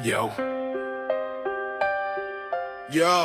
Yo. Yo.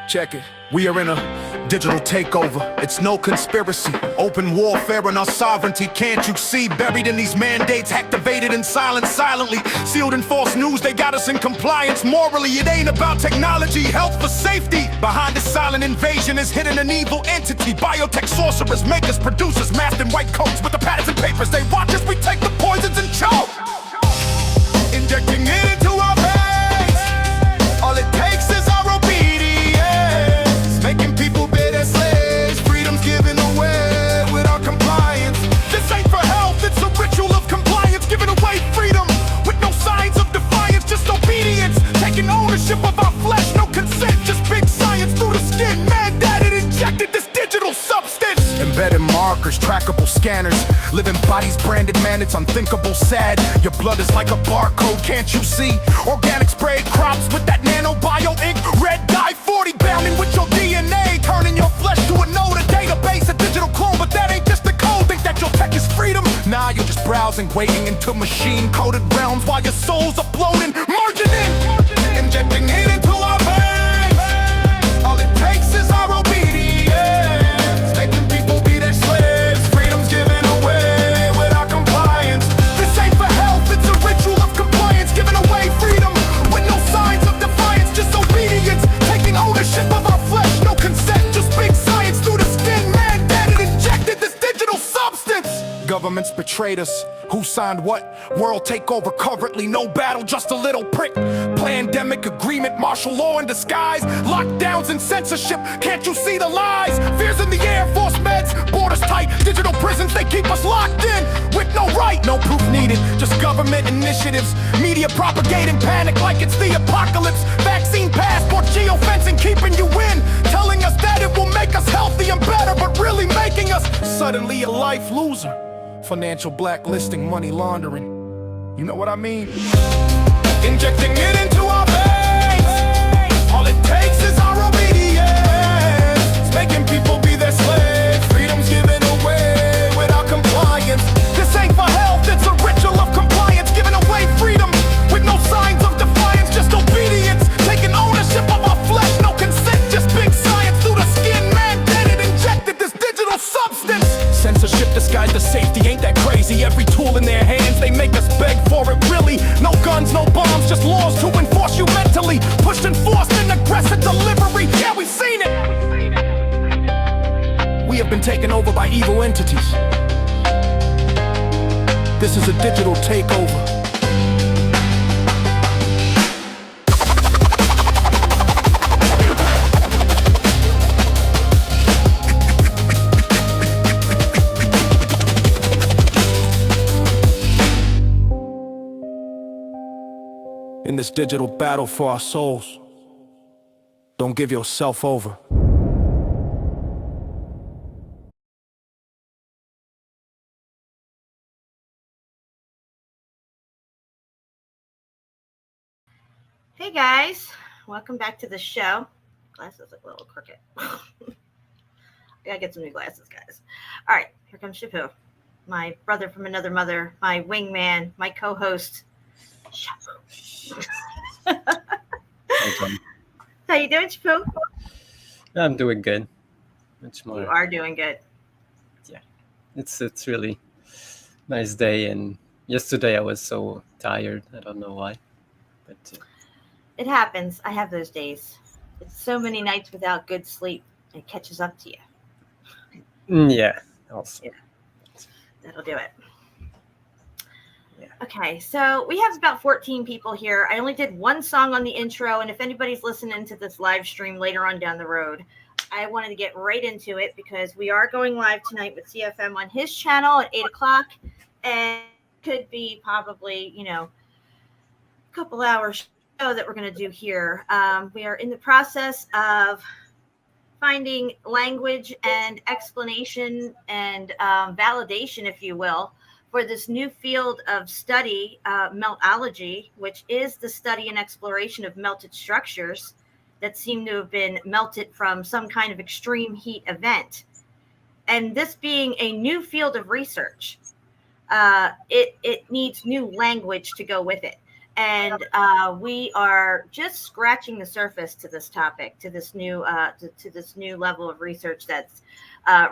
Check it. We are in a digital takeover. It's no conspiracy. Open warfare on our sovereignty. Can't you see? Buried in these mandates, activated in silence, silently. Sealed in false news, they got us in compliance morally. It ain't about technology, health for safety. Behind this silent invasion is hidden an evil entity. Biotech sorcerers, makers, producers, masked in white coats with the patents and papers. They watch as we take the poisons and choke. Injecting it into our veins. All it takes is our obedience. Making people bitter slaves. Freedom's given away without compliance. This ain't for health, it's a ritual of compliance. Giving away freedom with no signs of defiance. Just obedience. Taking ownership of our flesh. No consent, just big science through the skin. Mandated, injected this digital substance. Embedded markers, trackable scanners. Living bodies branded, man, it's unthinkable sad. Your blood is like a barcode, can't you see? Organic sprayed crops with that nanobio ink. Red dye 40 bounding with your DNA. Turning your flesh to a node, a database, a digital clone. But that ain't just the code, think that your tech is freedom? Nah, you're just browsing, wading into machine-coded realms. While your soul's uploading, merging in. Injecting it into our veins. All it takes is our obedience. Making people be their slaves. Freedom's given away without compliance. This ain't for health, it's a ritual of compliance. Giving away freedom with no signs of defiance. Just obedience, taking ownership of our flesh. No consent, just big science through the skin. Mandated, injected this digital substance. Governments betrayed us. Who signed what? World takeover covertly, no battle, just a little prick. Pandemic agreement, martial law in disguise. Lockdowns and censorship, can't you see the lies? Fears in the air, force meds, borders tight. Digital prisons, they keep us locked in. With no right, no proof needed, just government initiatives. Media propagating panic like it's the apocalypse. Vaccine passport, geofencing keeping you in. Telling us that it will make us healthy and better, but really making us suddenly a life loser. Financial blacklisting, money laundering. You know what I mean? Injecting it into our veins. All it takes is our obedience. Making people be their slaves. Freedom's given away without compliance. This ain't for health, it's a ritual of compliance. Giving away freedom with no signs of defiance. Just obedience. Taking ownership of our flesh. No consent, just big science through the skin. Mandated, injected this digital substance. Censorship disguised as safety, ain't that crazy? Every tool in their hands, they make us beg for it, really. No guns, no bombs, just laws to enforce you mentally. Pushed and forced in aggressive delivery, yeah, we've seen it. We have been taken over by evil entities. This is a digital takeover. In this digital battle for our souls, don't give yourself over. Hey guys, welcome back to the show. Glasses look a little crooked. I gotta get some new glasses, guys. All right, here comes Shapu, my brother from another mother, my wingman, my co-host. How you doing, Shapu? I'm doing good. Much more. You are doing good. Yeah, it's really nice day. And yesterday I was so tired. I don't know why, but it happens. I have those days. It's so many nights without good sleep. It catches up to you. Yeah. Also. Yeah, that'll do it. Yeah. Okay, so we have about 14 people here. I only did one song on the intro, and if anybody's listening to this live stream later on down the road, I wanted to get right into it because we are going live tonight with CFM on his channel at 8 o'clock, and could be probably, a couple hours show that we're going to do here. We are in the process of finding language and explanation and validation, if you will, for this new field of study, Meltology, which is the study and exploration of melted structures that seem to have been melted from some kind of extreme heat event. And this being a new field of research, it needs new language to go with it. And we are just scratching the surface to this topic, to this new to this new level of research that's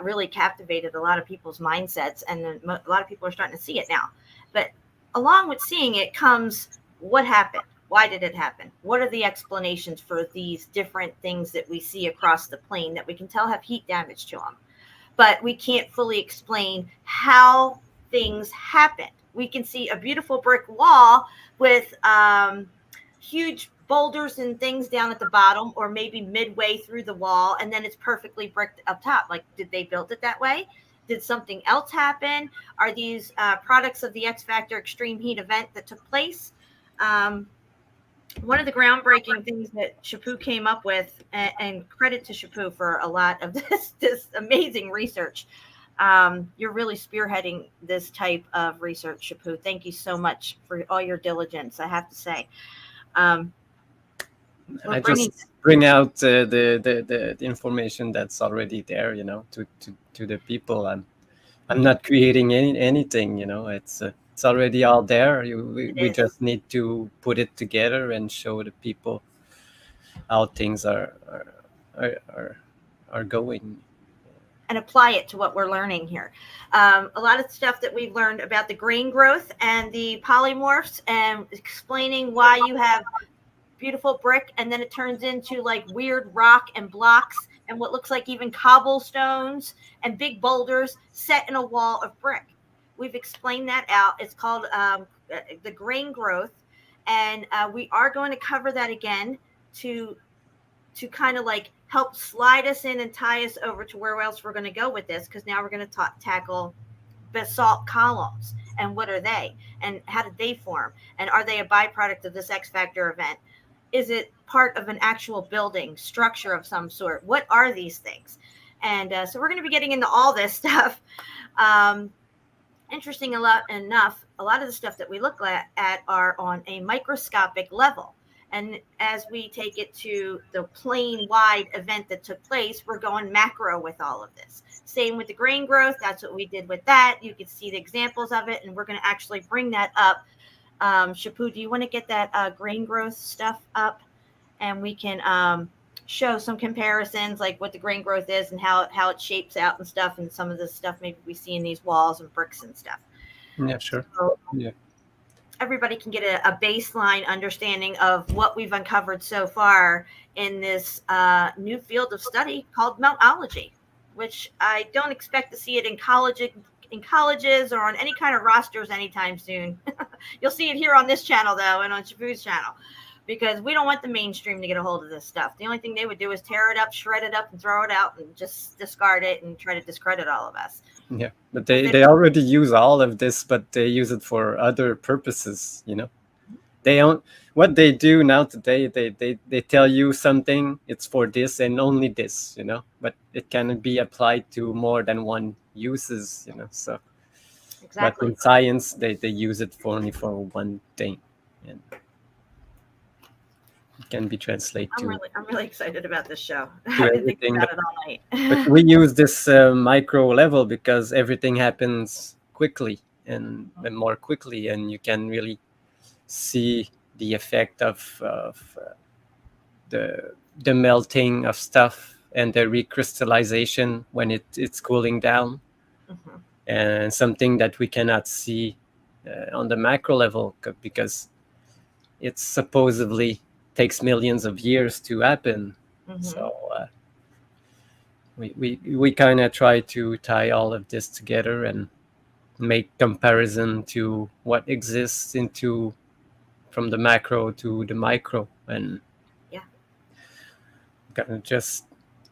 really captivated a lot of people's mindsets, and a lot of people are starting to see it now. But along with seeing it comes what happened. Why did it happen? What are the explanations for these different things that we see across the plane that we can tell have heat damage to them? But we can't fully explain how things happen. We can see a beautiful brick wall with huge boulders and things down at the bottom, or maybe midway through the wall, and then it's perfectly bricked up top. Like, did they build it that way? Did something else happen? Are these products of the X Factor extreme heat event that took place? One of the groundbreaking things that Chaput came up with, and credit to Chaput for a lot of this amazing research. You're really spearheading this type of research, Chaput. Thank you so much for all your diligence, I have to say. I just bring out the information that's already there, to the people. I'm not creating anything, it's already all there. We just need to put it together and show the people how things are going. And apply it to what we're learning here. A lot of stuff that we've learned about the grain growth and the polymorphs, and explaining why you have beautiful brick and then it turns into like weird rock and blocks and what looks like even cobblestones and big boulders set in a wall of brick. We've explained that out. It's called the grain growth, and we are going to cover that again to kind of like help slide us in and tie us over to where else we're going to go with this, because now we're going to tackle basalt columns and what are they and how did they form, and are they a byproduct of this X Factor event? Is it part of an actual building structure of some sort? What are these things? And so we're going to be getting into all this stuff. Interesting enough, a lot of the stuff that we look at are on a microscopic level. And as we take it to the plane-wide event that took place, we're going macro with all of this. Same with the grain growth. That's what we did with that. You can see the examples of it, and we're going to actually bring that up. Chaput, do you want to get that grain growth stuff up, and we can show some comparisons, like what the grain growth is and how it shapes out and stuff, and some of the stuff maybe we see in these walls and bricks and stuff. Yeah, sure. So yeah. Everybody can get a baseline understanding of what we've uncovered so far in this new field of study called Meltology, which I don't expect to see it in colleges or on any kind of rosters anytime soon. You'll see it here on this channel, though, and on Chaput's channel, because we don't want the mainstream to get a hold of this stuff. The only thing they would do is tear it up, shred it up, and throw it out and just discard it and try to discredit all of us. Yeah, but they already use all of this, but they use it for other purposes, They don't. What they do now today, they tell you something, it's for this and only this, but it can be applied to more than one uses, so. Exactly. But in science, they use it only for one thing, and it can be translated I'm really excited about this show. to I've been everything. thinking about it all night. But we use this micro level because everything happens quickly and more quickly, and you can really see the effect of the melting of stuff and the recrystallization when it's cooling down. Mm-hmm. And something that we cannot see on the macro level because it supposedly takes millions of years to happen. Mm-hmm. So we kind of try to tie all of this together and make comparison to what exists from the macro to the micro, and gonna just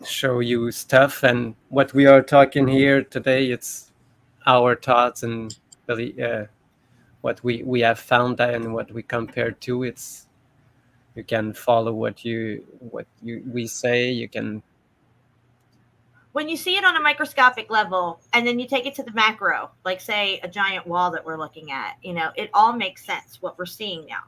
show you stuff. And what we are talking here today, it's our thoughts and really what we have found and what we compare to. It's you can follow what we say. You can, when you see it on a microscopic level and then you take it to the macro, like say a giant wall that we're looking at, it all makes sense what we're seeing now.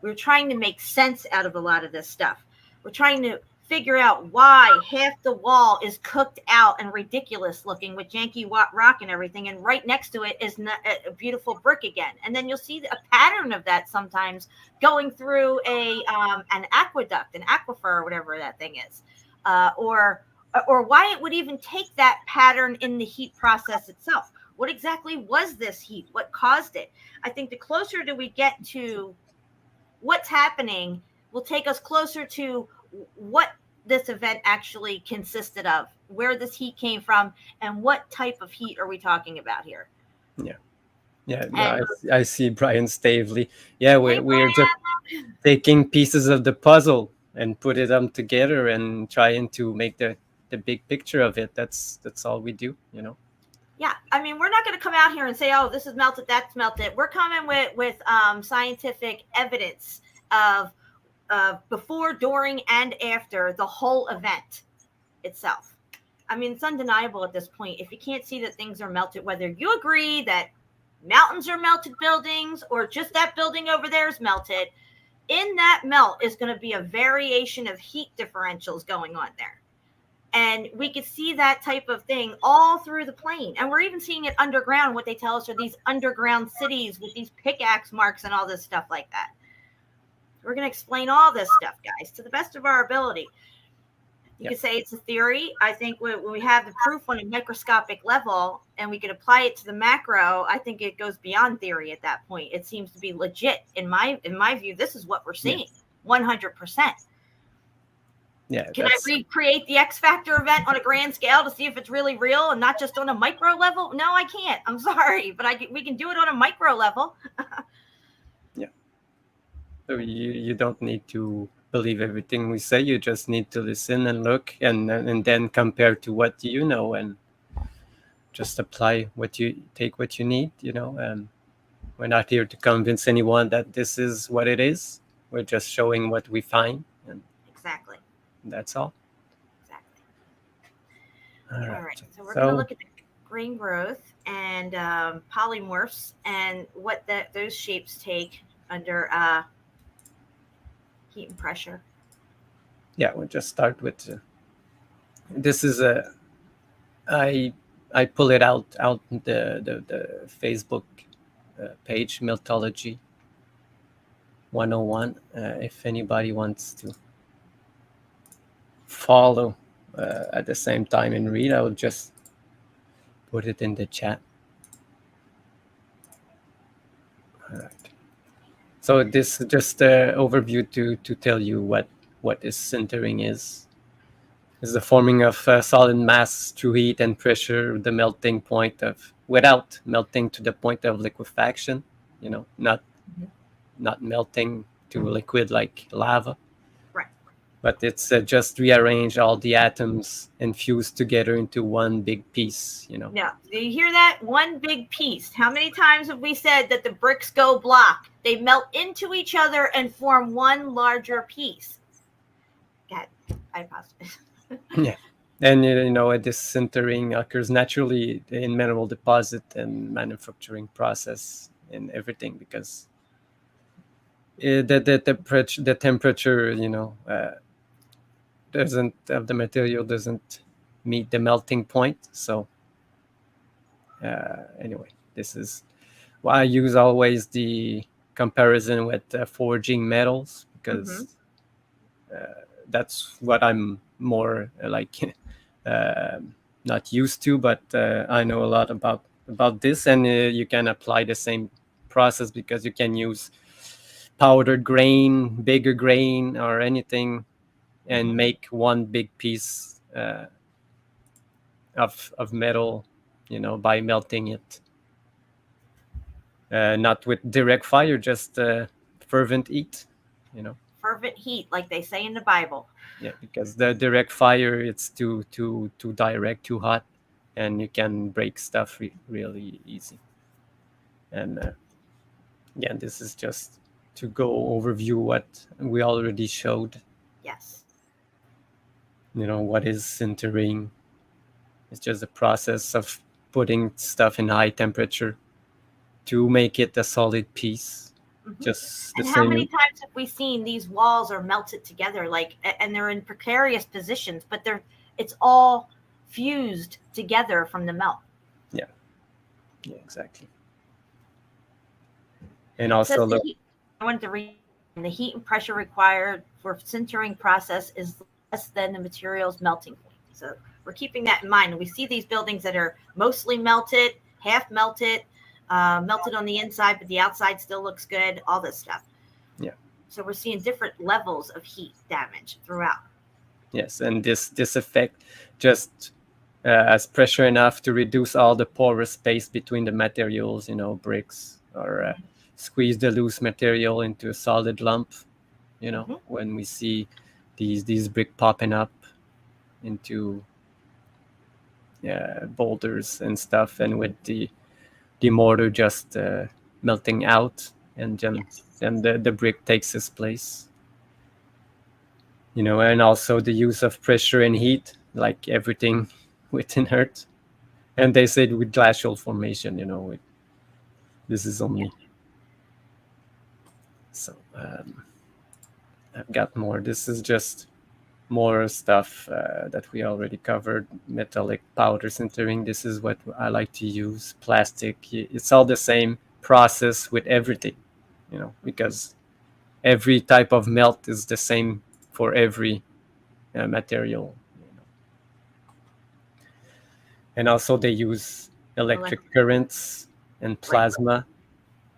We're trying to make sense out of a lot of this stuff. We're trying to figure out why half the wall is cooked out and ridiculous looking with janky rock and everything, and right next to it is a beautiful brick again. And then you'll see a pattern of that sometimes going through an aqueduct, an aquifer, or whatever that thing is, or why it would even take that pattern in the heat process itself. What exactly was this heat? What caused it? I think the closer that we get to what's happening will take us closer to what this event actually consisted of, where this heat came from, and what type of heat are we talking about here. I see Brian Stavely. We're just taking pieces of the puzzle and put it together and trying to make the big picture of it. That's all we do, Yeah, I mean, we're not going to come out here and say, oh, this is melted, that's melted. We're coming with scientific evidence of before, during, and after the whole event itself. I mean, it's undeniable at this point. If you can't see that things are melted, whether you agree that mountains are melted buildings or just that building over there is melted, in that melt is going to be a variation of heat differentials going on there. And we could see that type of thing all through the plane. And we're even seeing it underground. What they tell us are these underground cities with these pickaxe marks and all this stuff like that. We're going to explain all this stuff, guys, to the best of our ability. You could say it's a theory. I think when we have the proof on a microscopic level and we could apply it to the macro, I think it goes beyond theory at that point. It seems to be legit. In my view, this is what we're seeing, 100%. Yeah. Can I recreate the X Factor event on a grand scale to see if it's really real and not just on a micro level? No, I can't. I'm sorry, but we can do it on a micro level. Yeah. So you don't need to believe everything we say. You just need to listen and look and then compare to what you know and just apply what you need, and we're not here to convince anyone that this is what it is. We're just showing what we find. And exactly. That's all. Exactly. All right. So we're going to look at the grain growth and polymorphs and what those shapes take under heat and pressure. Yeah, we'll just start with this is I pull it out the Facebook page, Meltology 101. If anybody wants to follow at the same time and read, I will just put it in the chat. All right. So this is just an overview to tell you what is sintering is. Is the forming of solid mass through heat and pressure, the melting point without melting to the point of liquefaction, not melting to liquid like lava. Right. But it's just rearrange all the atoms and fuse together into one big piece, Now, do you hear that? One big piece. How many times have we said that the bricks go block? They melt into each other and form one larger piece. God, I paused. Yeah. And, this sintering occurs naturally in mineral deposit and manufacturing process and everything because the temperature, the material doesn't meet the melting point. So anyway, this is why I use always the comparison with forging metals because that's what I'm more not used to, but I know a lot about this, and you can apply the same process because you can use powdered grain, bigger grain, or anything, and make one big piece of metal, by melting it. Not with direct fire, just fervent heat, Fervent heat, like they say in the Bible. Yeah, because the direct fire, it's too direct, too hot, and you can break stuff really easy. And this is just to go overview what we already showed. Yes. What is sintering? It's just a process of putting stuff in high temperature to make it a solid piece. just the And how same. many times have we seen these walls are melted together, like, and they're in precarious positions, but it's all fused together from the melt. Yeah, exactly. And also look, I wanted to read the heat and pressure required for sintering process is less than the material's melting point. So we're keeping that in mind. We see these buildings that are mostly melted, half melted, melted on the inside, but the outside still looks good, all this stuff. Yeah. So we're seeing different levels of heat damage throughout. Yes, and this effect just has pressure enough to reduce all the porous space between the materials, bricks, or squeeze the loose material into a solid lump. When we see these brick popping up into boulders and stuff, and with the mortar just melting out, and then the brick takes its place. And also the use of pressure and heat, like everything within Earth. And they said with glacial formation, this is only. So I've got more. This is just more stuff that we already covered. Metallic powder sintering. This is what I like to use. Plastic. It's all the same process with everything, because every type of melt is the same for every material. And also they use electric currents and plasma,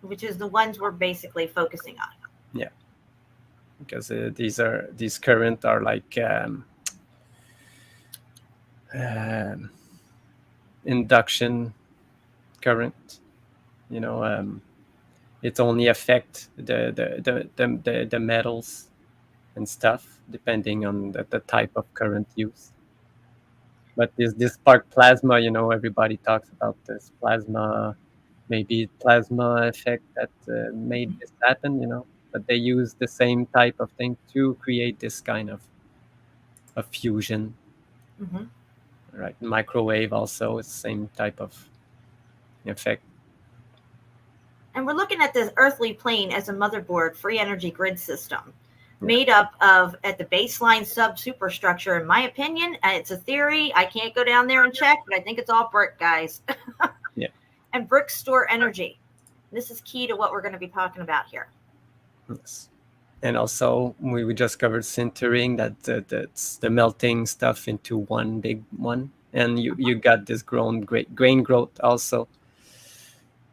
which is the ones we're basically focusing on. Yeah, because these current are like induction current. It only affect the metals and stuff depending on the type of current used. But this spark plasma, everybody talks about this plasma, maybe plasma effect that made this happen, but they use the same type of thing to create this kind of fusion. Right, microwave also is the same type of effect. And we're looking at this earthly plane as a motherboard free energy grid system made up of, at the baseline, superstructure. In my opinion, it's a theory. I can't go down there and check, but I think it's all brick, guys. Yeah. And bricks store energy. This is key to what we're going to be talking about here. Yes. And also, we just covered sintering, that's the melting stuff into one big one. And you got this grain growth also.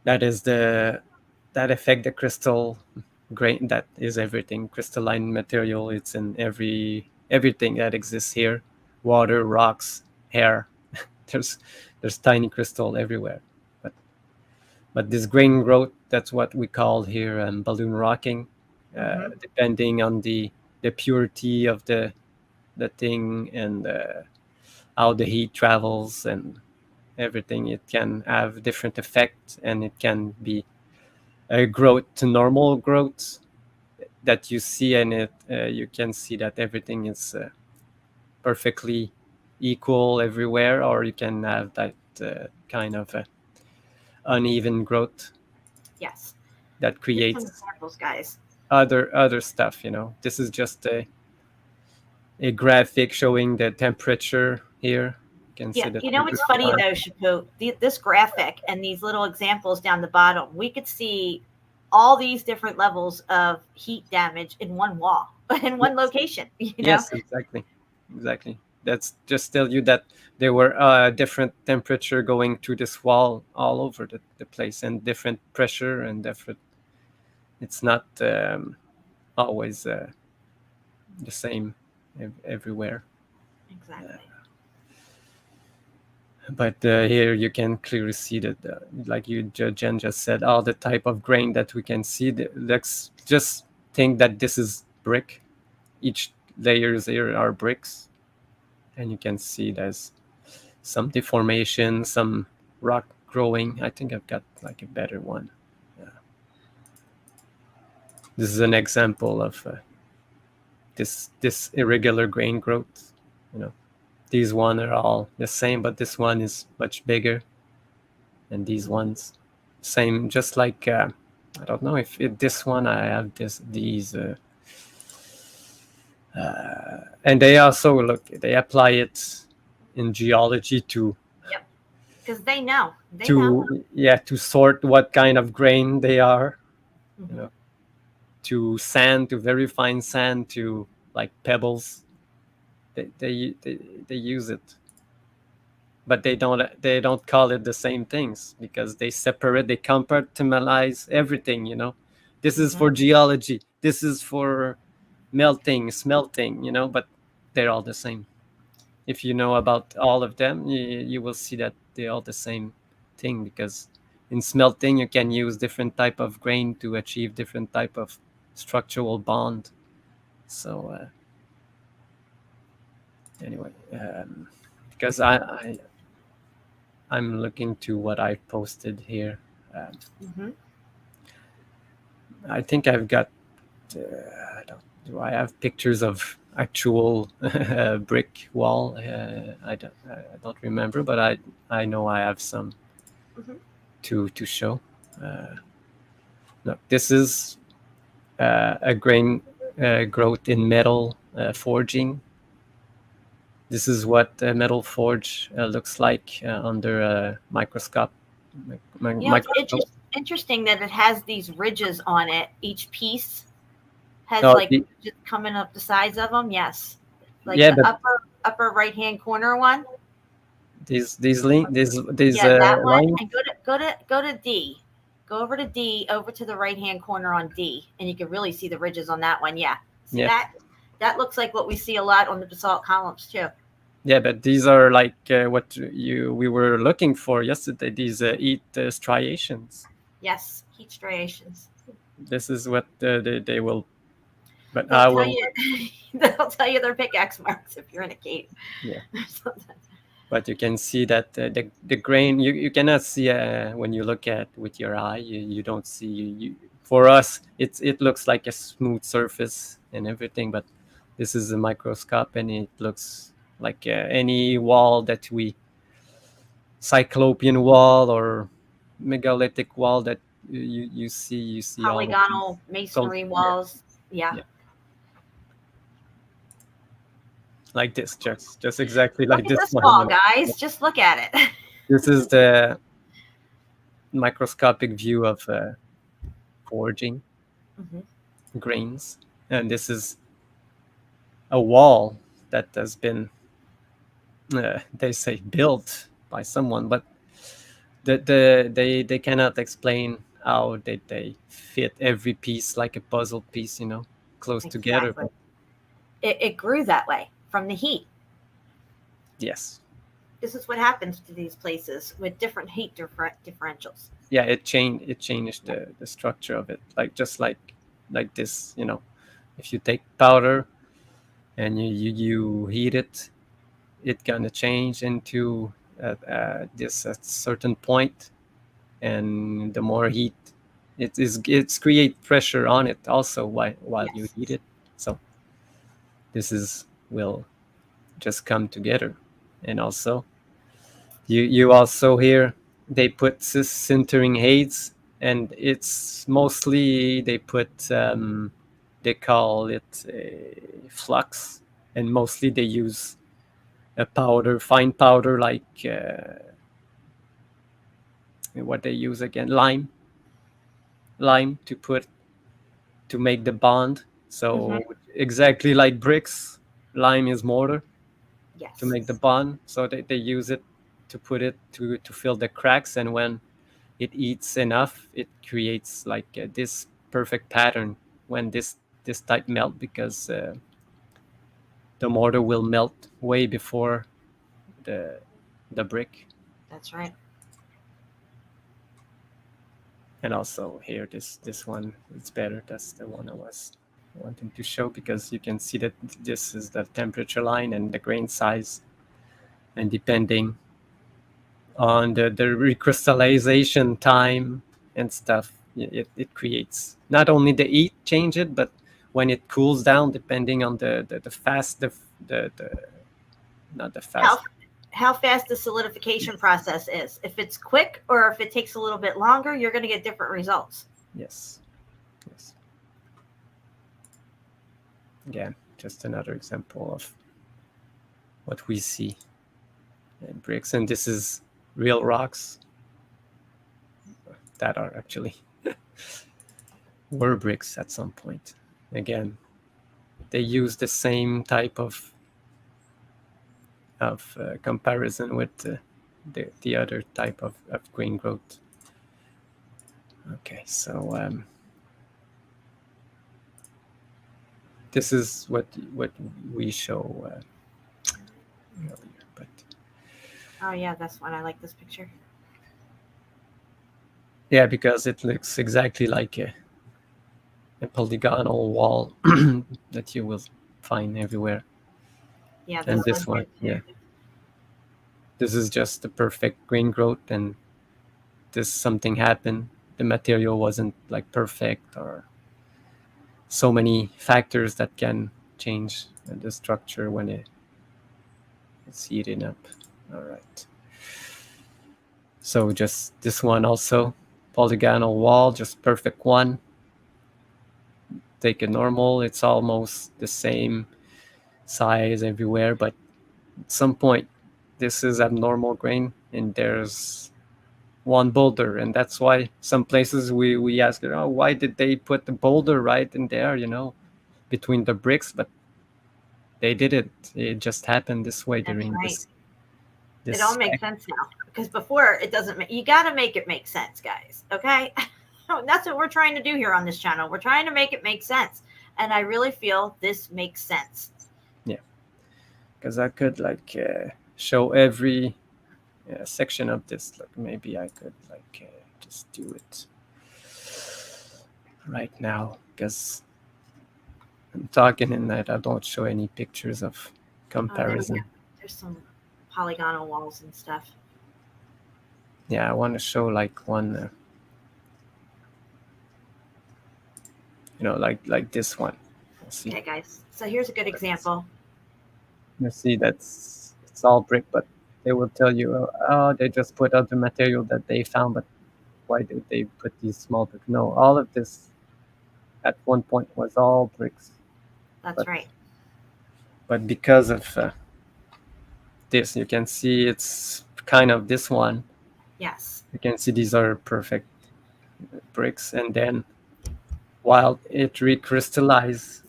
That is that affect the crystal grain. That is everything. Crystalline material. It's in everything that exists here. Water, rocks, air. There's tiny crystal everywhere. But this grain growth, that's what we call here balloon rocking. Depending on the purity of the thing and how the heat travels and everything, it can have different effects, and it can be a growth to normal growth that you see, and you can see that everything is perfectly equal everywhere, or you can have that kind of uneven growth. Yes. That creates examples, guys. Other stuff. This is just a graphic showing the temperature here. You can see the what's funny though, Chapeau, this graphic and these little examples down the bottom, we could see all these different levels of heat damage in one wall, in one location. Yes, exactly. That's just tell you that there were different temperature going through this wall all over the place, and different pressure and different. It's not always the same everywhere. Exactly. But here you can clearly see that, like Jen just said, all the type of grain that we can see. Let's just think that this is brick. Each layers here are bricks. And you can see there's some deformation, some rock growing. I think I've got like a better one. This is an example of this irregular grain growth. These one are all the same, but this one is much bigger, and these ones same, just like I don't know if this one I have these. And they also they apply it in geology to Because they know. They know. to sort what kind of grain they are, Mhm. you know, to sand, to very fine sand, to like pebbles. They use it, but they don't call it the same things because they separate, they compartmentalize everything. This is for geology, this is for melting, smelting, but they're all the same. If you know about all of them, you will see that they're all the same thing, because in smelting you can use different type of grain to achieve different type of structural bond. So anyway, because I'm looking to what I posted here. I think I've got do I have pictures of actual brick wall? I don't remember, but I know I have some to show. Look, this is a grain growth in metal forging. This is what a metal forge looks like under a microscope. It's interesting that it has these ridges on it. Each piece has just coming up the sides of them. Yes, like the upper right hand corner one. These that one. And go to D. Go over to D, over to the right hand corner on D, and you can really see the ridges on that one. Yeah. See that? That looks like what we see a lot on the basalt columns too. Yeah, but these are like what we were looking for yesterday. These heat striations. Yes, heat striations. This is what they will. But they'll tell you they're pickaxe marks if you're in a cave. Yeah. But you can see that the grain you cannot see when you look at with your eye. You don't see. For us, it looks like a smooth surface and everything, but this is a microscope and it looks like any wall that cyclopean wall or megalithic wall that you see polygonal masonry walls. Yeah. Like this, just exactly look like this one. Wall, guys, just look at it. This is the microscopic view of forging grains, and this is a wall that has been they say built by someone, but they cannot explain how they fit every piece like a puzzle piece, close together. But it grew that way from the heat. Yes. This is what happens to these places with different heat differentials. Yeah, it changed the structure of it, just like this. If you take powder and you heat it, it's gonna change into this at certain point, and the more heat, it's create pressure on it also while you heat it. So this will just come together. And also you also hear they put sintering aids, and it's mostly they put they call it flux, and mostly they use a fine powder like what they use again, lime to make the bond. So exactly like bricks, lime is mortar. Yes. To make the bond. So they use it to put it to fill the cracks, and when it eats enough, it creates like this perfect pattern when this type melt, because the mortar will melt way before the brick. That's right. And also here, this one, it's better. That's the one I was wanting to show, because you can see that this is the temperature line and the grain size, and depending on the recrystallization time and stuff, it creates not only the heat change it, but when it cools down, depending on the fast not the fast how fast the solidification process is. If it's quick or if it takes a little bit longer, you're going to get different results. Yes. Again, just another example of what we see in bricks. And this is real rocks that are actually were bricks at some point. Again, they use the same type of comparison with the other type of grain growth. Okay, so this is what we show earlier, but Oh yeah, that's one. I like this picture. yeah, because it looks exactly like a polygonal wall that you will find everywhere. Yeah, And this this one. one, yeah, this is just the perfect grain growth, and this something happened. The material wasn't like perfect, or so many factors that can change the structure when it's heating up. All right. So just this one also, polygonal wall, just perfect one. Take a normal, it's almost the same size everywhere, but at some point, this is abnormal grain, and there's one boulder, and that's why some places we ask, oh, why did they put the boulder right in there, between the bricks? But they did it. It just happened this way That's during right. this. It all makes sense now, because before it doesn't. You got to make it make sense, guys. Okay, that's what we're trying to do here on this channel. We're trying to make it make sense, and I really feel this makes sense. Yeah, because I could show every section of this. Like maybe I could just do it right now, because I'm talking and I don't show any pictures of comparison. There's some polygonal walls and stuff. Yeah, I want to show one, like this one. See? Okay, guys. So here's a good example. You see, it's all brick, but they will tell you, oh, they just put out the material that they found, but why did they put these small bricks? No, all of this at one point was all bricks. That's right. But because of this, you can see it's kind of this one. Yes. You can see these are perfect bricks, and then while it recrystallizes,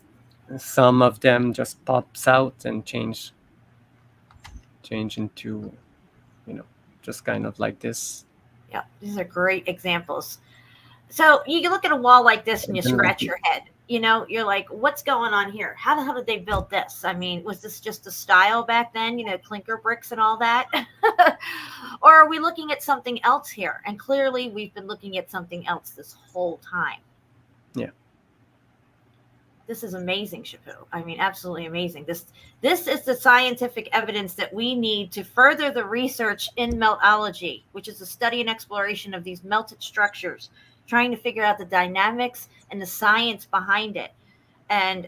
some of them just pops out and change into, just kind of like this. Yeah, these are great examples. So you can look at a wall like this and you scratch your head. You're like, what's going on here? How the hell did they build this? I mean, was this just a style back then, clinker bricks and all that? Or are we looking at something else here? And clearly we've been looking at something else this whole time. Yeah. This is amazing, Chaput. I mean, absolutely amazing. This is the scientific evidence that we need to further the research in meltology, which is the study and exploration of these melted structures, trying to figure out the dynamics and the science behind it, and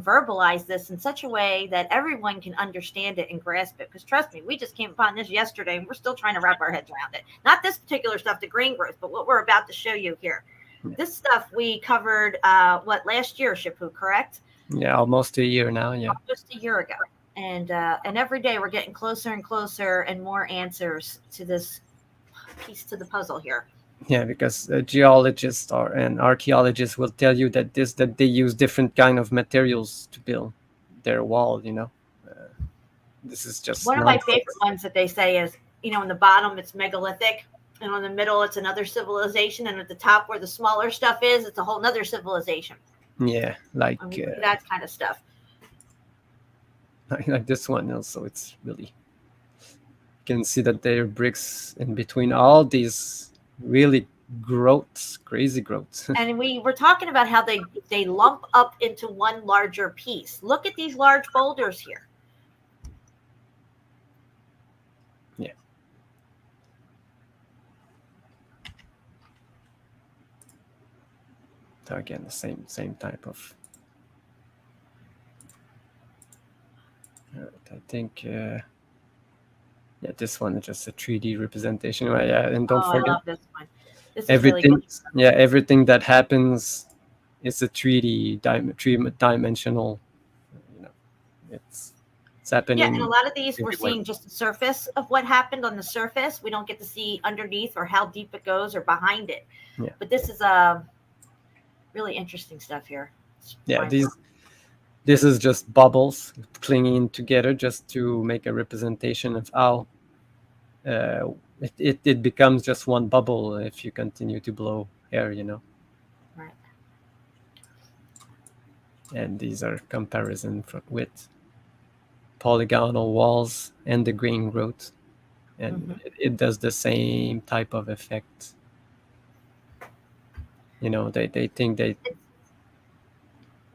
verbalize this in such a way that everyone can understand it and grasp it. Because trust me, we just came upon this yesterday, and we're still trying to wrap our heads around it. Not this particular stuff, the grain growth, but what we're about to show you here. This stuff we covered, last year, Chaput, correct? Yeah, almost a year now, yeah. Almost a year ago. And every day we're getting closer and closer and more answers to this piece to the puzzle here. Yeah, because geologists and archaeologists will tell you that they use different kind of materials to build their wall, This is just one of my favorite ones that they say is, in the bottom it's megalithic, and on the middle it's another civilization, and at the top where the smaller stuff is, it's a whole nother civilization. Yeah, like that kind of stuff. Like this one also, it's really, you can see that there are bricks in between all these really crazy growths. And we were talking about how they lump up into one larger piece. Look at these large boulders here. Yeah. So again, the same type of. I think, yeah, this one is just a 3D representation. Yeah, and don't forget. I love this one. This is really Everything, good. yeah, everything that happens is a 3D dimensional. You know, it's Yeah, and a happening lot of these we're everywhere. seeing just the surface of what happened on the surface. We don't get to see underneath or how deep it goes or behind it. Yeah. But this is really interesting stuff here. Yeah, this is just bubbles clinging together just to make a representation of how it becomes just one bubble if you continue to blow air, you know. Right. And these are comparison with polygonal walls and the green growth, and it does the same type of effect. You know, they think they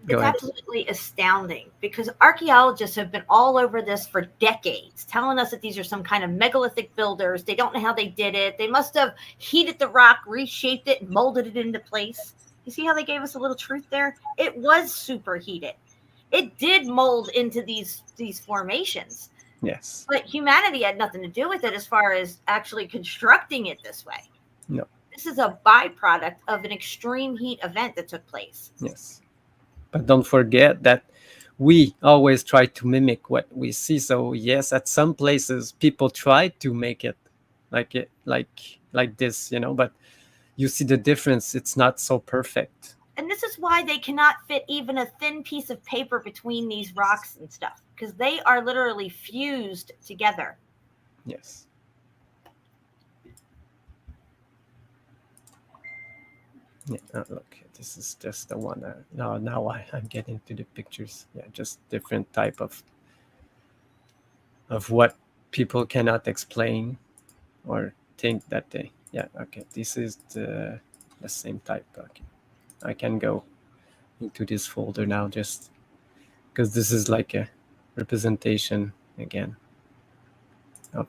go It's ahead. absolutely astounding because archaeologists have been all over this for decades, telling us that these are some kind of megalithic builders. They don't know how they did it. They must have heated the rock, reshaped it, and molded it into place. You see how they gave us a little truth there? It was superheated. It did mold into these formations. Yes. But humanity had nothing to do with it as far as actually constructing it this way. No. This is a byproduct of an extreme heat event that took place. Yes. But don't forget that we always try to mimic what we see. So yes, at some places people try to make it like this, you know, but you see the difference. It's not so perfect. And this is why they cannot fit even a thin piece of paper between these rocks and stuff, because they are literally fused together. Yes. Yeah, look, this is just the one. Now I'm getting to the pictures. Yeah, just different type of what people cannot explain or think that they. Yeah, okay, this is the same type. Okay, I can go into this folder now just because this is like a representation again of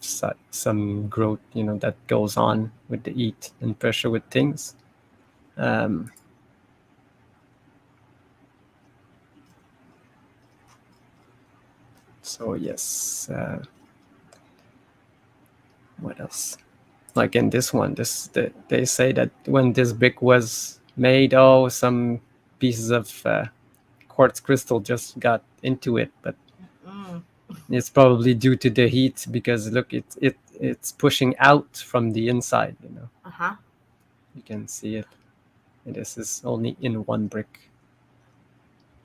some growth, you know, that goes on with the heat and pressure with things. So yes, what else? Like in this one, they say that when this brick was made, some pieces of quartz crystal just got into it, but it's probably due to the heat because look, it's pushing out from the inside. You know, you can see it. And this is only in one brick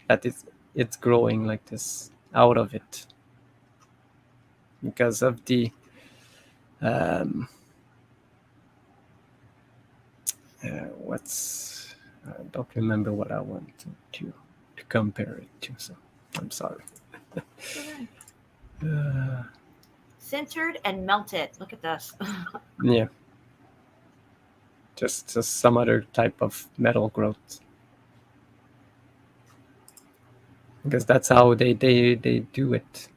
that it's growing like this out of it because of the I don't remember what I want to compare it to, so I'm sorry. Sintered and melted. Look at this. Yeah, just some other type of metal growth, because that's how they do it.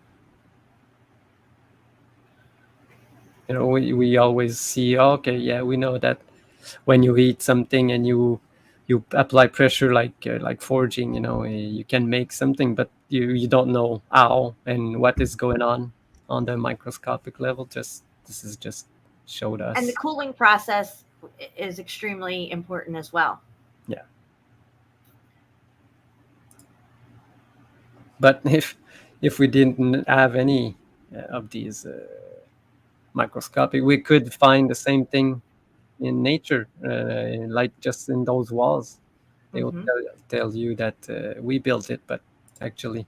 You know, we always see, okay, yeah, we know that when you heat something and you apply pressure like forging, you know, you can make something, but you don't know how and what is going on the microscopic level. This is just showed us. And the cooling process is extremely important as well. Yeah. But if we didn't have any of these microscopic, we could find the same thing in nature, like just in those walls. They will tell you that we built it, but actually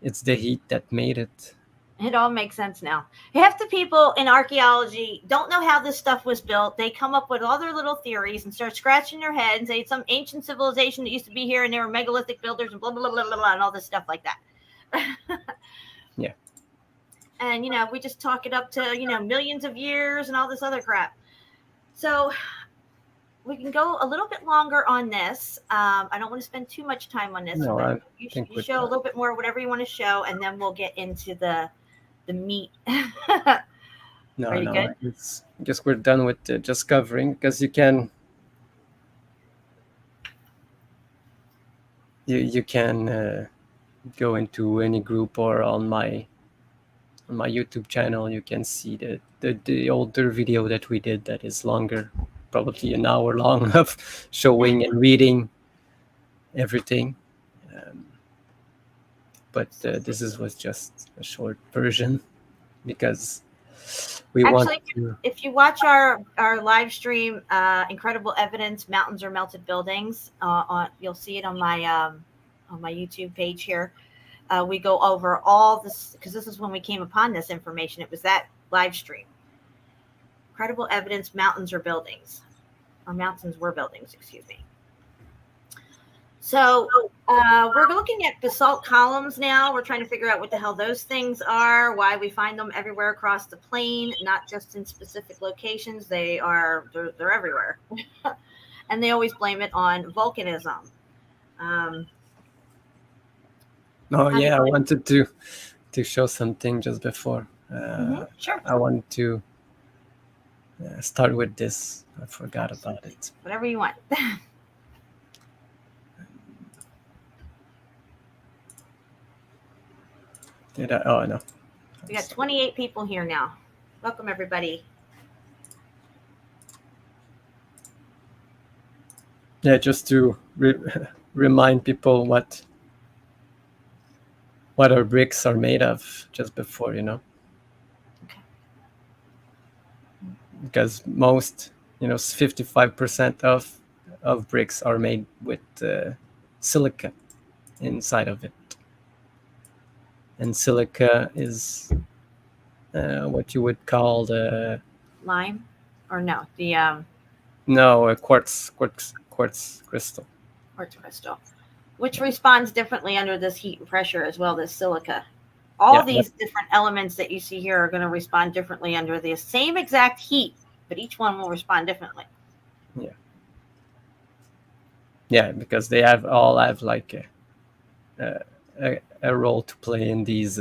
it's the heat that made it. It all makes sense now. Half the people in archaeology don't know how this stuff was built. They come up with all their little theories and start scratching their head and say it's some ancient civilization that used to be here and they were megalithic builders and blah, blah, blah, blah, blah, and all this stuff like that. Yeah. And, you know, we just talk it up to, you know, millions of years and all this other crap. So we can go a little bit longer on this. I don't want to spend too much time on this. No, but you show a little bit more, whatever you want to show, and then we'll get into the meat. No, good? it's just we're done with just covering, because you can go into any group or on my YouTube channel. You can see the older video that we did that is longer, probably an hour long of showing and reading everything. But this was just a short version because we want Actually, to. if you watch our live stream, Incredible Evidence, Mountains Are Melted Buildings, you'll see it on my YouTube page here. We go over all this because this is when we came upon this information. It was that live stream. Incredible Evidence, Mountains Are Buildings, or Mountains Were Buildings, excuse me. So we're looking at basalt columns now. We're trying to figure out what the hell those things are, why we find them everywhere across the plain, not just in specific locations. They're everywhere. And they always blame it on volcanism. Oh yeah, I wanted to show something just before. Sure. I wanted to start with this. I forgot about it. Whatever you want. Did I? Oh no. We got 28 people here now. Welcome, everybody. Yeah, just to remind people what our bricks are made of just before, Okay. Because most, 55% of bricks are made with silica inside of it. And silica is what you would call the lime, or no, the no, a quartz crystal. Quartz crystal, which responds differently under this heat and pressure as well. This silica, all these different elements that you see here are going to respond differently under the same exact heat, but each one will respond differently. Yeah, because they all have like a role to play in these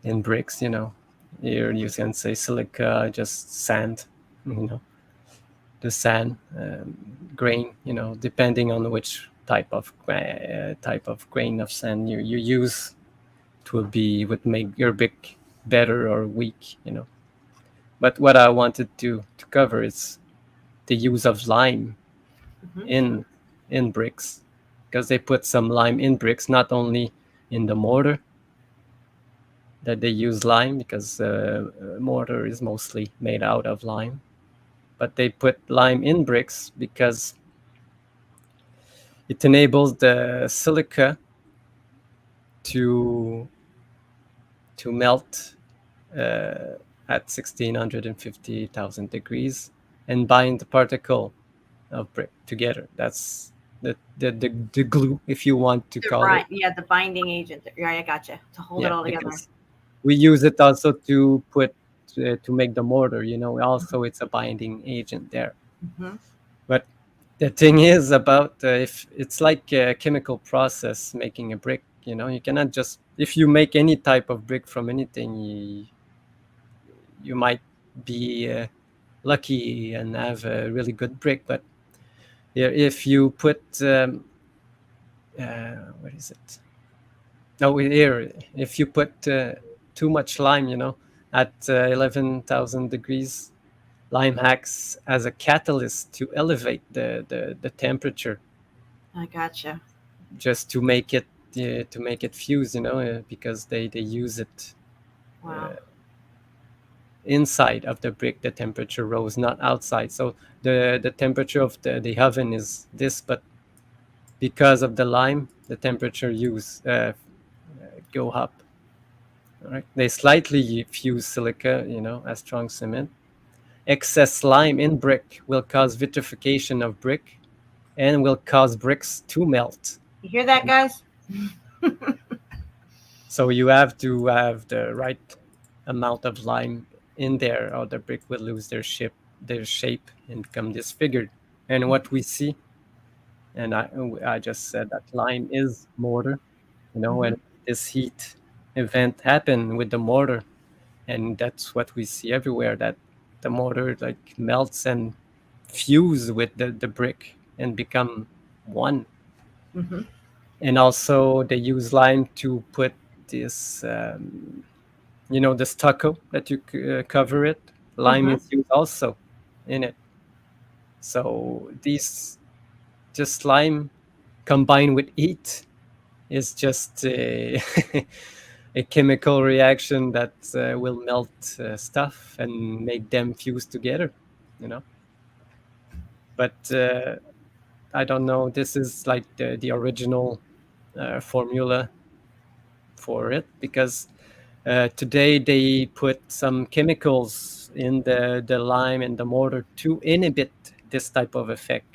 in bricks. Here you can say silica, just sand. The sand grain. Depending on which type of grain of sand you use, it would make your brick better or weak. But what I wanted to cover is the use of lime in bricks, because they put some lime in bricks, not only in the mortar that they use lime, because mortar is mostly made out of lime, but they put lime in bricks because it enables the silica to melt at 1,650,000 degrees and bind the particle of brick together. That's the glue, if you want to call it. Yeah, the binding agent. Yeah, I gotcha. To hold it all together. We use it also to put to make the mortar. Also it's a binding agent there. But the thing is about if it's like a chemical process making a brick. You cannot just, if you make any type of brick from anything, you might be lucky and have a really good brick, but if you put what is it? No, here if you put too much lime, at 11,000 degrees, lime acts as a catalyst to elevate the temperature. I gotcha. Just to make it fuse, because they use it. Wow. Inside of the brick, the temperature rose, not outside. So the temperature of the oven is this, but because of the lime, the temperature go up. All right. They slightly fuse silica, as strong cement. Excess lime in brick will cause vitrification of brick and will cause bricks to melt. You hear that, guys? So you have to have the right amount of lime in there, or the brick will lose their shape and become disfigured. And what we see, and I just said that lime is mortar, when this heat event happened with the mortar, and that's what we see everywhere, that the mortar like melts and fuse with the brick and become one. And also they use lime to put this the stucco that you cover it. Lime is used also in it. So these just slime combined with heat is just a, a chemical reaction that will melt stuff and make them fuse together, you know. But I don't know. This is like the original formula for it, because today they put some chemicals in the lime and the mortar to inhibit this type of effect,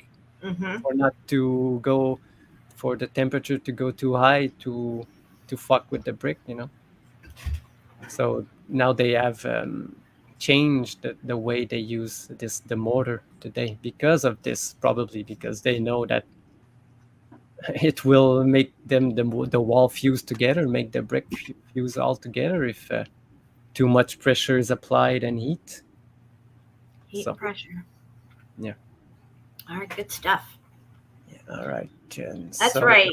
Mm-hmm. for not to go, for the temperature to go too high to fuck with the brick, you know. So now they have changed the way they use the mortar today because of this, probably because they know that it will make them the wall fuse together, make the brick fuse all together if too much pressure is applied and heat. Heat So and pressure. yeah. All right, good stuff. Yeah, all right, Jen. That's So, right.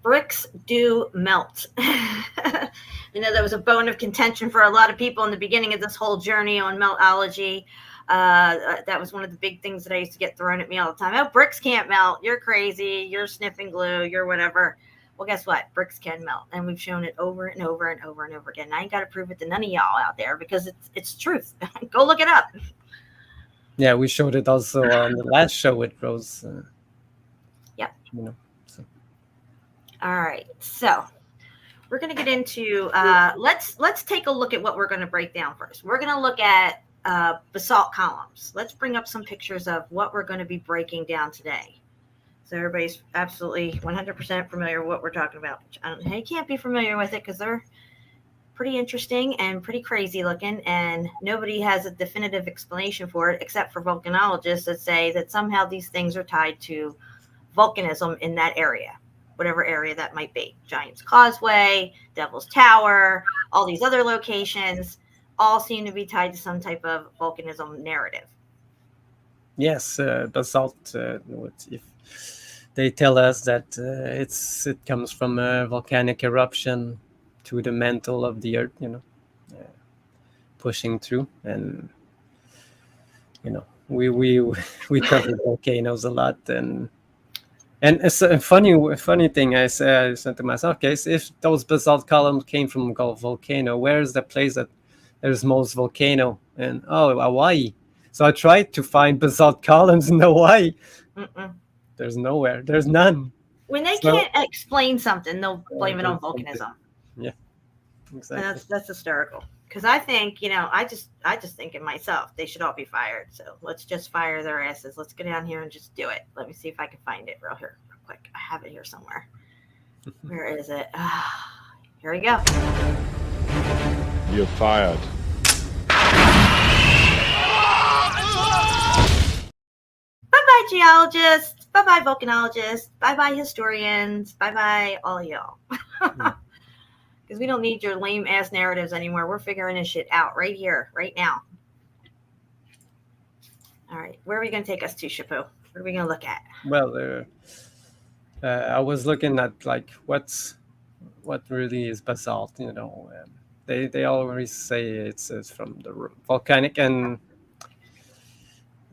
Bricks do melt. That was a bone of contention for a lot of people in the beginning of this whole journey on Meltology. That was one of the big things that I used to get thrown at me all the time. Oh, bricks can't melt. You're crazy. You're sniffing glue. You're whatever. Well, guess what? Bricks can melt, and we've shown it over and over and over and over again. And I ain't got to prove it to none of y'all out there, because it's truth. Go look it up. yeah, we showed it also on the last show with Rose. Yep. You know, so. All right, so we're going to get into let's take a look at what we're going to break down first. We're going to look at basalt columns. Let's bring up some pictures of what we're going to be breaking down today, so everybody's absolutely 100% familiar with what we're talking about. You can't be familiar with it because they're pretty interesting and pretty crazy looking, and nobody has a definitive explanation for it except for volcanologists that say that somehow these things are tied to volcanism in that area, whatever area that might be. Giant's Causeway, Devil's Tower, all these other locations all seem to be tied to some type of volcanism narrative. Yes, basalt. If they tell us that it comes from a volcanic eruption to the mantle of the earth, you know, pushing through, and you know, we cover volcanoes a lot, and it's a funny thing. I said to myself, okay, so if those basalt columns came from a volcano, where is the place that there's most volcano? And Hawaii. So I tried to find basalt columns in Hawaii. Mm-mm. There's nowhere. There's none. When they can't explain something, they'll blame it on volcanism. Yeah, exactly. And that's hysterical. Because I think, I just think in myself, they should all be fired. So let's just fire their asses. Let's get down here and just do it. Let me see if I can find it real quick. I have it here somewhere. Where is it? Here we go. You're fired. Bye-bye, geologists. Bye-bye, volcanologists. Bye-bye, historians. Bye-bye, all y'all. Because we don't need your lame-ass narratives anymore. We're figuring this shit out right here, right now. All right. Where are we going to take us to, Chapeau? What are we going to look at? Well, I was looking at like what really is basalt. You know, they always say it's from the volcanic, and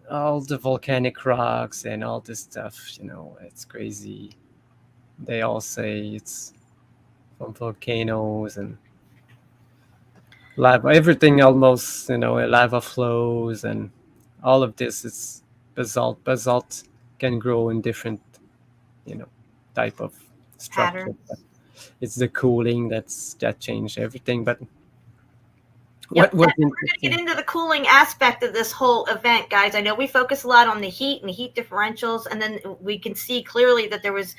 all the volcanic rocks and all this stuff. You know, it's crazy. They all say it's from volcanoes and lava, everything almost, lava flows, and all of this is basalt. Basalt can grow in different, type of structure. Patterns. It's the cooling that changed everything. But we're going to get into the cooling aspect of this whole event, guys. I know we focus a lot on the heat and the heat differentials, and then we can see clearly that there was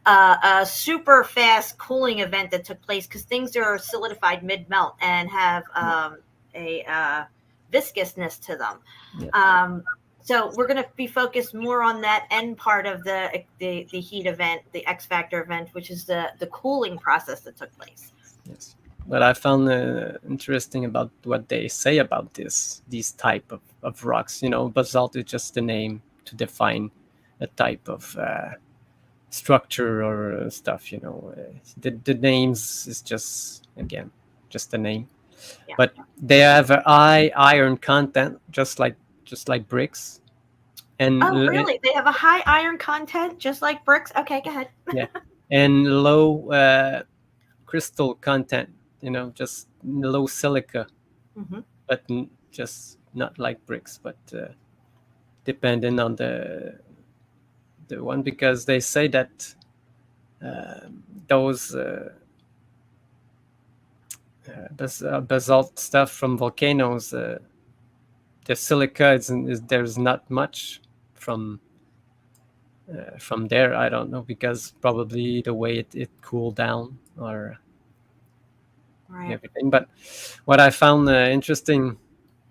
a super fast cooling event that took place because things are solidified mid-melt and have a viscousness to them. Yeah. So we're going to be focused more on that end part of the heat event, the X factor event, which is the cooling process that took place. Yes. But I found interesting about what they say about these type of rocks. Basalt is just a name to define a type of structure or stuff. The names is just, again, just a name. Yeah. But they have a high iron content, just like bricks. and Oh, really? They have a high iron content, just like bricks? Okay, go ahead. yeah, and low crystal content. Just low silica, Hmm. but just not like bricks, but depending on the one, because they say that those basalt stuff from volcanoes, the silica is there's not much from there. I don't know, because probably the way it cooled down or Right. everything. But what I found interesting,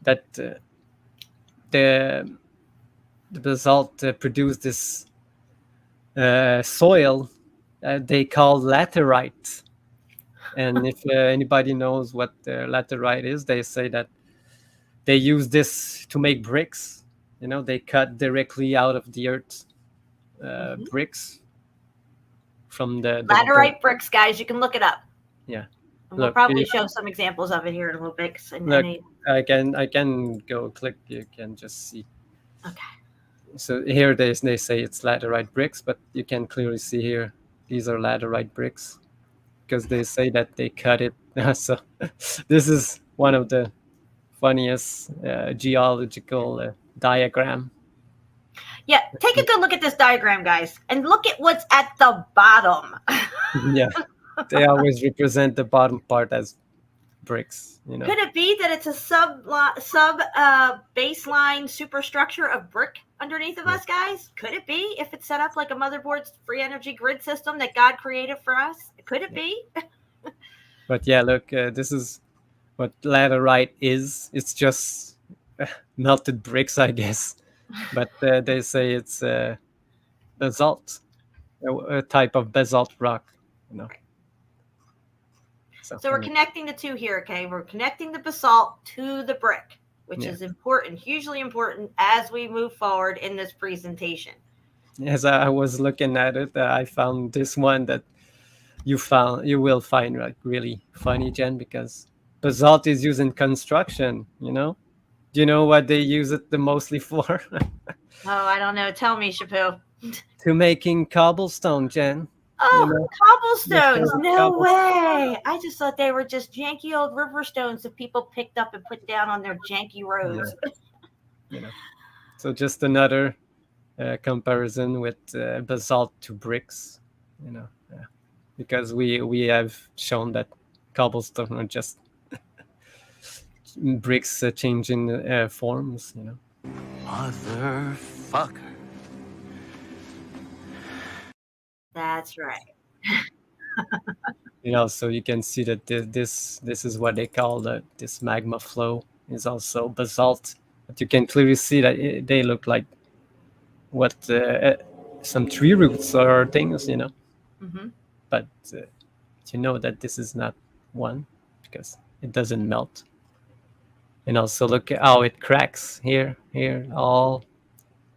that the basalt produced this soil they call laterite. And if anybody knows what laterite is, they say that they use this to make bricks. They cut directly out of the earth bricks from the Laterite bricks, guys. You can look it up. yeah. And we'll Look, probably show some examples of it here in a little bit. Look, I can go click. You can just see. Okay. So here they say it's laterite bricks, but you can clearly see here these are laterite bricks, because they say that they cut it. So this is one of the funniest geological diagram. Yeah, take a good look at this diagram, guys, and look at what's at the bottom. Yeah, they always represent the bottom part as bricks. Could it be that it's a sub baseline superstructure of brick underneath of us, guys? Could it be, if it's set up like a motherboard's free energy grid system that God created for us? Could it be? But yeah, look, this is what laterite is. It's just melted bricks, I guess. But they say it's basalt, a type of basalt rock. So we're connecting the two here, okay? We're connecting the basalt to the brick, which is important, hugely important as we move forward in this presentation. As I was looking at it, I found this one that you will find like really funny, Jen, because basalt is used in construction. Do you know what they use it the mostly for? Oh, I don't know. Tell me, Chapu. To making cobblestone, Jen. Oh, cobblestones. No way. I just thought they were just janky old river stones that people picked up and put down on their janky roads. So just another comparison with basalt to bricks, because we have shown that cobblestone are just bricks changing forms. Motherfucker. That's right. So you can see that this is what they call this magma flow is also basalt, but you can clearly see that they look like what some tree roots or things, Mm-hmm. But you know that this is not one, because it doesn't melt. And also look at how it cracks here, all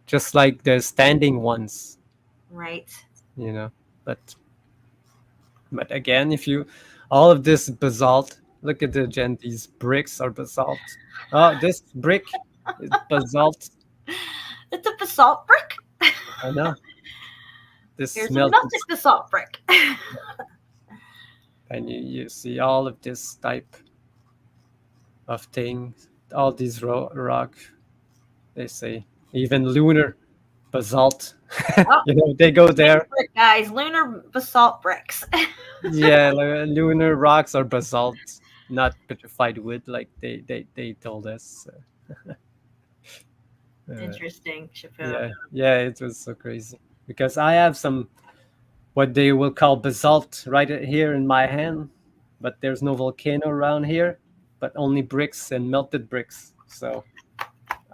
just like the standing ones. Right. But again, if you all of this basalt, look at these bricks are basalt. Oh, this brick is basalt. It's a basalt brick. I know. This Here's a melted basalt brick. And you see all of this type of things, all these rock. They say even lunar basalt. Oh, they go there. Brick, guys, lunar basalt bricks. Yeah, lunar rocks are basalt, not petrified wood, like they told us. Interesting, Chapu. Yeah, it was so crazy, because I have some what they will call basalt right here in my hand, but there's no volcano around here, but only bricks and melted bricks. So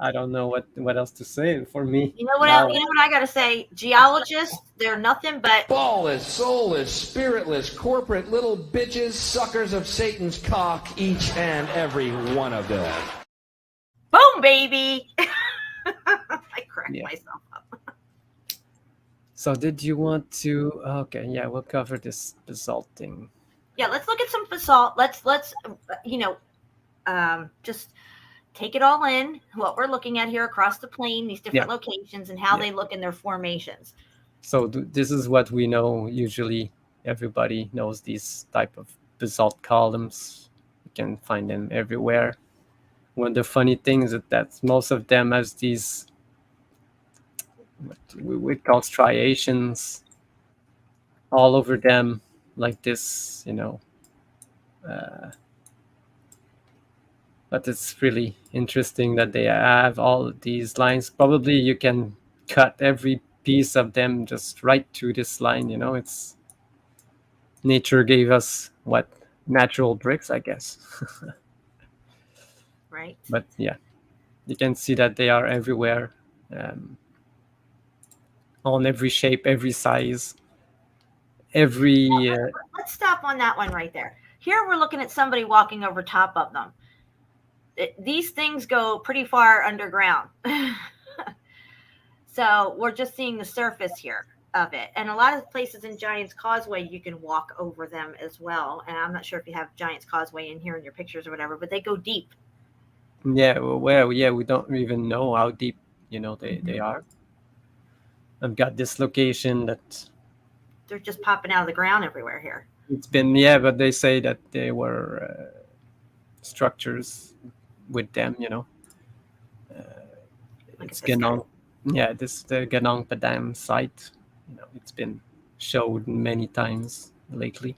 I don't know what else to say for me. You know what I gotta say? Geologists, they're nothing but ballless, soulless, spiritless, corporate little bitches, suckers of Satan's cock, each and every one of them. Boom, baby. I cracked myself up. So did you want to? Okay, yeah, we'll cover this basalt thing. Yeah, let's look at some basalt. Let's just take it all in, what we're looking at here across the plane, these different locations, and how Yeah. they look in their formations. So this is what we know. Usually everybody knows these type of basalt columns. You can find them everywhere. One of the funny things is that most of them has these what we call striations all over them, like this, but it's really interesting that they have all of these lines. Probably you can cut every piece of them just right through this line. It's nature gave us what natural bricks, I guess. Right. But yeah, you can see that they are everywhere, on every shape, every size, every. Let's stop on that one right there. Here we're looking at somebody walking over top of them. These things go pretty far underground. So we're just seeing the surface here of it. And a lot of places in Giant's Causeway, you can walk over them as well. And I'm not sure if you have Giant's Causeway in here in your pictures or whatever, but they go deep. Yeah, well, yeah, we don't even know how deep, they are. I've got this location that They're just popping out of the ground everywhere here. it's been, but they say that they were structures with them, it's Ganong. Yeah, this the Ganong Padam site. It's been showed many times lately.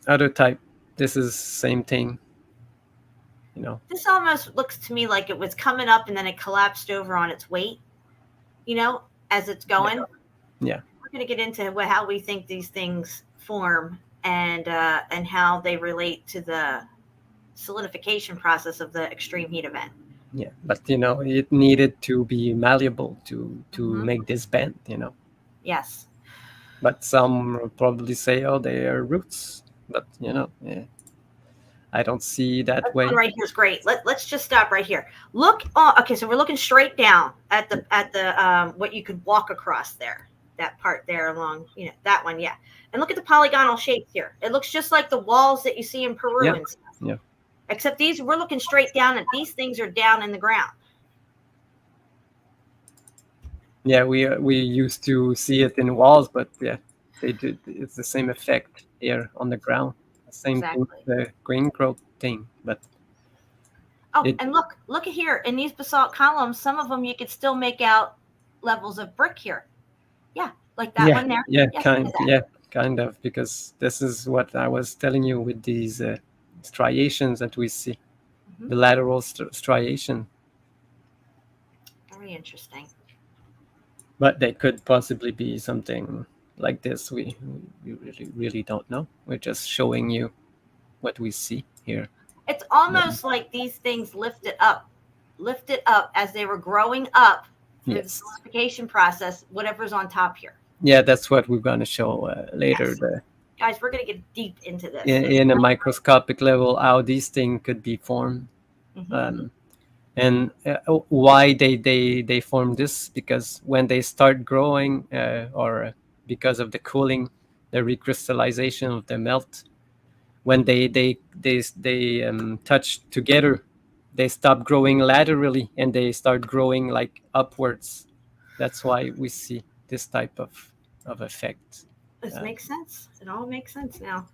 Other type, this is same thing. This almost looks to me like it was coming up and then it collapsed over on its weight, as it's going. Yeah. We're going to get into how we think these things form and how they relate to the solidification process of the extreme heat event. Yeah, but it needed to be malleable to make this bend. Yes. But some will probably say, "Oh, they are roots," but yeah, I don't see that This way. one right here is great. Let's just stop right here. Look. Okay, so we're looking straight down at the what you could walk across there. That part there along, that one, yeah. And look at the polygonal shapes here. It looks just like the walls that you see in Peru and stuff. Yeah. Except we're looking straight down, and these things are down in the ground. Yeah, we used to see it in walls, but yeah, they did. It's the same effect here on the ground. The same thing with the green growth thing, but. And look at here in these basalt columns. Some of them you could still make out levels of brick here. Yeah, like that one there. Yeah, kind of, because this is what I was telling you with these striations that we see, the lateral striation. Very interesting. But they could possibly be something like this. We really don't know. We're just showing you what we see here. It's almost like these things lifted up as they were growing up through the solidification process, whatever's on top here. Yeah, that's what we're going to show later. Yes. Guys, we're going to get deep into this. In a microscopic level, how these things could be formed. And why they form this, because when they start growing, or because of the cooling, the recrystallization of the melt, when they touch together, they stop growing laterally and they start growing like upwards. That's why we see this type of effect. This makes sense. It all makes sense now.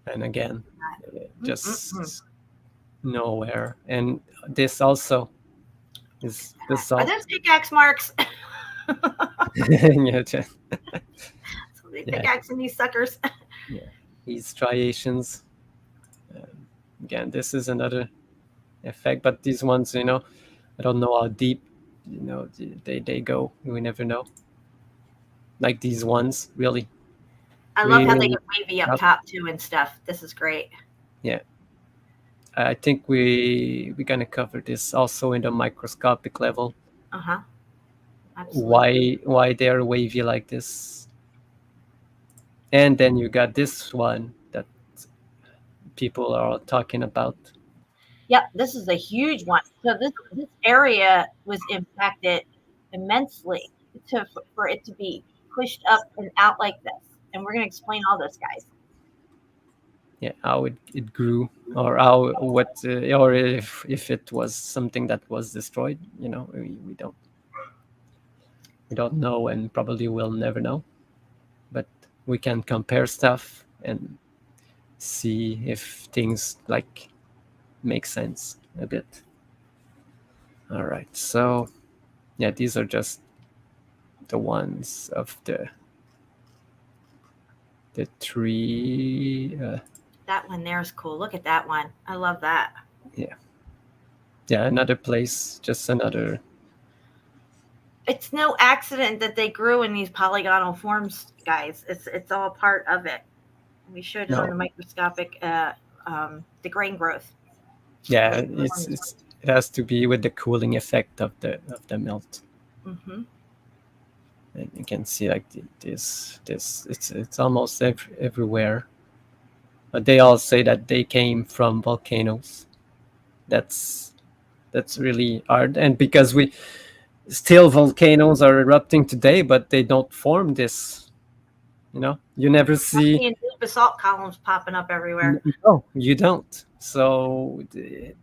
And again, just nowhere. And this also is basalt. Are those pickaxe marks? Yeah, so they pickaxing these suckers. Yeah, these striations. Again, this is another effect, but these ones, I don't know how deep, they go. We never know. Like these ones, really. I love how they get wavy up top too and stuff. This is great. Yeah. I think we're gonna cover this also in the microscopic level. Absolutely. Why they're wavy like this. And then you got this one that people are talking about. Yep, this is a huge one. So this area was impacted immensely for it to be pushed up and out like this. And we're going to explain all this, guys. how it grew, or how what or if it was something that was destroyed. We don't know, and probably will never know. But we can compare stuff and see if things like make sense a bit. All right, so yeah, these are just the ones of the three. That one there is cool. Look at that one. I love that. Yeah, another place, just another. It's no accident that they grew in these polygonal forms, guys. It's all part of it. We showed it on the microscopic, the grain growth. Yeah, it has to be with the cooling effect of the melt. Mm-hmm. And you can see like this it's almost everywhere. But they all say that they came from volcanoes. That's really hard, and because we still volcanoes are erupting today, but they don't form this. You never see New basalt columns popping up everywhere. No, you don't. So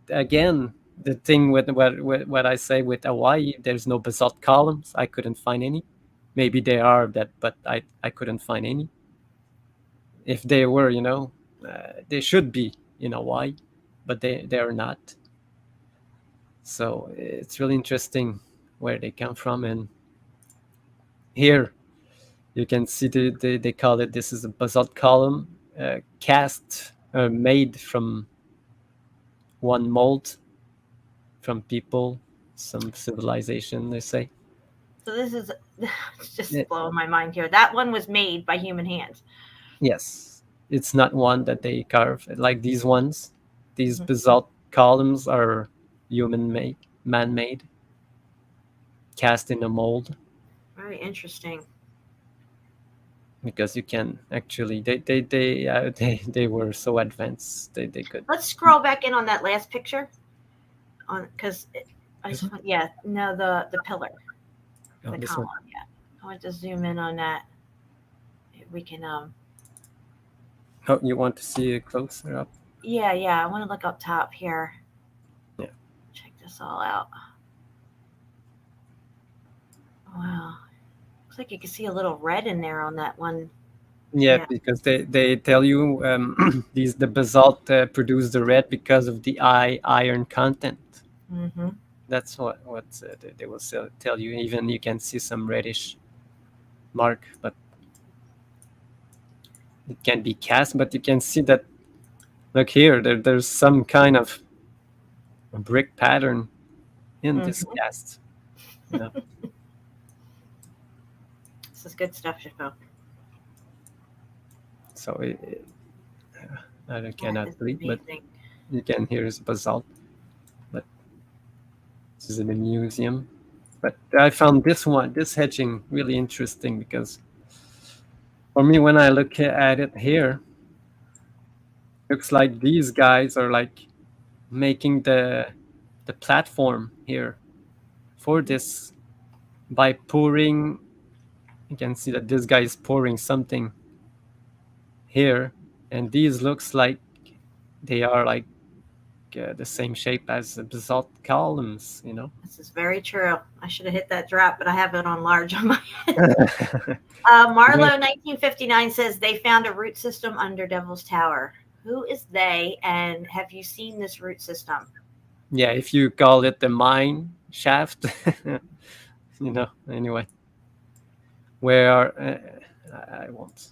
again, the thing with what I say with Hawaii, there's no basalt columns. I couldn't find any. Maybe they are that, but I couldn't find any. If they were, they should be in Hawaii, but they are not. So it's really interesting where they come from. And here you can see they call it, this is a basalt column cast made from one mold from people, some civilization, they say. So this is it's just blowing my mind here. That one was made by human hands. Yes, it's not one that they carve like these ones. These basalt columns are human-made, man-made, cast in a mold. Very interesting. Because you can actually, they were so advanced, they could. Let's scroll back in on that last picture, because I just want, the pillar, the column. One. Yeah, I want to zoom in on that. We can Oh, you want to see it closer up? Yeah. I want to look up top here. Yeah. Check this all out. Wow. Looks like you can see a little red in there on that one. Yeah, because they tell you the basalt produce the red because of the iron content. Mm-hmm. That's what they will tell you. Even you can see some reddish mark, but it can be cast. But you can see that, look here, there's some kind of a brick pattern in this cast. This is good stuff, Chapeau. So I cannot read, but you can hear it's basalt. But this is in the museum. But I found this hedging really interesting, because for me, when I look at it here, looks like these guys are like making the platform here for this by pouring. You can see that this guy is pouring something here, and these looks like they are like the same shape as the basalt columns. This is very true. I should have hit that drop, but I have it on large on my head. Marlowe 1959 says they found a root system under Devil's Tower. Who is they, and have you seen this root system? Yeah, if you call it the mine shaft, anyway. Where I won't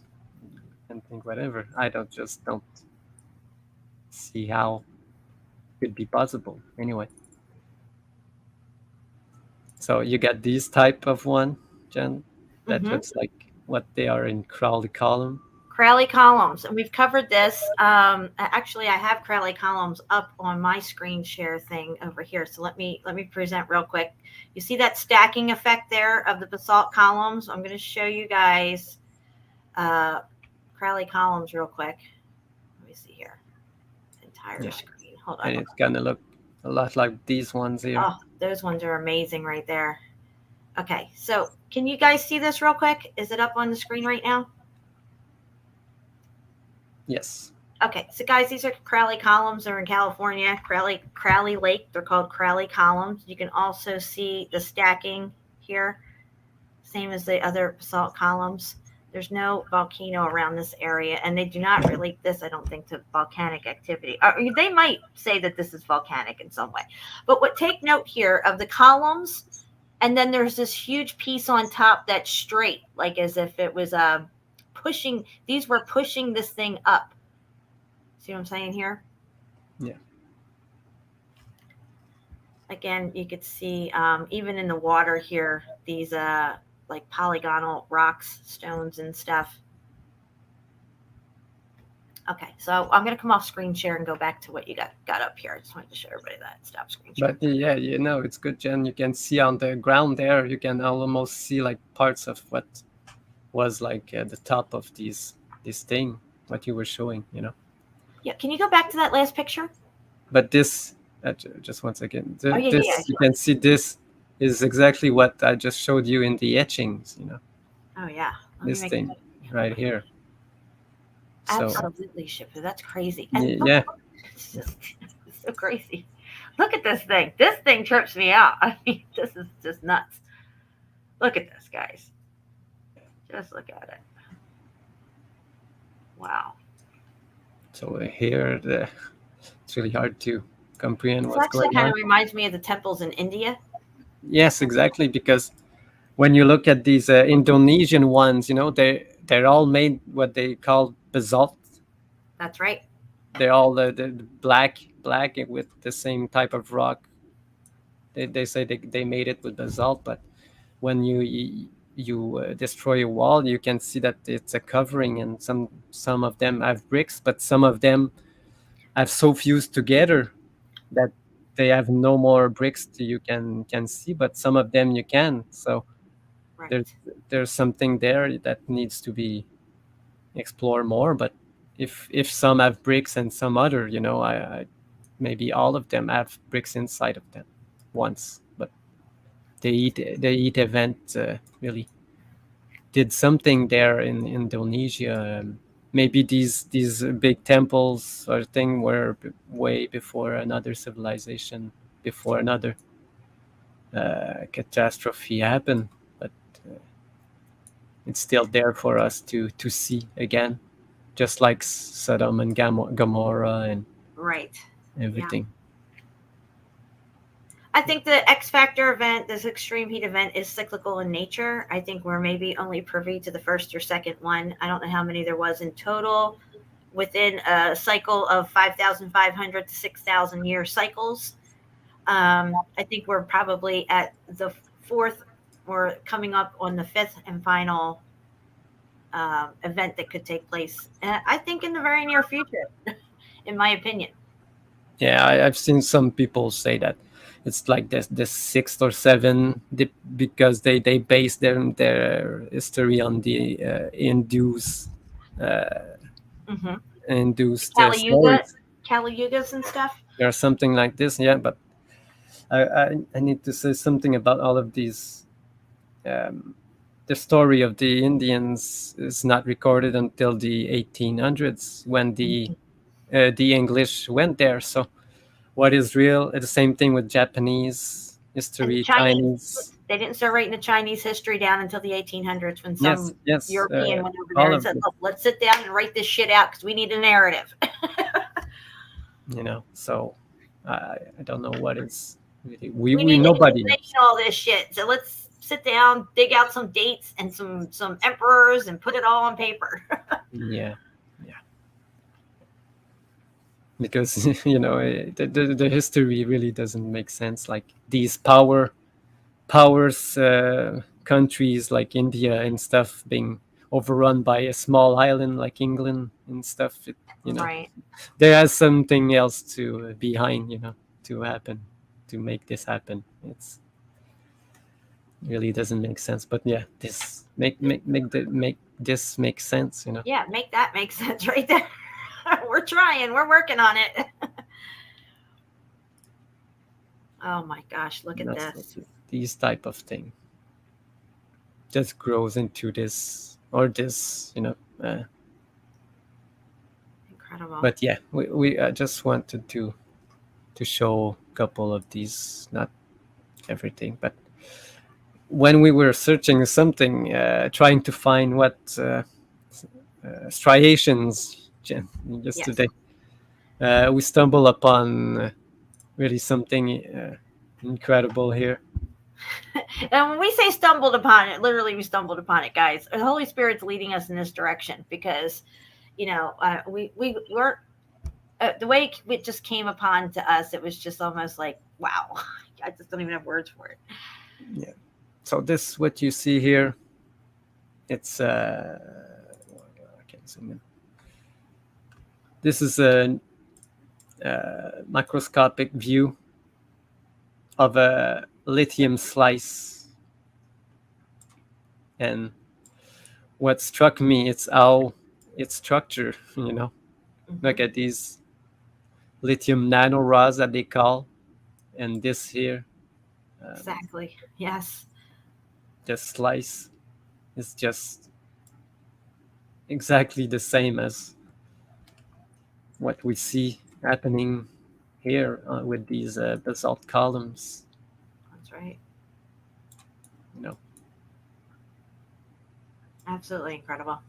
and think whatever. I don't see how it could be possible. Anyway. So you got these type of one, Jen, that looks like what they are in Crowley column. Crowley columns, and we've covered this. Actually, I have Crowley columns up on my screen share thing over here. So let me present real quick. You see that stacking effect there of the basalt columns? I'm going to show you guys Crowley columns real quick. Let me see here. Entire screen. Hold on. And it's gonna look a lot like these ones here. Oh, those ones are amazing right there. Okay, so can you guys see this real quick? Is it up on the screen right now? Yes. Okay, so guys, these are Crowley columns. They're in California, Crowley Lake. They're called Crowley columns. You can also see the stacking here, same as the other basalt columns. There's no volcano around this area, and they do not relate this, I don't think, to volcanic activity. They might say that this is volcanic in some way. But take note here of the columns, and then there's this huge piece on top that's straight, like as if it was pushing. These were pushing this thing up. See what I'm saying here? Yeah. Again, you could see even in the water here, these like polygonal rocks, stones, and stuff. Okay, so I'm going to come off screen share and go back to what you got up here. I just wanted to show everybody that. Stop screen share. But yeah, it's good, Jen. You can see on the ground there, you can almost see like parts of what was like the top of this thing, what you were showing, Yeah, can you go back to that last picture? But this, just one second. Yeah. You can see this is exactly what I just showed you in the etchings, Oh, yeah. This thing right here. Absolutely, Shipper. That's crazy. And Yeah. It's so crazy. Look at this thing. This thing trips me out. I mean, this is just nuts. Look at this, guys. Just look at it. Wow. So here, it's really hard to comprehend This what's actually going kind on. of reminds me of the temples in India. Yes, exactly. Because when you look at these Indonesian ones, they're all made what they call basalt. That's right. They're all the black with the same type of rock. They say they made it with basalt, but when you destroy a wall, you can see that it's a covering, and some of them have bricks, but some of them have so fused together that they have no more bricks you can see, but some of them you can. So Right. there's something there that needs to be explored more. But if some have bricks and some other, I maybe all of them have bricks inside of them once, but the EAT event really did something there in Indonesia. Maybe these big temples or thing were way before another civilization, before another catastrophe happened, but it's still there for us to see again, just like Sodom and Gomorrah and Right. everything. I think the X Factor event, this extreme heat event, is cyclical in nature. I think we're maybe only privy to the first or second one. I don't know how many there was in total within a cycle of 5,500 to 6,000 year cycles. I think we're probably at the fourth or coming up on the fifth and final event that could take place. I think in the very near future, in my opinion. Yeah, I've seen some people say that it's like the sixth or seventh, because they base their history on the induced stories. Kali Yugas and stuff. Or something like this. Yeah, but I need to say something about all of these. The story of the Indians is not recorded until the 1800s, when the English went there. So what is real? The same thing with Japanese history, Chinese. They didn't start writing the Chinese history down until the 1800s, when some European went over there and said, "Look, let's sit down and write this shit out because we need a narrative." So I don't know what is really we nobody knows all this shit. So let's sit down, dig out some dates and some emperors, and put it all on paper. Yeah. Because the history really doesn't make sense. Like these powers, countries like India and stuff being overrun by a small island like England and stuff. Right. There has something else to behind, to happen, to make this happen. It's really doesn't make sense. But yeah, this make this make sense. Yeah, make that make sense right there. We're trying. We're working on it. Oh my gosh, look at this. These type of thing just grows into this or this, Incredible. Incredible. But yeah, we just wanted to show a couple of these, not everything, but when we were searching something, trying to find what striations, Jen, just Yes. today, we stumble upon really something incredible here. And when we say stumbled upon it, literally we stumbled upon it, guys. The Holy Spirit's leading us in this direction because, we weren't the way it just came upon to us. It was just almost like, wow, I just don't even have words for it. Yeah. So this, what you see here, it's I can't zoom in. This is a microscopic view of a lithium slice, and what struck me, it's how it's structured. Look at these lithium nanorods that they call, and this here, Exactly. Yes. the slice is just exactly the same as what we see happening here with these basalt columns. That's right. You know, Absolutely incredible.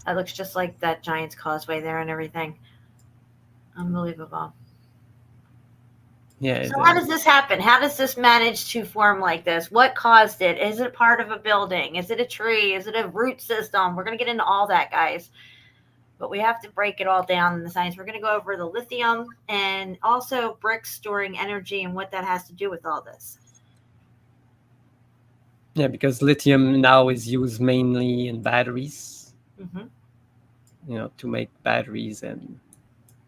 That looks just like that Giant's Causeway there and everything. Unbelievable. yeah. So how does this happen? How does this manage to form like this? What caused it? Is it part of a building? Is it a tree? Is it a root system? We're going to get into all that, guys. But we have to break it all down in the science. We're going to go over the lithium and also bricks storing energy and what that has to do with all this. Yeah, because lithium now is used mainly in batteries, to make batteries, and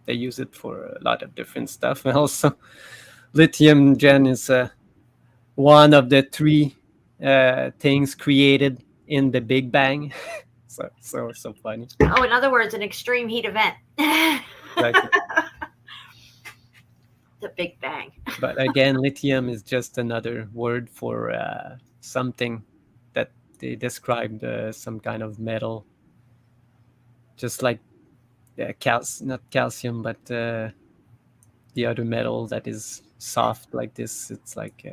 they use it for a lot of different stuff. And also, lithium, Jen, is one of the three things created in the Big Bang. so funny. Oh, in other words, an extreme heat event. Exactly. The Big Bang. But again, lithium is just another word for something that they described, some kind of metal, just like not calcium, but the other metal that is soft like this. It's like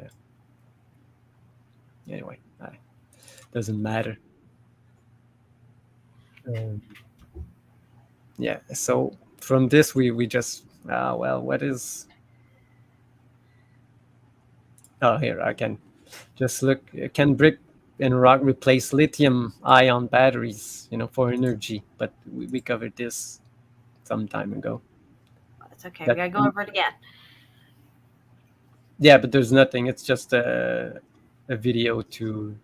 anyway, doesn't matter. Yeah, so from this we just what is here I can just look. Can brick and rock replace lithium ion batteries, for energy? But we covered this some time ago. It's okay. We got to go over it again. Yeah, but there's nothing. It's just a video to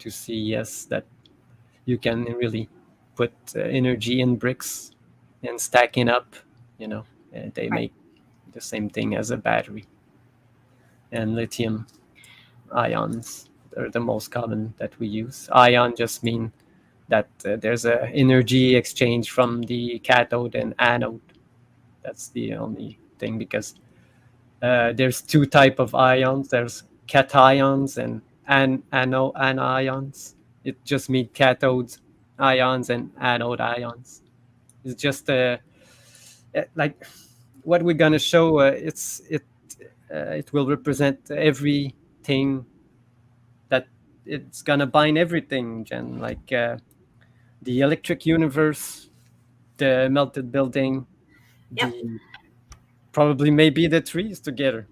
see, yes, that you can really put energy in bricks and stacking up, and they make the same thing as a battery. And lithium ions are the most common that we use. Ion just mean that there's a energy exchange from the cathode and anode. That's the only thing, because there's two type of ions. There's cations and anions. It just means cathodes ions and anode ions. It's just like what we're gonna show. It will represent everything, that it's gonna bind everything, Jen. Like the electric universe, the melted building, probably maybe the trees together.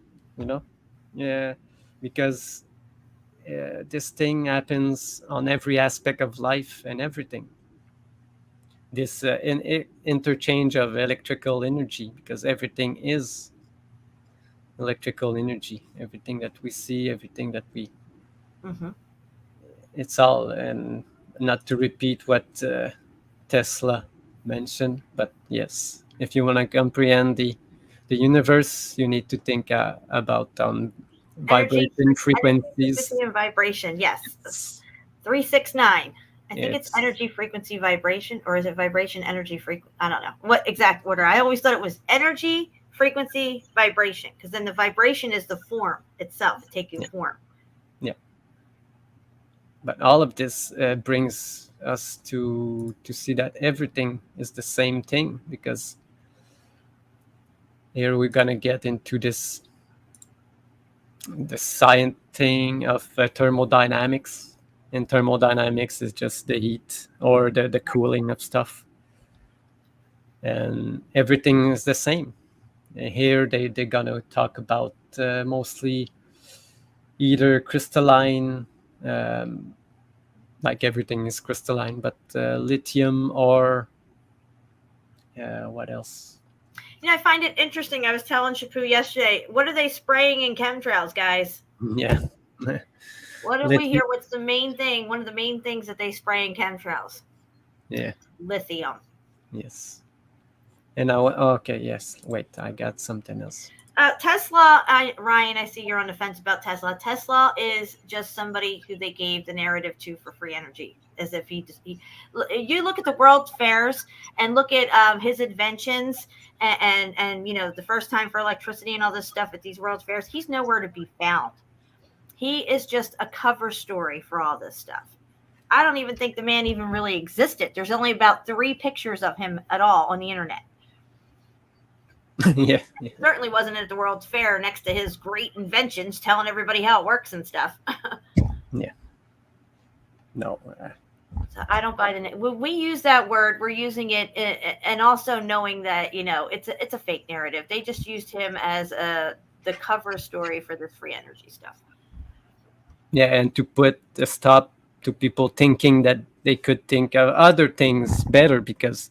Yeah, because this thing happens on every aspect of life and everything. This interchange of electrical energy, because everything is electrical energy. Everything that we see, everything that we it's all. And not to repeat what Tesla mentioned, but yes, if you want to comprehend the universe, you need to think about vibration frequencies. Frequency and vibration, yes. 369. I think it's energy, frequency, vibration, or is it vibration, energy, frequency? I don't know what exact order. I always thought it was energy, frequency, vibration, because then the vibration is the form itself, taking form. Yeah. But all of this brings us to see that everything is the same thing, because Here we're gonna get into the science thing of thermodynamics, and thermodynamics is just the heat or the cooling of stuff, and everything is the same. And here they're gonna talk about mostly either crystalline, like everything is crystalline, but lithium or what else? I find it interesting. I was telling Shapu yesterday, what are they spraying in chemtrails, guys? Yeah. What did we hear? What's the main thing? One of the main things that they spray in chemtrails? Yeah. Lithium. Yes. And now, okay, yes. Wait, I got something else. Tesla, Ryan, I see you're on the fence about Tesla. Tesla is just somebody who they gave the narrative to for free energy, as if you look at the world fairs and look at his inventions and the first time for electricity and all this stuff at these world fairs. He's nowhere to be found. He is just a cover story for all this stuff. I don't even think the man even really existed. There's only about 3 pictures of him at all on the internet. Yeah. Certainly wasn't at the World's Fair next to his great inventions, telling everybody how it works and stuff. Yeah. No. So I don't buy the name. When we use that word, we're using it, and also knowing that it's a fake narrative. They just used him as the cover story for this free energy stuff. Yeah, and to put a stop to people thinking that they could think of other things better, because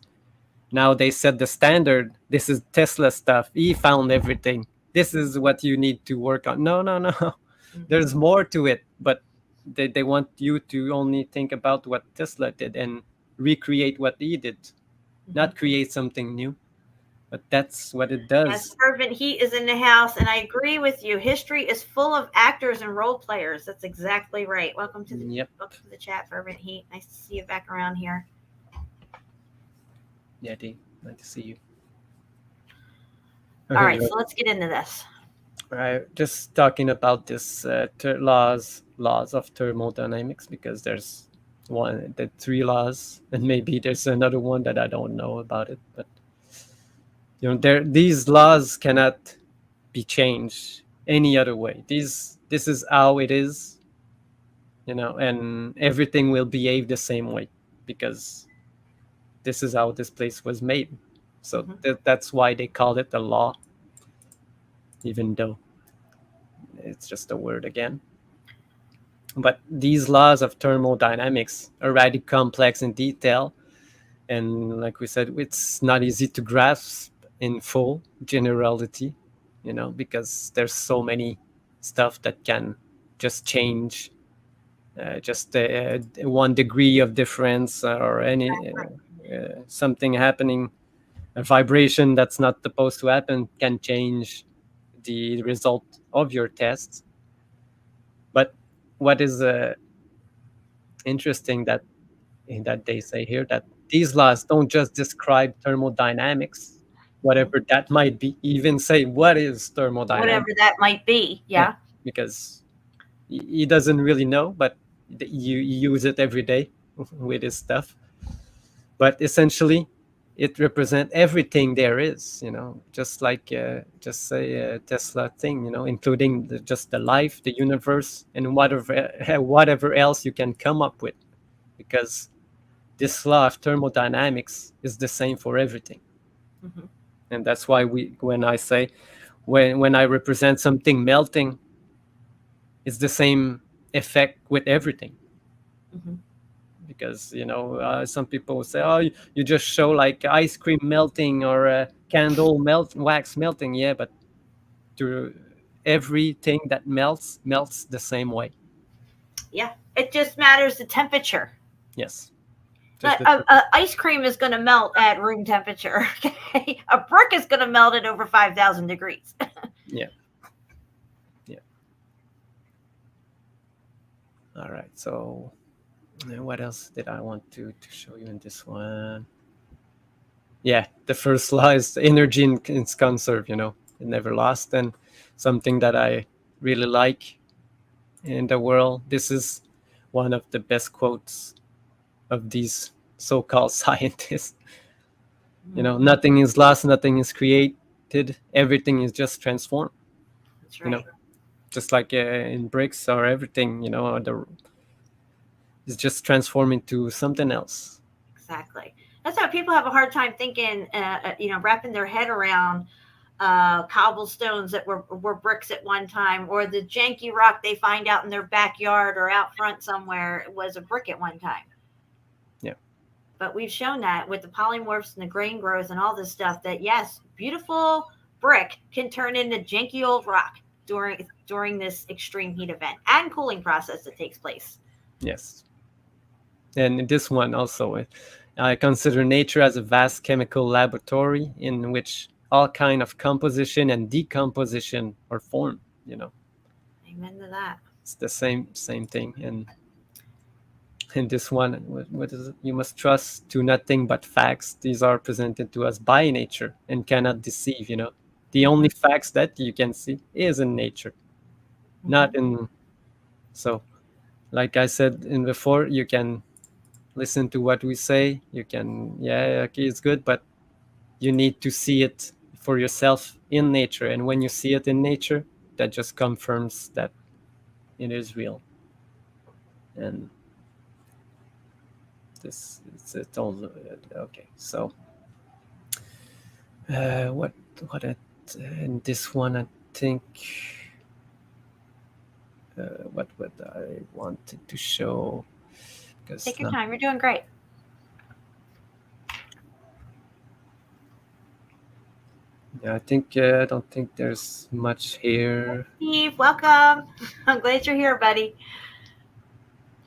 now they set the standard. This is Tesla stuff. He found everything. This is what you need to work on. No. Mm-hmm. There's more to it, but they want you to only think about what Tesla did and recreate what he did, not create something new. But that's what it does. Yes, Fervent Heat is in the house, and I agree with you. History is full of actors and role players. That's exactly right. Welcome to the chat, Fervent Heat. Nice to see you back around here. Yeah, Dave, nice to see you. All right, so let's get into this. All right, just talking about this laws of thermodynamics, because there's the 3 laws, and maybe there's another one that I don't know about it, but these laws cannot be changed any other way. This is how it is, and everything will behave the same way, because this is how this place was made. So that's why they call it a law, even though it's just a word again. But these laws of thermodynamics are rather complex in detail, and like we said, it's not easy to grasp in full generality, because there's so many stuff that can just change, just 1 degree of difference or any something happening, a vibration that's not supposed to happen can change the result of your test. But what is interesting that they say here, that these laws don't just describe thermodynamics, whatever that might be, even say what is thermodynamics. Whatever that might be, yeah. Because he doesn't really know, but you use it every day with his stuff. But essentially, it represents everything there is, just like just say a Tesla thing, including just the life, the universe, and whatever else you can come up with, because this law of thermodynamics is the same for everything. Mm-hmm. And that's why when I say, when I represent something melting, it's the same effect with everything. Mm-hmm. Because some people say, oh, you just show like ice cream melting or a candle wax melting. Yeah, but to everything that melts the same way. Yeah, it just matters the temperature. Yes. Ice cream is going to melt at room temperature. Okay? A brick is going to melt at over 5,000 degrees. Yeah. All right, so what else did I want to show you in this one? Yeah, the first law is energy is conserved, it never lost. And something that I really like in the world, this is one of the best quotes of these so-called scientists. Nothing is lost, nothing is created. connected, everything is just transformed. That's You right. know, just like in bricks or everything, it's just transforming to something else. Exactly. That's how people have a hard time thinking, wrapping their head around cobblestones that were bricks at one time, or the janky rock they find out in their backyard or out front somewhere was a brick at one time. Yeah. But we've shown that with the polymorphs and the grain growth and all this stuff that, yes, beautiful brick can turn into janky old rock during this extreme heat event and cooling process that takes place. Yes. And this one also, I consider nature as a vast chemical laboratory in which all kind of composition and decomposition are formed. Amen to that. It's the same thing. And in this one, what is it? You must trust to nothing but facts. These are presented to us by nature and cannot deceive. The only facts that you can see is in nature, not in. So, like I said in before, you can listen to what we say. You can, yeah, okay, it's good, but you need to see it for yourself in nature. And when you see it in nature, that just confirms that it is real. And this is it all. Okay, so what in this one, I think what I wanted to show. Take your time. You're doing great. Yeah, I don't think there's much here. Steve, welcome. I'm glad you're here, buddy.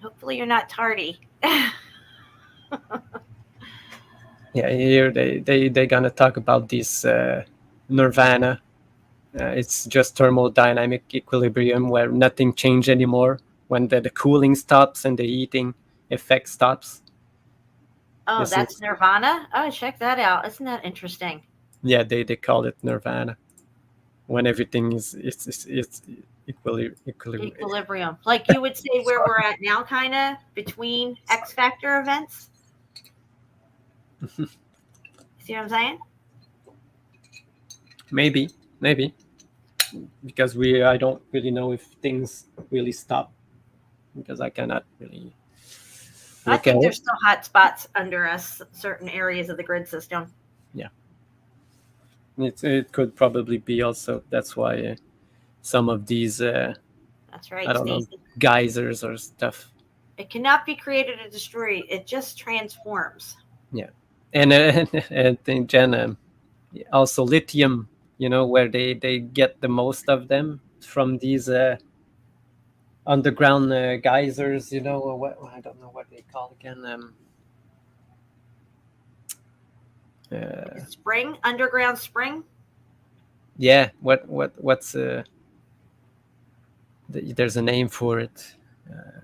Hopefully you're not tardy. Yeah, here they're gonna talk about this nirvana. It's just thermodynamic equilibrium where nothing changes anymore when the cooling stops and the heating effect stops. Oh, that's Nirvana? Oh, check that out. Isn't that interesting? Yeah, they call it nirvana when everything is it's equilibrium. Like you would say where we're at now, kind of between X Factor events. See what I'm saying? Maybe, because I don't really know if things really stop, because I cannot really. I think there's still hot spots under us, certain areas of the grid system. Yeah, it could probably be also. That's why some of these. That's right. I don't know, geysers or stuff. It cannot be created or destroyed. It just transforms. Yeah, and then Jen, also lithium. Where they get the most of them from these underground geysers. What I don't know what they call again. Spring, underground spring. Yeah, what's there's a name for it.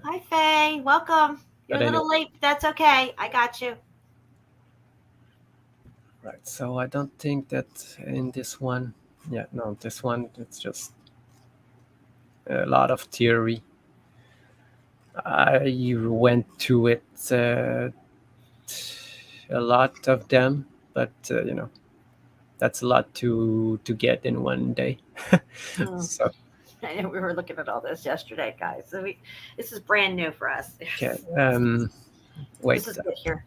Hi Faye, welcome. You're a little late, but that's okay. I got you. Right, so I don't think that in this one, this one, it's just a lot of theory. I went to it, a lot of them, but that's a lot to get in one day. So I know we were looking at all this yesterday, guys. So this is brand new for us. Okay. Wait. This is good here.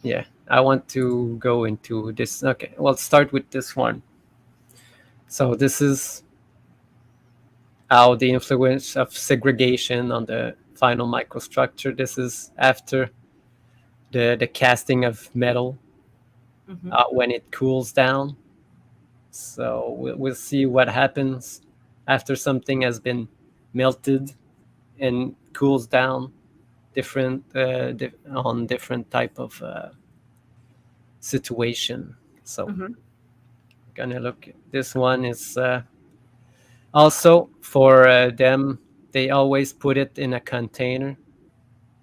Yeah, I want to go into this. Okay, well, start with this one. So this is how the influence of segregation on the final microstructure. This is after the casting of metal when it cools down. So we'll see what happens after something has been melted and cools down on different type of situation. So gonna look. This one is also for them. They always put it in a container,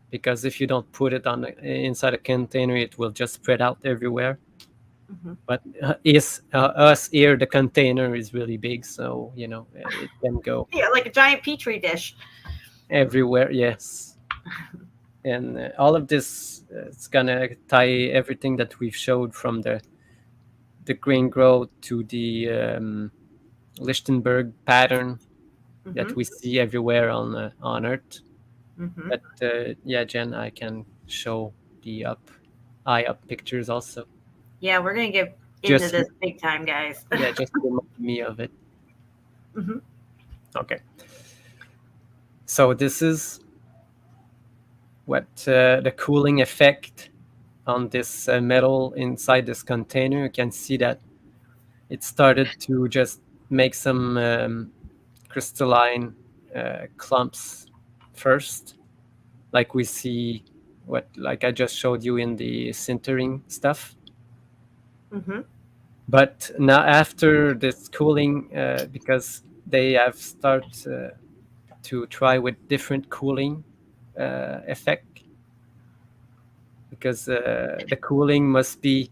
because if you don't put it inside a container, it will just spread out everywhere. But us here, the container is really big, so it can go. Yeah, like a giant petri dish. Everywhere, yes. And all of this, it's gonna tie everything that we've showed from the the grain growth to the Lichtenberg pattern that we see everywhere on Earth. But yeah, Jen, I can show the eye up pictures also. Yeah, we're gonna get into Just this big time, guys. yeah, just remind me of it. Okay. So this is what the cooling effect on this metal inside this container. You can see that it started to just make some crystalline clumps first, like we see like I just showed you in the sintering stuff. But now after this cooling, because they have started to try with different cooling effect, because the cooling must be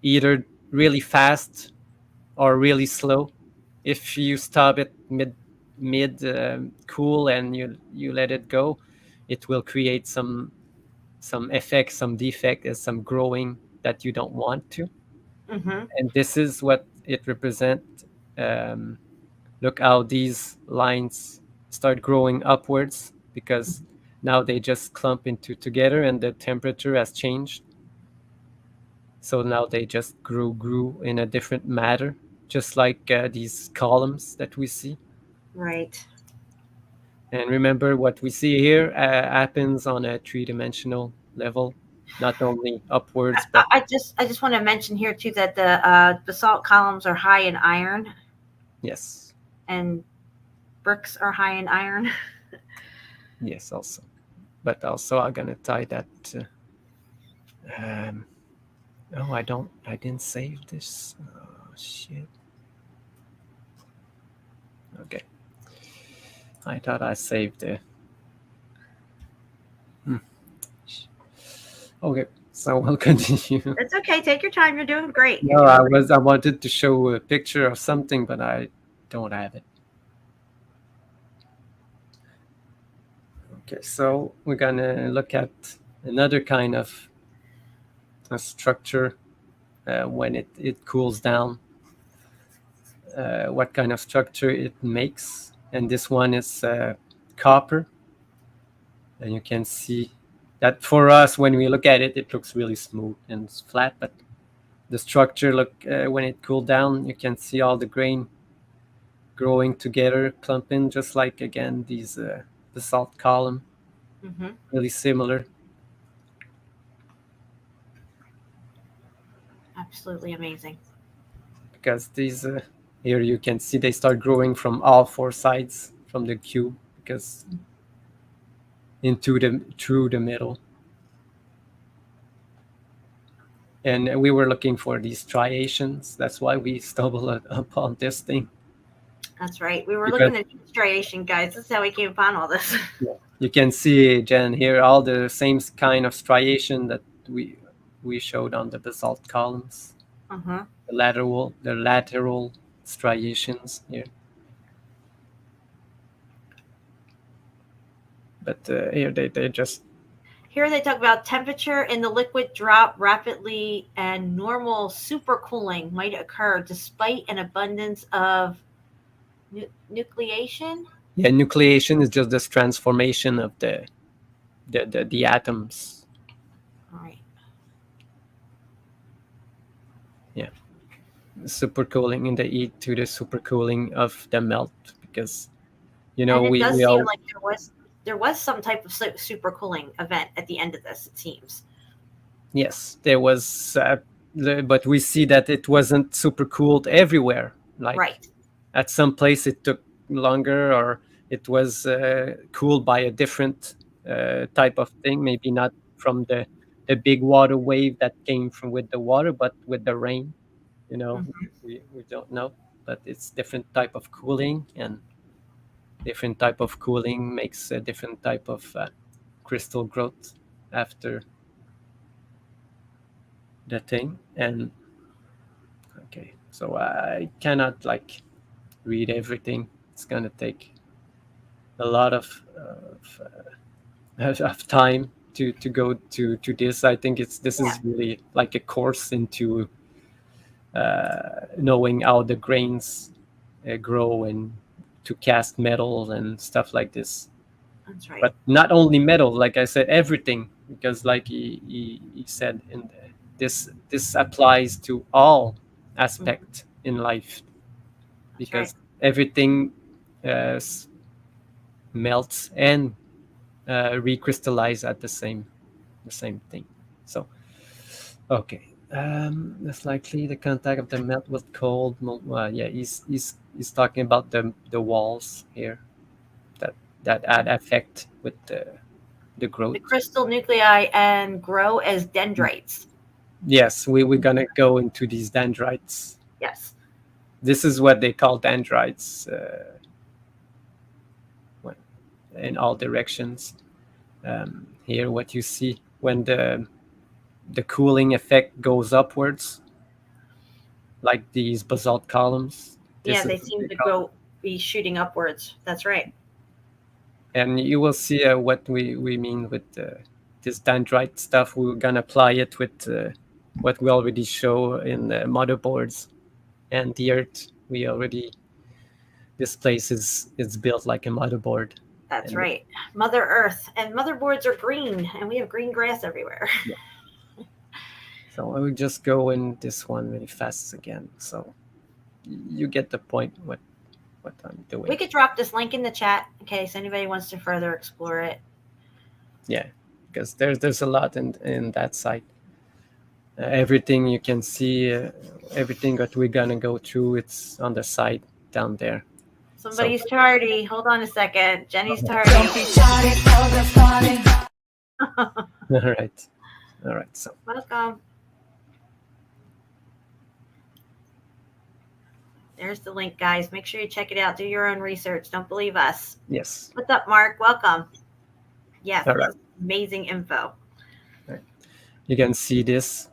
either really fast or really slow. If you stop it mid cool and you let it go, it will create some effect, some defect, and some growing that you don't want to. And this is what it represents. Look how these lines start growing upwards, because now they just clump into together and the temperature has changed. So now they just grew in a different matter, just like these columns that we see. Right. And remember, what we see here happens on a three-dimensional level, not only upwards, but I just want to mention here too that the basalt columns are high in iron yes, and bricks are high in iron. yes, also. But also, I'm gonna tie that. Oh, I didn't save this. Oh shit. Okay. I thought I saved it. Okay, so we'll continue. It's okay. Take your time. You're doing great. No, I wanted to show a picture of something, but I don't have it. Okay, so we're gonna look at another kind of a structure when it cools down. What kind of structure it makes, and this one is copper. And you can see that for us, when we look at it, it looks really smooth and flat, but the structure, look, when it cooled down, you can see all the grain growing together, clumping, just like, again, these basalt column, really similar. Absolutely amazing. Because these, here you can see they start growing from all four sides from the cube, because through the middle. And we were looking for these striations. That's why we stumbled upon this thing. That's right. We were looking at striation, guys. This is how we came upon all this. Yeah. You can see, Jen, here all the same kind of striation that we showed on the basalt columns. The lateral striations here. But here they just... Here they talk about temperature in the liquid drop rapidly, and normal supercooling might occur despite an abundance of nucleation. Yeah, nucleation is just this transformation of the atoms. All right. Yeah, supercooling in the heat to the supercooling of the melt, because And it does seem like there was some type of supercooling event at the end of this, it seems. Yes, there was, but we see that it wasn't supercooled everywhere. Like, right. At some place it took longer, or it was cooled by a different type of thing. Maybe not from the big water wave that came from with the water, but with the rain. We don't know, but it's different type of cooling, and different type of cooling makes a different type of crystal growth after the thing. And okay, so I cannot read everything. It's gonna take a lot of time to go to this. I think this is really like a course into knowing how the grains grow and to cast metal and stuff like this. That's right. But not only metal, like I said, everything, because like he said, this applies to all aspect in life, because everything melts and recrystallize at the same thing. So okay, that's likely the contact of the melt with cold. Yeah, he's talking about the walls here that add effect with the growth. The crystal nuclei and grow as dendrites. Yes, we're gonna go into these dendrites. Yes. This is what they call dendrites in all directions. Here, what you see when the cooling effect goes upwards, like these basalt columns. Yeah, they seem to be shooting upwards. That's right. And you will see what we mean with this dendrite stuff. We're gonna apply it with what we already show in the motherboards and the Earth. We already, this place is built like a motherboard. That's right. Mother Earth. And motherboards are green, and we have green grass everywhere. Yeah. So I will just go in this one really fast again. So you get the point what I'm doing. We could drop this link in the chat in case anybody wants to further explore it. Yeah, because there's a lot in that site. Everything you can see, everything that we're gonna go through, it's on the site down there. Somebody's tardy. Hold on a second. Jenny's tardy. All right. So Welcome. There's the link, guys. Make sure you check it out. Do your own research. Don't believe us. yes. What's up, Mark? Welcome. Yes, All right. amazing info. You can see this.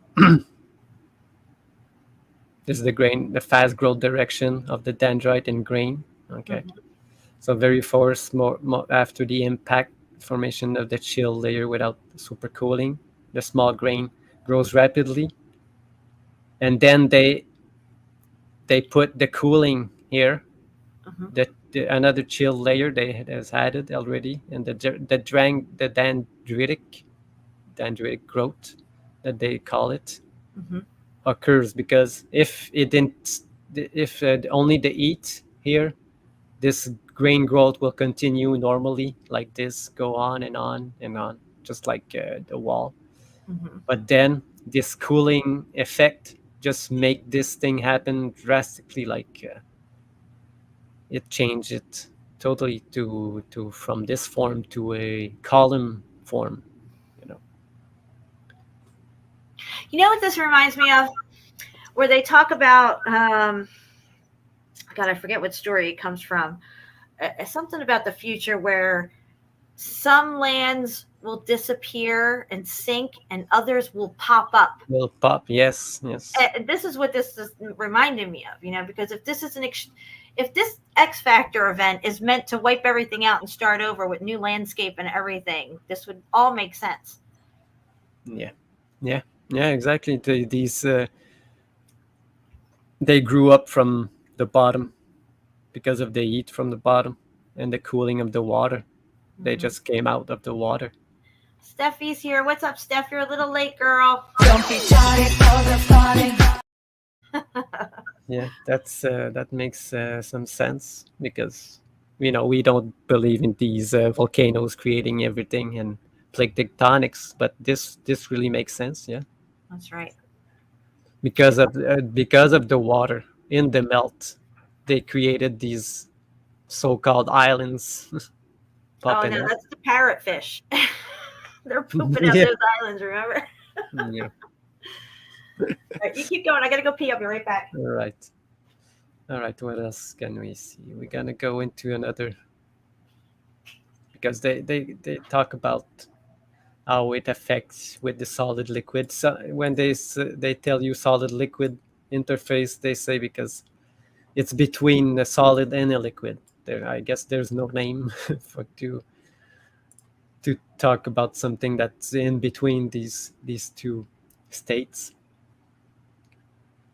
This is the fast growth direction of the dendrite in grain. Okay. So very fast, more after the impact formation of the chill layer without supercooling, the small grain grows rapidly, and then they put the cooling here, the another chill layer they has added already, and the dendritic growth that they call it occurs, because if only the heat here, this grain growth will continue normally like this, go on and on and on, just like the wall. But then this cooling effect just make this thing happen drastically, like it changed it totally to from this form to a column form. You know what this reminds me of? Where they talk about, God, I forget what story it comes from. Something about the future where some lands will disappear and sink and others will pop up. Will pop, yes. This is what this is reminding me of, because if this is if this X Factor event is meant to wipe everything out and start over with new landscape and everything, this would all make sense. Yeah, exactly. They grew up from the bottom because of the heat from the bottom and the cooling of the water. They just came out of the water. Steffi's here. What's up, Steph? You're a little late, girl. Don't be shy for the party. Yeah, that makes some sense, because we don't believe in these volcanoes creating everything and plate tectonics, but this really makes sense. Yeah, that's right. Because of the water in the melt, they created these so-called islands. Oh no, that's the parrotfish. They're pooping out those islands. Remember? Yeah. All right, you keep going. I gotta go pee. I'll be right back. All right. What else can we see? We're gonna go into another, because they talk about how it affects with the solid liquid. So when they tell you solid liquid interface, they say because it's between a solid and a liquid. I guess there's no name for to talk about something that's in between these two states.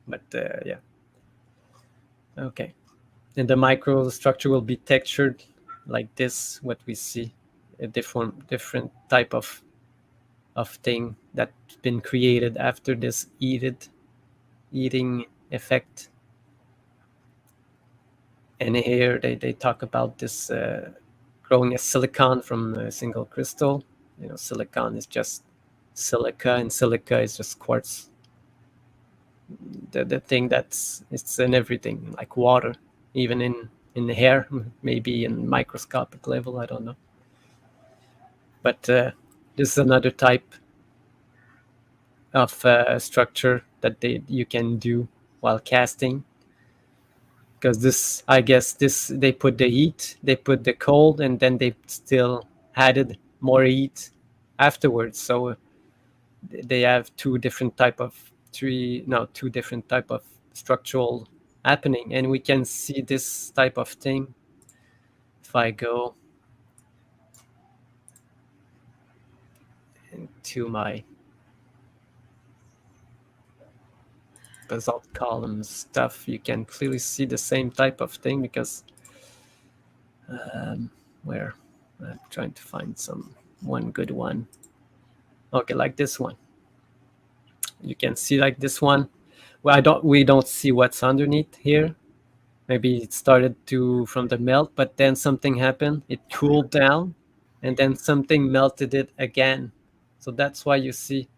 But yeah. Okay. And the microstructure will be textured like this. What we see, a different type of thing that's been created after this eating effect. And here they talk about this growing a silicon from a single crystal. Silicon is just silica, and silica is just quartz. The thing it's in everything, like water, even in the hair, maybe in microscopic level, I don't know. But this is another type of structure that you can do while casting, because this, I guess, they put the heat, they put the cold, and then they still added more heat afterwards. So they have two different type of structural happening, and we can see this type of thing if I go into my basalt columns stuff. You can clearly see the same type of thing, because where I'm trying to find one good one. Okay, like this one. You can see like this one. Well, we don't see what's underneath here. Maybe it started from the melt, but then something happened. It cooled down, and then something melted it again. So that's why you see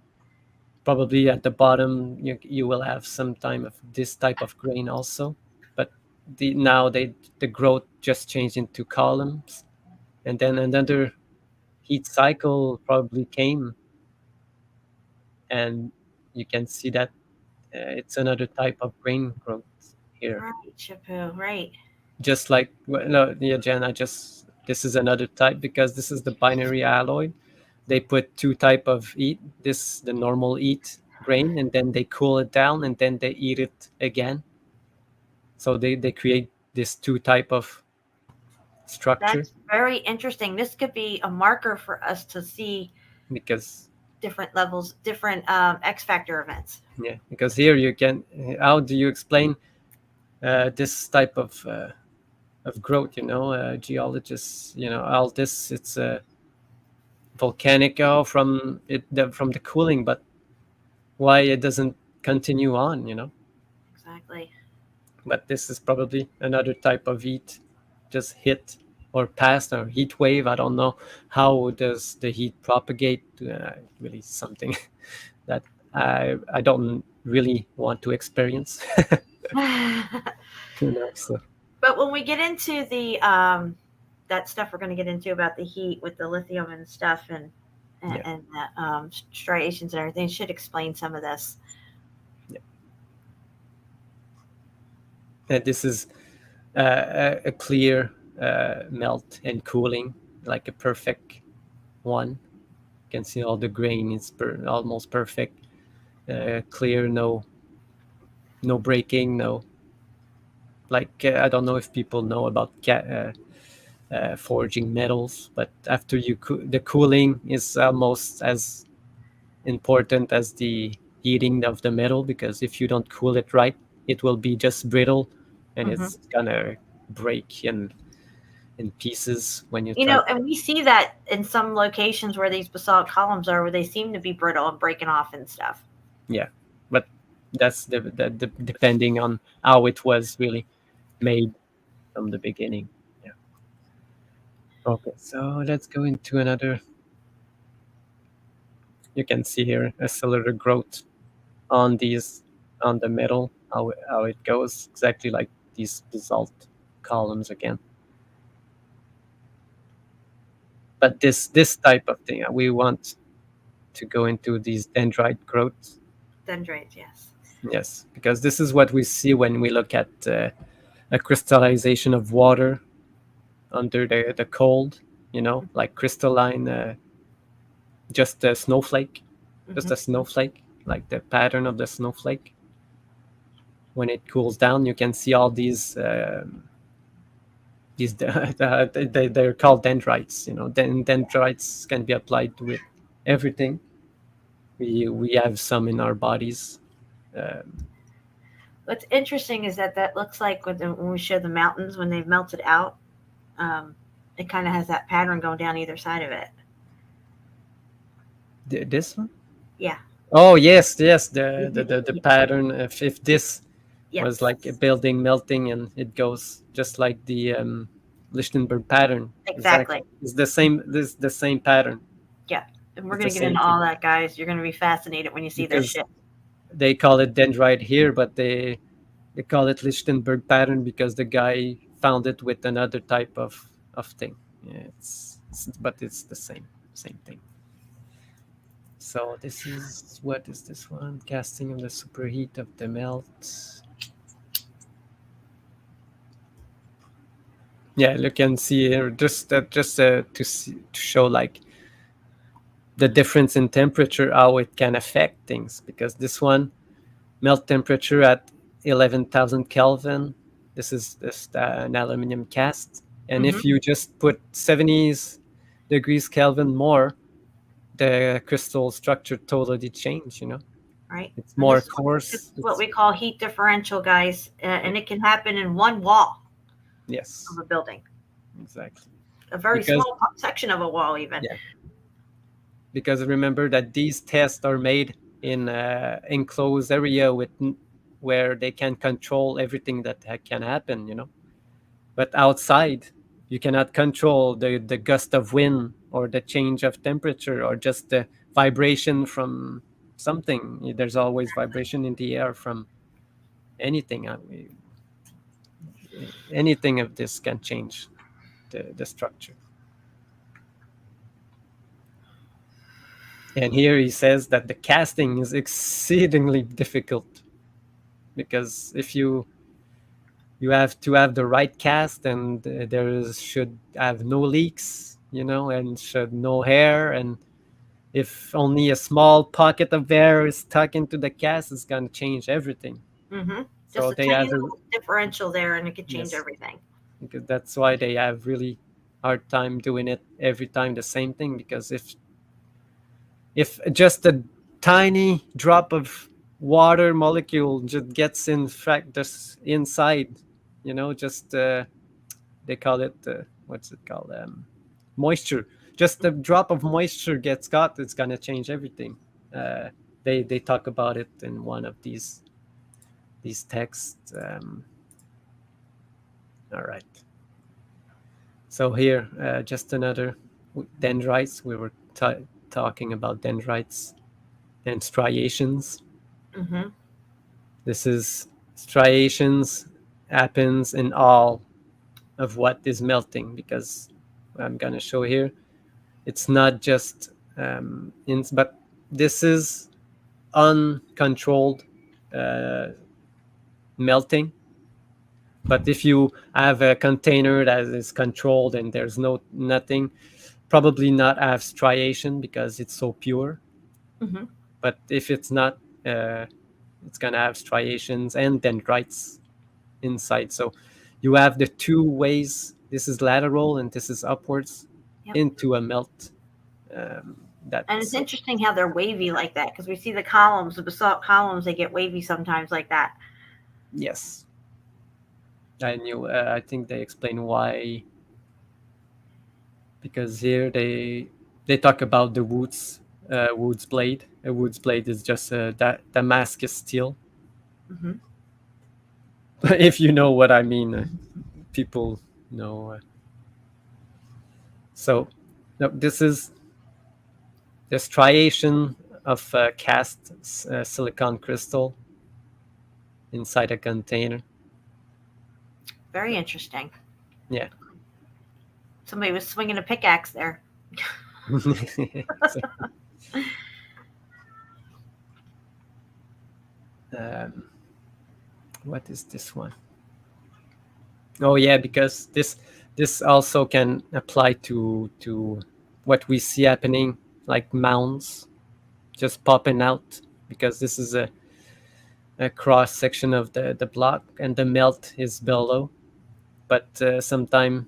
probably at the bottom you will have some time of this type of grain also. But now the growth just changed into columns, and then another heat cycle probably came, and you can see that it's another type of grain growth here. Right, Chapeau, right. Just like, no, yeah, Jen, this is another type, because this is the binary alloy. They put two type of heat, the normal heat grain, and then they cool it down, and then they eat it again. So they create this two type of structure. That's very interesting. This could be a marker for us to see, because different levels, different X factor events. Yeah, because here how do you explain this type of growth? Geologists, all this, it's volcanic from the cooling, but why it doesn't continue on? Exactly. But this is probably another type of heat just hit or passed, or heat wave. I don't know how does the heat propagate. Really something that I don't really want to experience. So. But when we get into the that stuff we're going to get into about the heat with the lithium and stuff, and the striations and everything, should explain some of this. This is a clear melt and cooling, like a perfect one. You can see all the grain is almost perfect, clear, no breaking, no. Like I don't know if people know about forging metals, but after the cooling is almost as important as the heating of the metal, because if you don't cool it right, it will be just brittle, and it's gonna break in pieces when you and we see that in some locations where these basalt columns are, where they seem to be brittle and breaking off and stuff. Yeah, but that's the depending on how it was really made from the beginning. Yeah. Okay, so let's go into another. You can see here a cellular growth on the metal, how it goes, exactly like these basalt columns again. But this type of thing, we want to go into these dendrite growths. Dendrites, yes. Yes, because this is what we see when we look at a crystallization of water under the cold, like crystalline, just a snowflake, just a snowflake, like the pattern of the snowflake. When it cools down, you can see all these they're called dendrites. Dendrites can be applied with everything. We have some in our bodies. What's interesting is that looks like when we show the mountains when they've melted out, it kind of has that pattern going down either side of it. This one? Yeah. Oh yes, the pattern. If this Yep. was like a building melting, and it goes just like the Lichtenberg pattern. Exactly. It's the same. This the same pattern. Yeah. And we're It's going the to get into same all that, guys. You're going to be fascinated when you see this Because shit. they call it dendrite here, but they call it Lichtenberg pattern because the guy found it with another type of thing. Yeah, but it's the same thing. So this is, what is this one? Casting of the superheat of the melt. Yeah, look and see here, just to show like the difference in temperature, how it can affect things. Because this one, melt temperature at 11,000 Kelvin. This is an aluminum cast, and if you just put 70 degrees Kelvin more, the crystal structure totally change. Right. It's more This is coarse. what we call heat differential, guys, and it can happen in one wall Yes, of a building, exactly. a very Because- small section of a wall, even. Yeah. Because remember that these tests are made in enclosed area where they can control everything that can happen. But outside, you cannot control the gust of wind or the change of temperature or just the vibration from something. There's always vibration in the air from anything. Anything of this can change the structure. And here he says that the casting is exceedingly difficult, because if you have to have the right cast, and should have no leaks, and should no hair, and if only a small pocket of air is stuck into the cast, it's going to change everything. Mm-hmm. So Just a they tiny have little differential there, and it could change Yes. everything. because that's why they have really hard time doing it every time the same thing, because if just a tiny drop of water molecule just gets in fact just inside, just they call it what's it called, moisture, just a drop of moisture gets caught, it's gonna change everything. They talk about it in one of these texts. All right, so here just another dendrites. We were talking about dendrites and striations. Mm-hmm. This is striations happens in all of what is melting, because I'm gonna show here, it's not just but this is uncontrolled melting. But if you have a container that is controlled and there's nothing, probably not have striation because it's so pure. Mm-hmm. But if it's not, it's gonna have striations and dendrites inside. So you have the two ways. This is lateral and this is upwards. Yep. Into a melt. And it's interesting how they're wavy like that, because we see the columns, the basalt columns, they get wavy sometimes like that. Yes. I think they explain why. Because here they talk about the Woods blade. A Woods blade is just that Damascus steel. Mm-hmm. If you know what I mean, people know. So, no, this is the striation of cast silicon crystal inside a container. Very interesting. Yeah. Somebody was swinging a pickaxe there. So, what is this one? Oh yeah, because this also can apply to what we see happening, like mounds just popping out, because this is a cross section of the block and the melt is below, but sometimes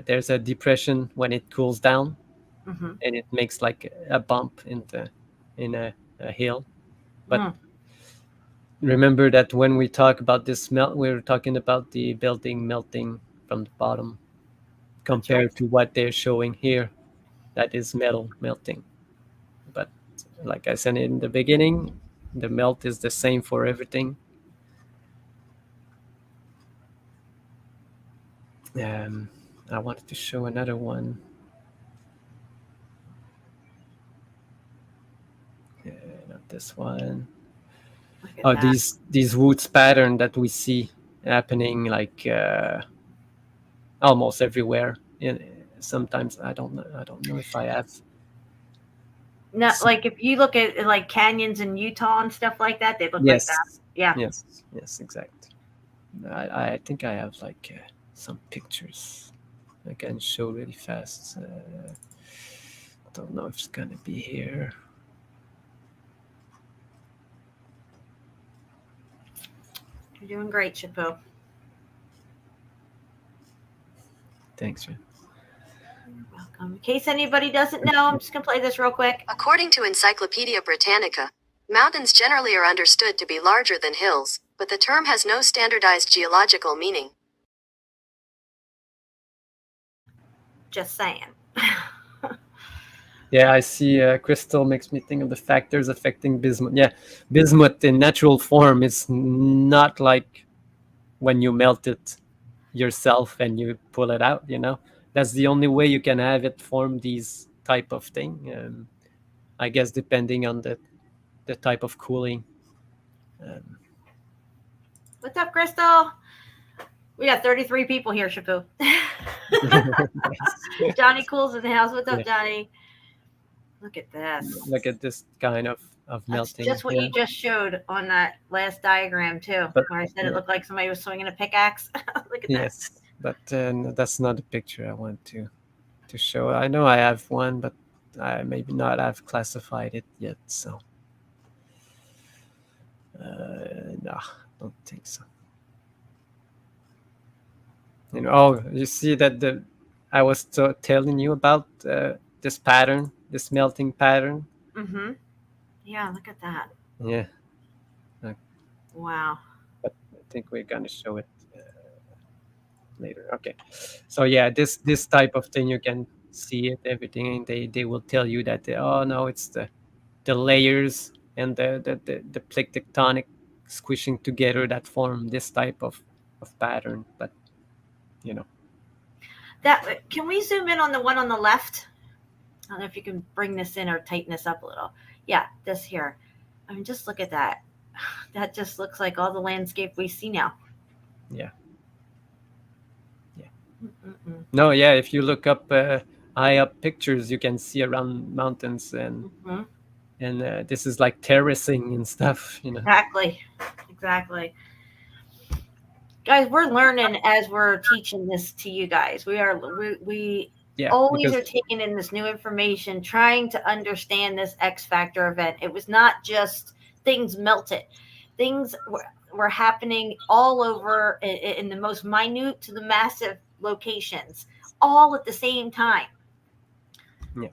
there's a depression when it cools down. Mm-hmm. And it makes like a bump in a hill. But remember that when we talk about this melt, we're talking about the building melting from the bottom compared to what they're showing here. That is metal melting. But like I said in the beginning, the melt is the same for everything. I wanted to show another one. Not this one. Look at Oh, that. these roots pattern that we see happening like almost everywhere. Sometimes I don't know if I have. No, like if you look at like canyons in Utah and stuff like that, they look like that. Yes, Yeah. yes, exact. I think I have like some pictures I can show really fast. Don't know if it's gonna be here. You're doing great, Chapeau. Thanks, man. You're welcome. In case anybody doesn't know, I'm just gonna play this real quick. According to Encyclopedia Britannica, mountains generally are understood to be larger than hills, but the term has no standardized geological meaning. Just saying. Yeah, I see. Crystal makes me think of the factors affecting bismuth. Yeah, bismuth in natural form is not like when you melt it yourself and you pull it out. That's the only way you can have it form these type of thing. I guess depending on the type of cooling. What's up, Crystal? We got 33 people here, Chapeau. Johnny Cool's in the house. What's up, Johnny? Look at this. Look at this kind of That's melting. just what you just showed on that last diagram too, where I said it looked like somebody was swinging a pickaxe. Look at Yes, but that's not the picture I want to show. I know I have one, but I maybe not have classified it yet. So no, I don't think so. You see that I was telling you about this pattern, this melting pattern. Mm-hmm. Yeah, look at that. Yeah. Wow. But I think we're gonna show it later. Okay. So yeah, this type of thing you can see it, everything. They will tell you that oh no, it's the layers and the plate tectonic squishing together that form this type of pattern. But That can we zoom in on the one on the left? I don't know if you can bring this in or tighten this up a little. Yeah, this here. I mean, just look at that. That just looks like all the landscape we see now. Yeah. Mm-mm-mm. No, yeah. If you look up high up pictures, you can see around mountains and this is like terracing and stuff. Exactly. Guys, we're learning as we're teaching this to you guys. We always are taking in this new information, trying to understand this X Factor event. It was not just things melted. Things were happening all over in the most minute to the massive locations, all at the same time. Yeah.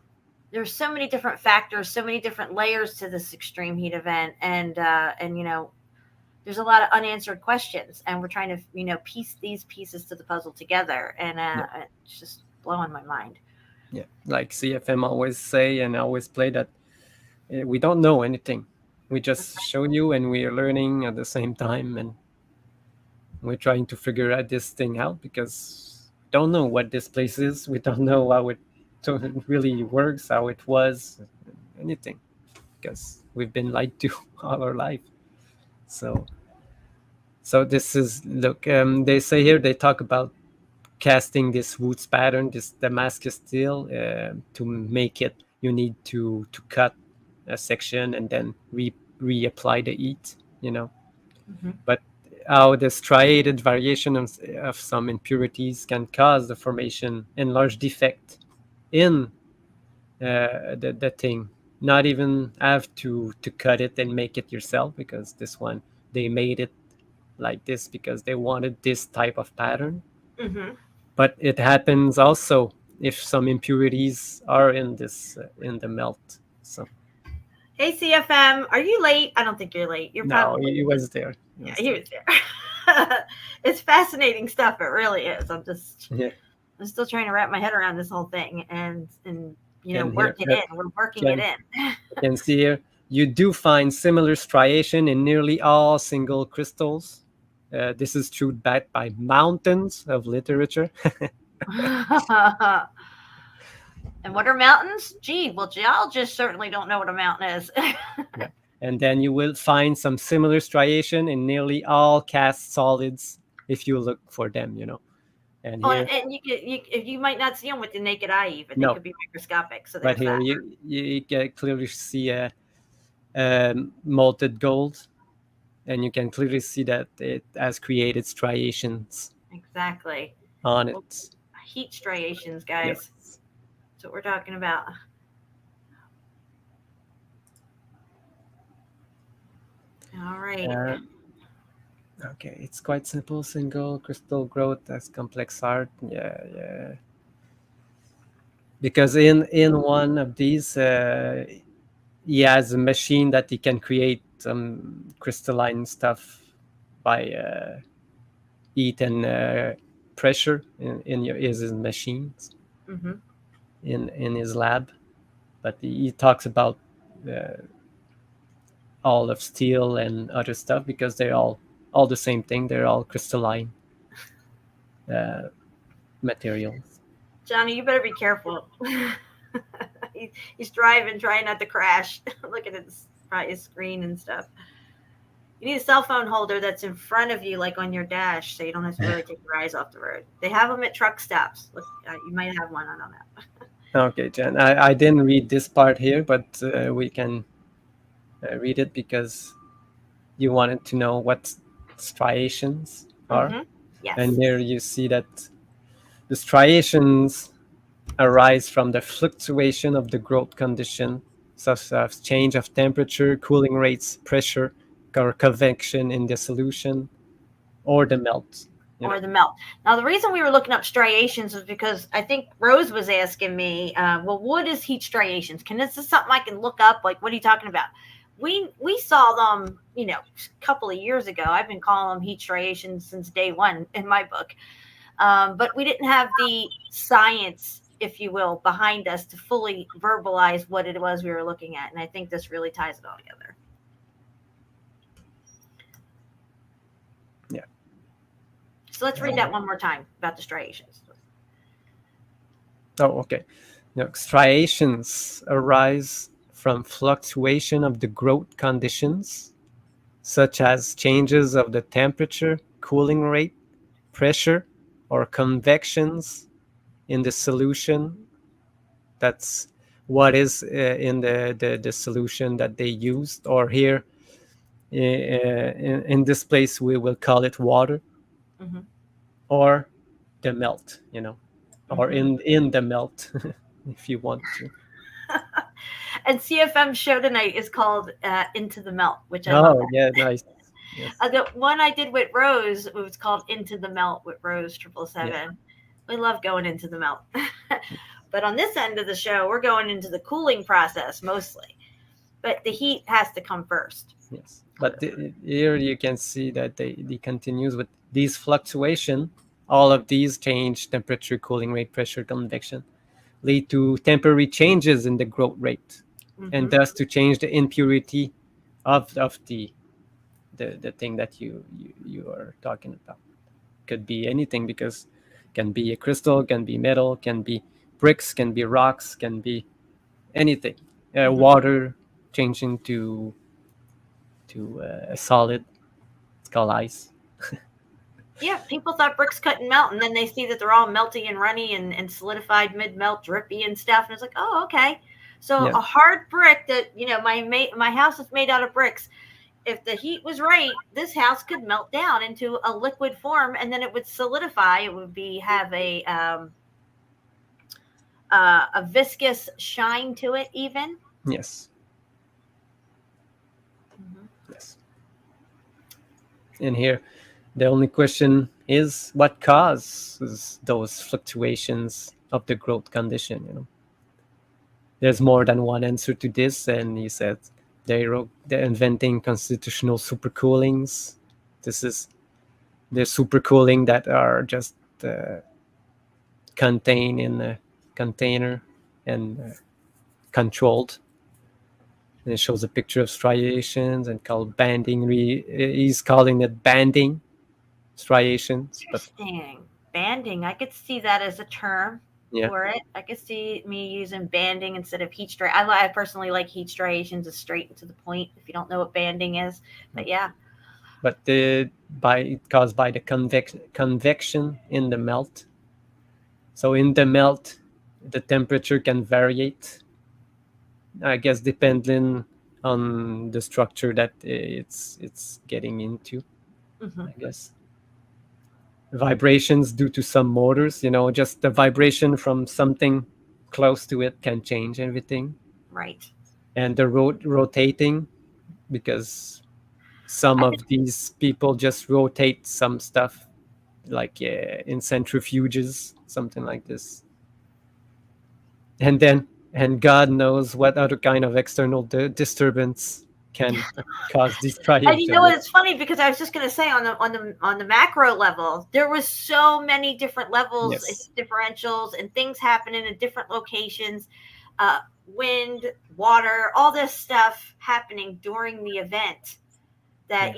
There's so many different factors, so many different layers to this extreme heat event. And there's a lot of unanswered questions, and we're trying to, piece these pieces to the puzzle together. And it's just blowing my mind. Yeah, like CFM always say and always play that we don't know anything. We just show you, and we are learning at the same time, and we're trying to figure out this thing out because we don't know what this place is. We don't know how it really works, how it was, anything, because we've been lied to all our life. So this is they say here, they talk about casting this roots pattern, this Damascus steel. To make it, you need to cut a section and then reapply the heat. But how the striated variation of some impurities can cause the formation and large defect in the thing. Not even have to cut it and make it yourself, because this one they made it like this because they wanted this type of pattern. But it happens also if some impurities are in this in the melt. So Hey, CFM, are you late? I don't think you're late. You're No, probably he was there. yeah, he was there. It's fascinating stuff. It really is. I'm still trying to wrap my head around this whole thing and work it in. We're working it in. You can see here, you do find similar striation in nearly all single crystals. This is true backed by mountains of literature. And what are mountains? Gee, well, geologists certainly don't know what a mountain is. Yeah. And then you will find some similar striation in nearly all cast solids if you look for them, And here, and you might not see them with the naked eye, even No. they could be microscopic. So but there's here that. you can clearly see a molted gold, and you can clearly see that it has created striations Exactly. on it. Heat striations, guys. Yes. That's what we're talking about. All right. Okay, it's quite simple. Single crystal growth as complex art. Yeah. Because in one of these, he has a machine that he can create some crystalline stuff by heat and pressure in his machines Mm-hmm. in his lab. But he talks about all of steel and other stuff because they're all the same thing. They're all crystalline materials. Johnny, you better be careful. He's driving, trying not to crash, looking at his screen and stuff. You need a cell phone holder that's in front of you, like on your dash, so you don't have to really take your eyes off the road. They have them at truck stops. Look, you might have one. I don't know. Okay, Jen. I didn't read this part here, but we can read it because you wanted to know what striations are. Mm-hmm. Yes. And there you see that the striations arise from the fluctuation of the growth condition, such as change of temperature, cooling rates, pressure, or convection in the solution, or the melt. Or the melt. Now, the reason we were looking up striations was because I think Rose was asking me, well, what is heat striations? This is something I can look up? Like, what are you talking about? We saw them, a couple of years ago. I've been calling them heat striations since day one in my book. But we didn't have the science, if you will, behind us to fully verbalize what it was we were looking at. And I think this really ties it all together. Yeah. So let's read that one more time about the striations. Oh, okay. Now, striations arise from fluctuation of the growth conditions, such as changes of the temperature, cooling rate, pressure, or convections in the solution. That's what is in the solution that they used, or here in this place we will call it water, Mm-hmm. or the melt, or Mm-hmm. in the melt if you want to. And CFM's show tonight is called Into the Melt, which I love. Yeah, nice. Yes. The one I did with Rose, it was called Into the Melt with Rose 777. Yeah. We love going into the melt. But on this end of the show, we're going into the cooling process mostly. But the heat has to come first. Yes. But here you can see that they continues with these fluctuation. All of these change temperature, cooling rate, pressure, convection lead to temporary changes in the growth rate, Mm-hmm. and thus to change the impurity of the thing that you are talking about. Could be anything, because can be a crystal, can be metal, can be bricks, can be rocks, can be anything. Mm-hmm. Water changing to a solid. It's called ice. Yeah, people thought bricks couldn't melt, and then they see that they're all melty and runny and solidified mid-melt, drippy and stuff, and it's like, oh, okay. So Yeah. a hard brick that, my house is made out of bricks. If the heat was right, this house could melt down into a liquid form, and then it would solidify. It would have a viscous shine to it, even. Yes. Mm-hmm. Yes. And here, the only question is what causes those fluctuations of the growth condition. There's more than one answer to this, and he said They're inventing constitutional supercoolings. This is the supercooling that are just contained in a container and controlled. And it shows a picture of striations and called banding. He's calling it banding striations, but Interesting. Banding. I could see that as a term yeah. for it. I could see me using banding instead of heat stri. I personally like heat striations. It's straight and to the point. If you don't know what banding is, but yeah. But caused by the convection in the melt. So in the melt, the temperature can variate, I guess, depending on the structure that it's getting into. I guess vibrations due to some motors, just the vibration from something close to it can change everything. Right. And the rotating, because some of these people just rotate some stuff, like in centrifuges, something like this. And God knows what other kind of external disturbance can cause these striations. And you know what? It's funny because I was just going to say on the macro level, there was so many different levels, Yes. differentials, and things happening in different locations. Wind, water, all this stuff happening during the event. That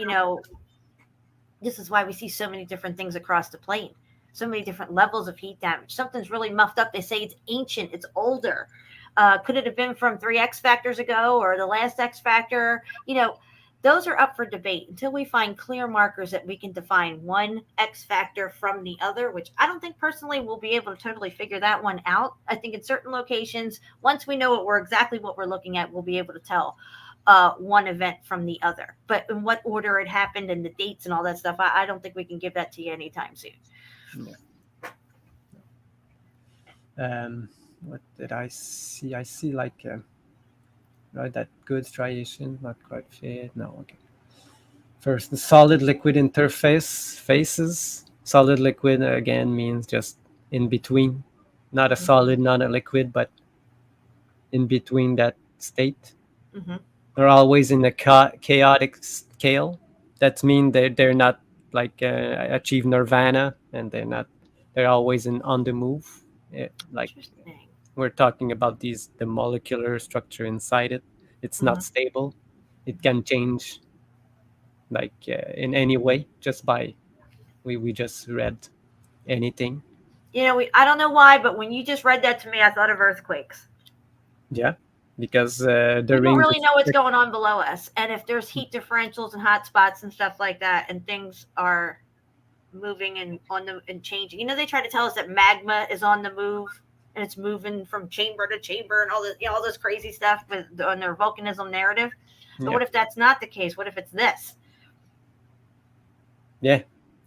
this is why we see so many different things across the plane. So many different levels of heat damage. Something's really muffed up. They say it's ancient. It's older. Could it have been from 3 X factors ago or the last X factor? Those are up for debate until we find clear markers that we can define one X factor from the other, which I don't think personally we'll be able to totally figure that one out. I think in certain locations, once we know exactly what we're looking at, we'll be able to tell one event from the other. But in what order it happened and the dates and all that stuff, I don't think we can give that to you anytime soon. Yeah. What did I see? I see like right, that good striation, not quite fit. No, okay. First, the solid liquid interface phases. Solid liquid again means just in between, not a solid, not a liquid, but in between that state. They're always in a chaotic scale. That means they're not like achieve nirvana, and they're always on the move. Like we're talking about the molecular structure inside it. It's not stable. It can change like in any way just by we just read anything. I don't know why, but when you just read that to me, I thought of earthquakes. Yeah, because we don't really know what's going on below us, and if there's heat differentials and hot spots and stuff like that, and things are moving and changing. They try to tell us that magma is on the move and it's moving from chamber to chamber and all this, all this crazy stuff on their volcanism narrative. But what if that's not the case? What if it's this? Yeah,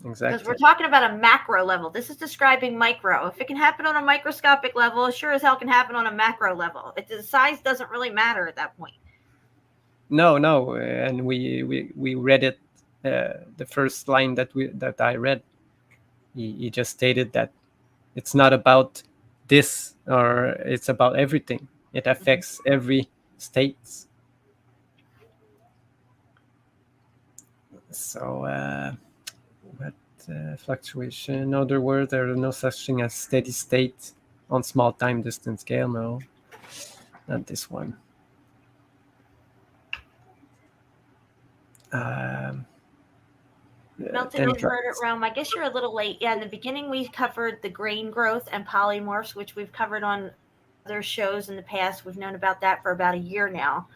exactly. Because we're talking about a macro level. This is describing micro. If it can happen on a microscopic level, it sure as hell can happen on a macro level. The size doesn't really matter at that point. No, and we read it. The first line that I read, he just stated that it's not about this, or it's about everything. It affects every state. So, fluctuation. In other words, there is no such thing as steady state on small time distance scale. No, not this one. Melted inverted realm. I guess you're a little late. Yeah, in the beginning we covered the grain growth and polymorphs, which we've covered on other shows in the past. We've known about that for about a year now.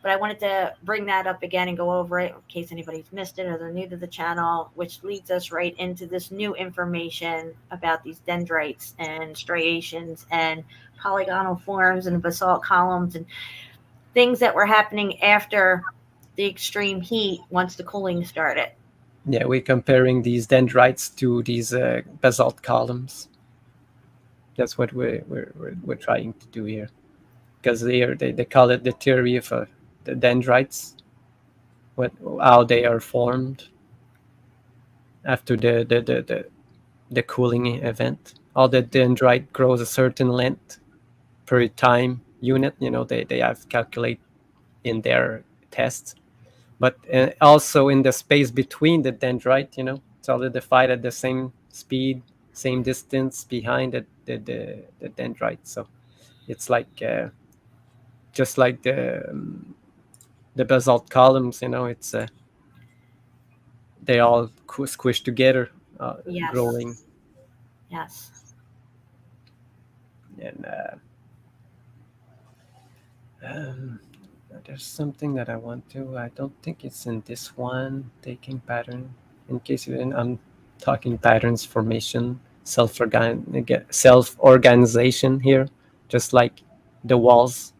But I wanted to bring that up again and go over it in case anybody's missed it or they're new to the channel, which leads us right into this new information about these dendrites and striations and polygonal forms and basalt columns and things that were happening after the extreme heat once the cooling started. Yeah, we're comparing these dendrites to these basalt columns. That's what we're trying to do here, because they call it the theory of the dendrites, how they are formed after the cooling event. All the dendrite grows a certain length per time unit. They have calculate in their test. But also in the space between the dendrite, solidified at the same speed, same distance behind the dendrite. So it's like just like the basalt columns, it's they all squished together, Yes. growing. Yes. And there's something that I want to. I don't think it's in this one. Taking pattern. In case you didn't, I'm talking patterns formation, self-organization here, just like the walls,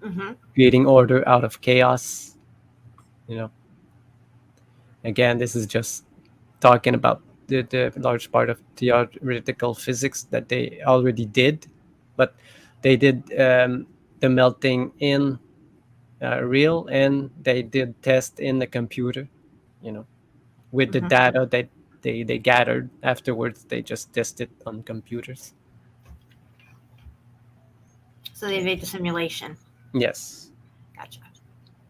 Mm-hmm. creating order out of chaos. Again, this is just talking about the large part of theoretical physics that they already did, but they did the melting in real, and they did test in the computer, with the Mhm. data that they gathered afterwards. They just tested on computers. So they made the simulation. Yes. Gotcha.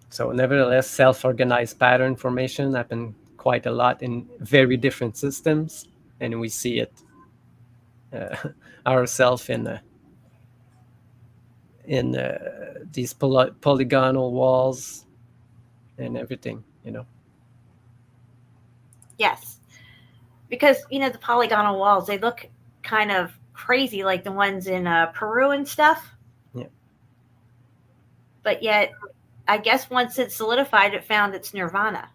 So nevertheless, self-organized pattern formation happened quite a lot in very different systems, and we see it ourselves in these polygonal walls and everything. Yes. Because, the polygonal walls, they look kind of crazy like the ones in Peru and stuff. Yeah. But yet, I guess once it's solidified, it found its nirvana.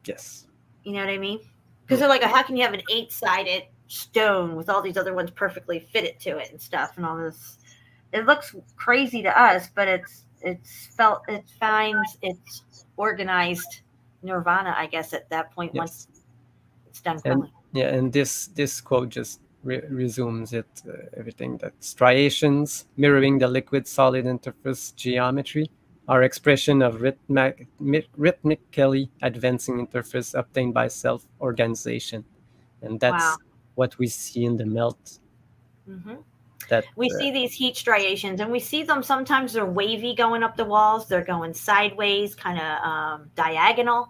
Yes. You know what I mean? Because they're like, how can you have an 8-sided stone with all these other ones perfectly fitted to it and stuff and all this? It looks crazy to us, but it finds its organized nirvana, I guess, at that point. Yes. Once it's done And growing. yeah, and this quote just resumes it, everything that striations mirroring the liquid-solid interface geometry are expression of rhythmically advancing interface obtained by self-organization, and that's Wow. what we see in the melt. Mm-hmm. That we see these heat striations, and we see them sometimes. They're wavy going up the walls. They're going sideways, kind of diagonal.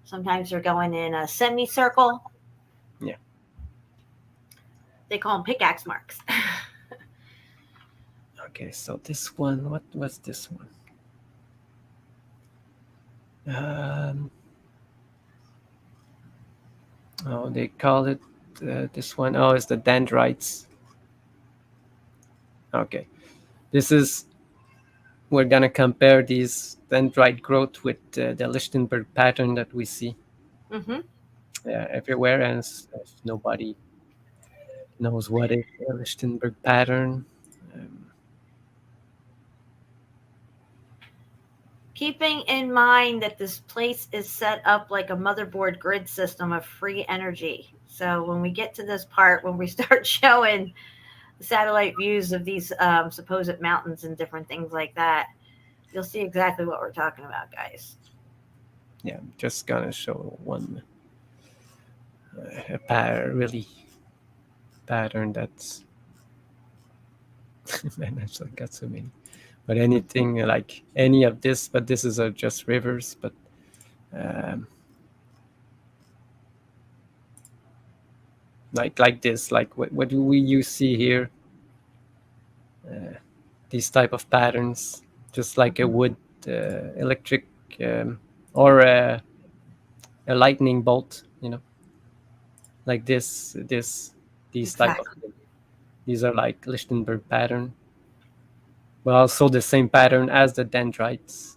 Sometimes they're going in a semicircle. Yeah. They call them pickaxe marks. Okay, so this one, what was this one? Oh, they call it this one. Oh, it's the dendrites. Okay, we're gonna compare these dendrite growth with the Lichtenberg pattern that we see everywhere, and if nobody knows what is the Lichtenberg pattern. Keeping in mind that this place is set up like a motherboard grid system of free energy. So when we get to this part, when we start showing the satellite views of these supposed mountains and different things like that, you'll see exactly what we're talking about, guys. Yeah, I'm just gonna show one pattern that's man, actually got so many. But anything like any of this, but this is just rivers, but like this, like what do you see here? These type of patterns, just like a wood, electric, or a lightning bolt, like these type of things. These are like Lichtenberg pattern, but also the same pattern as the dendrites.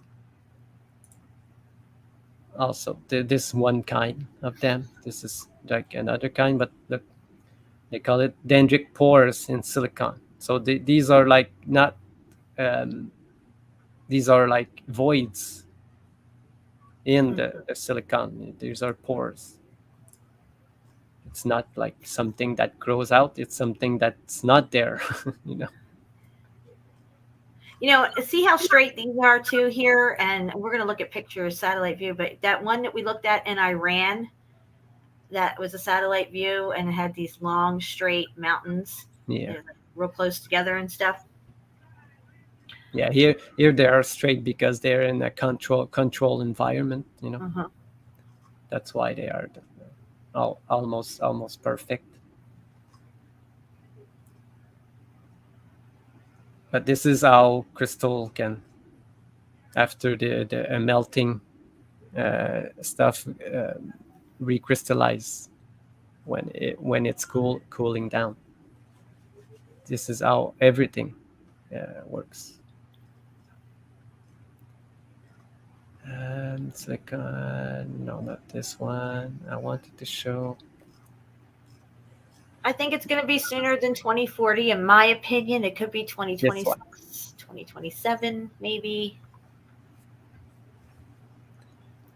Also, this one kind of them. This is like another kind, but look, they call it dendritic pores in silicon. So these are like not. These are like voids in the silicon. These are pores. It's not like something that grows out. It's something that's not there. See how straight these are too here, and we're going to look at pictures, satellite view, but that one that we looked at in Iran, that was a satellite view, and it had these long straight mountains, Yeah. real close together and stuff. Yeah, here they are straight because they're in a control environment. You know, Mhm. that's why they are almost perfect. But this is how crystal can, after the melting stuff, recrystallize when it's cooling down. This is how everything works. And second, no, not this one. I wanted to show. I think it's going to be sooner than 2040, in my opinion. It could be 2026, 2027, maybe.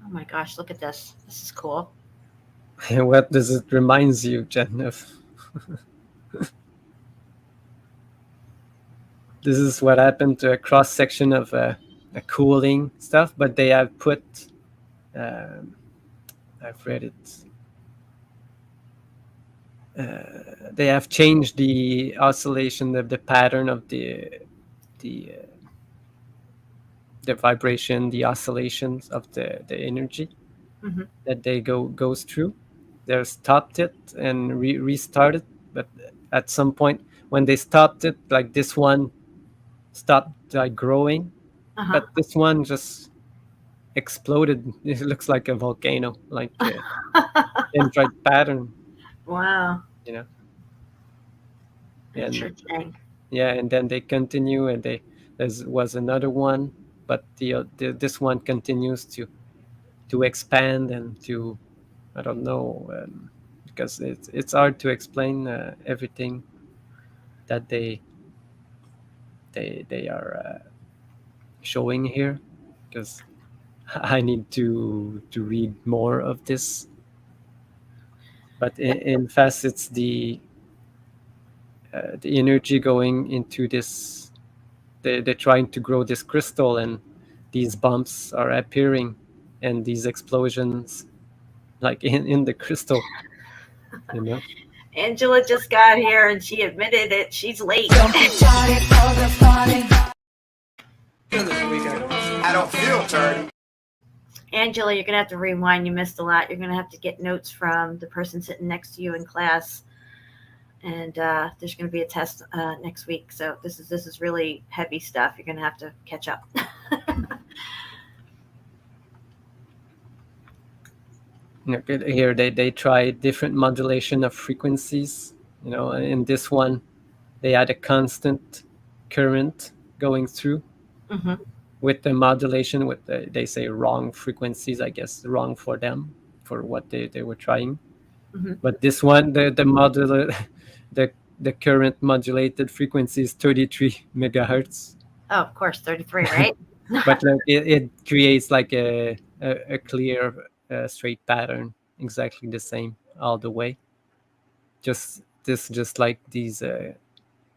Oh my gosh, look at this. This is cool. What does it reminds you, Jen, of? This is what happened to a cross section of a cooling stuff, but they have put. I've read it. They have changed the oscillation of the pattern of the vibration, the oscillations of the energy Mhm. that they goes through. They stopped it and restarted, but at some point when they stopped it, like this one stopped like growing, Uh-huh. but this one just exploded. It looks like a volcano, like a dendrite pattern, Wow. you know. And Interesting. yeah, and then they continue, and there was another one, but this one continues to expand and to, I don't know, because it's hard to explain everything that they are showing here, because I need to read more of this. But in fact, it's the energy going into this. They're trying to grow this crystal, and these bumps are appearing, and these explosions, like in the crystal, you know. Angela just got here and she admitted it. She's late. Don't be shy for the party. I don't feel dirty. Angela, you're going to have to rewind. You missed a lot. You're going to have to get notes from the person sitting next to you in class. And there's going to be a test next week. So this is really heavy stuff. You're going to have to catch up. Here they try different modulation of frequencies. You know, in this one, they had a constant current going through Mm-hmm. with the modulation with they say wrong frequencies. I guess wrong for them for what they were trying. Mm-hmm. But this one, the modular, the current modulated frequency is 33 megahertz. Oh, of course, 33, right? But like it creates like a clear straight pattern, exactly the same all the way. Just like these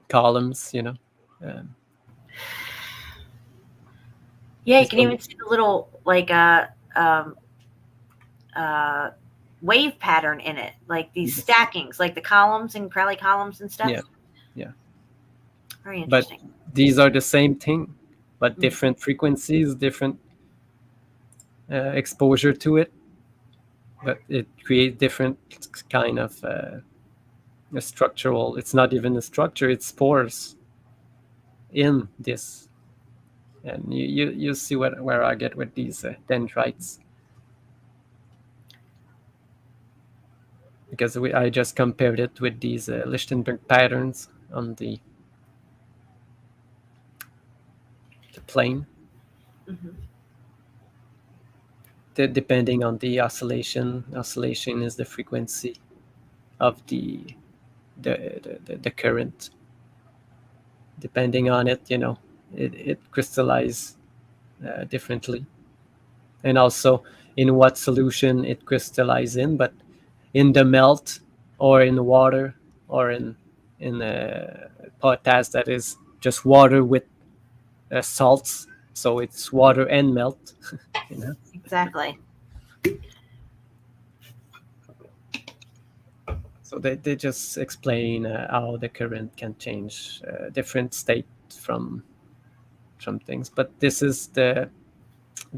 columns, you know. Um, Yeah, you this can one- even see the little like wave pattern in it, like these Yes. stackings, like the columns and Crowley columns and stuff. Yeah. Very But interesting. these are the same thing, but Mhm. different frequencies, different exposure to it. But it creates different kind of a structural. It's not even a structure; it's spores in this, and you see where I get with these dendrites, because I just compared it with these Lichtenberg patterns on the plane. Mhm. Depending on the oscillation is the frequency of the current. Depending on it, you know, it crystallizes differently, and also in what solution it crystallizes in. But in the melt, or in water, or in potash, that is just water with salts, so it's water and melt. You know. Exactly. So they just explain how the current can change different state from some things. But this is the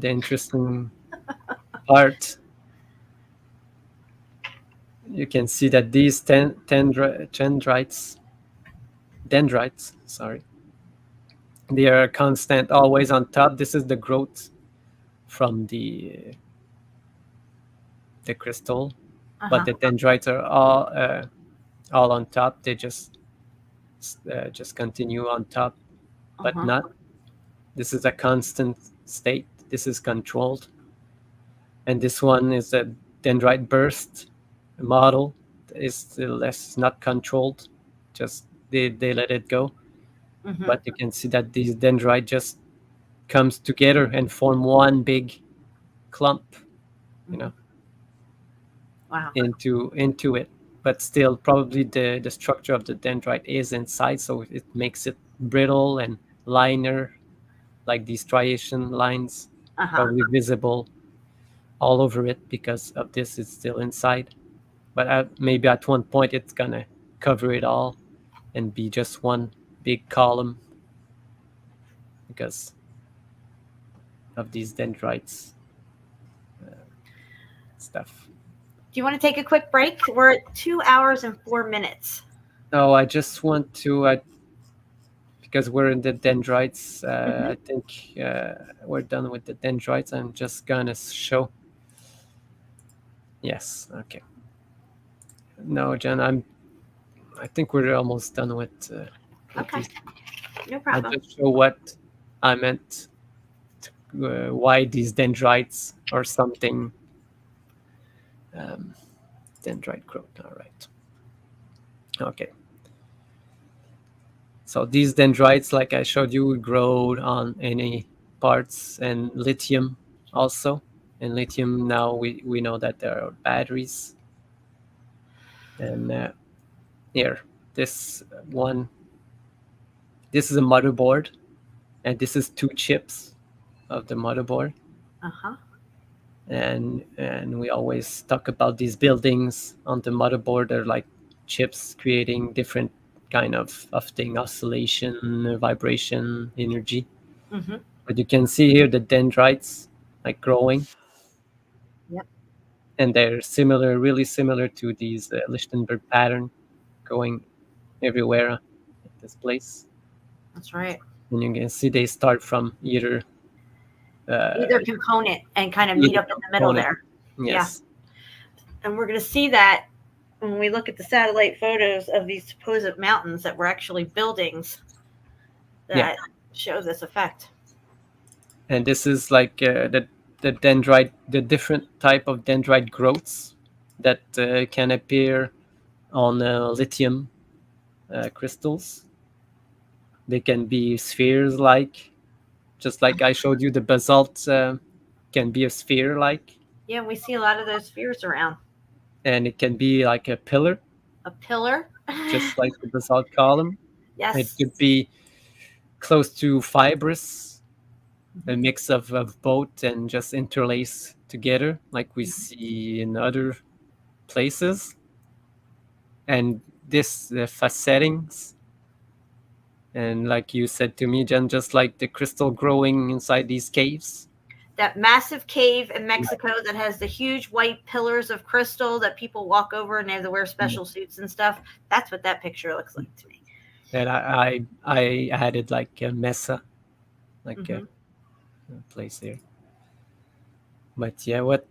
interesting part. You can see that these dendrites, sorry, they are constant, always on top. This is the growth from the crystal, but the dendrites are all on top. They just continue on top, but not. This is a constant state. This is controlled, and this one is a dendrite burst model. Is still less not controlled. Just they let it go. But you can see that these dendrite just comes together and form one big clump, Wow. into it. But still, probably the structure of the dendrite is inside, so it makes it brittle and liner, like these striation lines, probably visible all over it because of this. It's still inside, but maybe at one point it's gonna cover it all and be just one big column because of these dendrites stuff. Do you want to take a quick break? We're at 2 hours and 4 minutes. No, I just want to, because we're in the dendrites, I think we're done with the dendrites. I'm just gonna show. Yes, okay. No, Jen, I think we're almost done with Okay, these. no I'll problem. just show what I meant, why these dendrites or something. Dendrite growth, all right. Okay. So these dendrites, like I showed you, grow on any parts, and lithium also. And lithium, now we know that there are batteries. And here, this one, this is a motherboard, and this is 2 chips of the motherboard. And we always talk about these buildings on the motherboard. They're like chips creating different kind of thing, oscillation, vibration, energy. But you can see here the dendrites like growing. Yep. And they're similar, really similar to these Lichtenberg pattern, going everywhere at this place. That's right. And you can see they start from either component and kind of meet up in the middle there. Yes. Yeah. And we're going to see that when we look at the satellite photos of these supposed mountains that were actually buildings that show this effect. And this is like the dendrite, the different type of dendrite growths that can appear on lithium crystals. They can be spheres, like just like I showed you, the basalt can be a sphere, like. Yeah, we see a lot of those spheres around. And it can be like a pillar. A pillar? Just like the basalt column. Yes. It could be close to fibrous, a mix of both, and just interlace together like we see in other places. And this, the facettings, and like you said to me, Jen, just like the crystal growing inside these caves. That massive cave in Mexico that has the huge white pillars of crystal that people walk over and they have to wear special suits and stuff. That's what that picture looks like to me. And I added like a mesa, like a place here. But yeah, what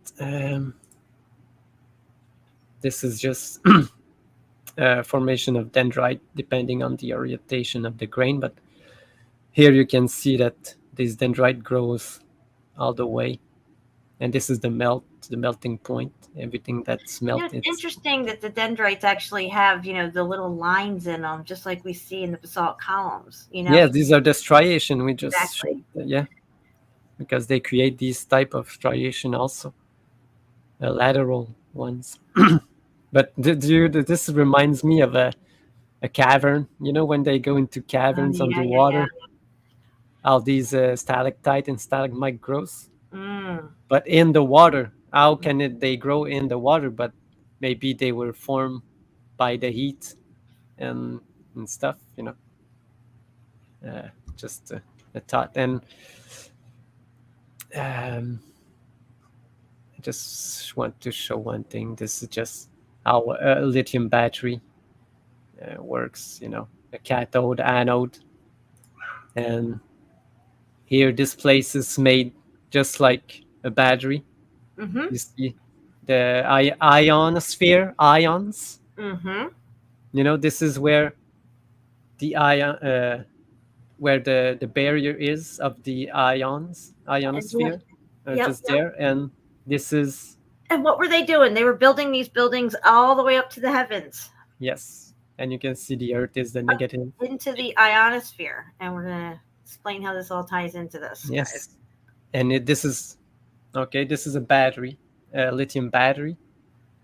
this is just formation of dendrite depending on the orientation of the grain. But here you can see that this dendrite grows all the way, and this is the melting point. Everything that's melted. It's interesting that the dendrites actually have, the little lines in them, just like we see in the basalt columns. Yeah, these are the striation we just Exactly. showed, because they create these type of striation also, lateral ones. But this reminds me of a cavern. When they go into caverns underwater, all these stalactite and stalagmite grows. But in the water, how can they grow in the water? But maybe they were formed by the heat and stuff. Just a thought. And I just want to show one thing. This is just how a lithium battery works, a cathode, anode. And here, this place is made just like a battery. Mm-hmm. You see the ionosphere, ions. Mm-hmm. This is where the where the barrier is of the ionosphere, Yep, just there. And this is, And what were they doing? They were building these buildings all the way up to the heavens, yes, and you can see the Earth is the negative. into the ionosphere. And we're going to explain how this all ties into this. Yes, guys. and this is a battery, a lithium battery.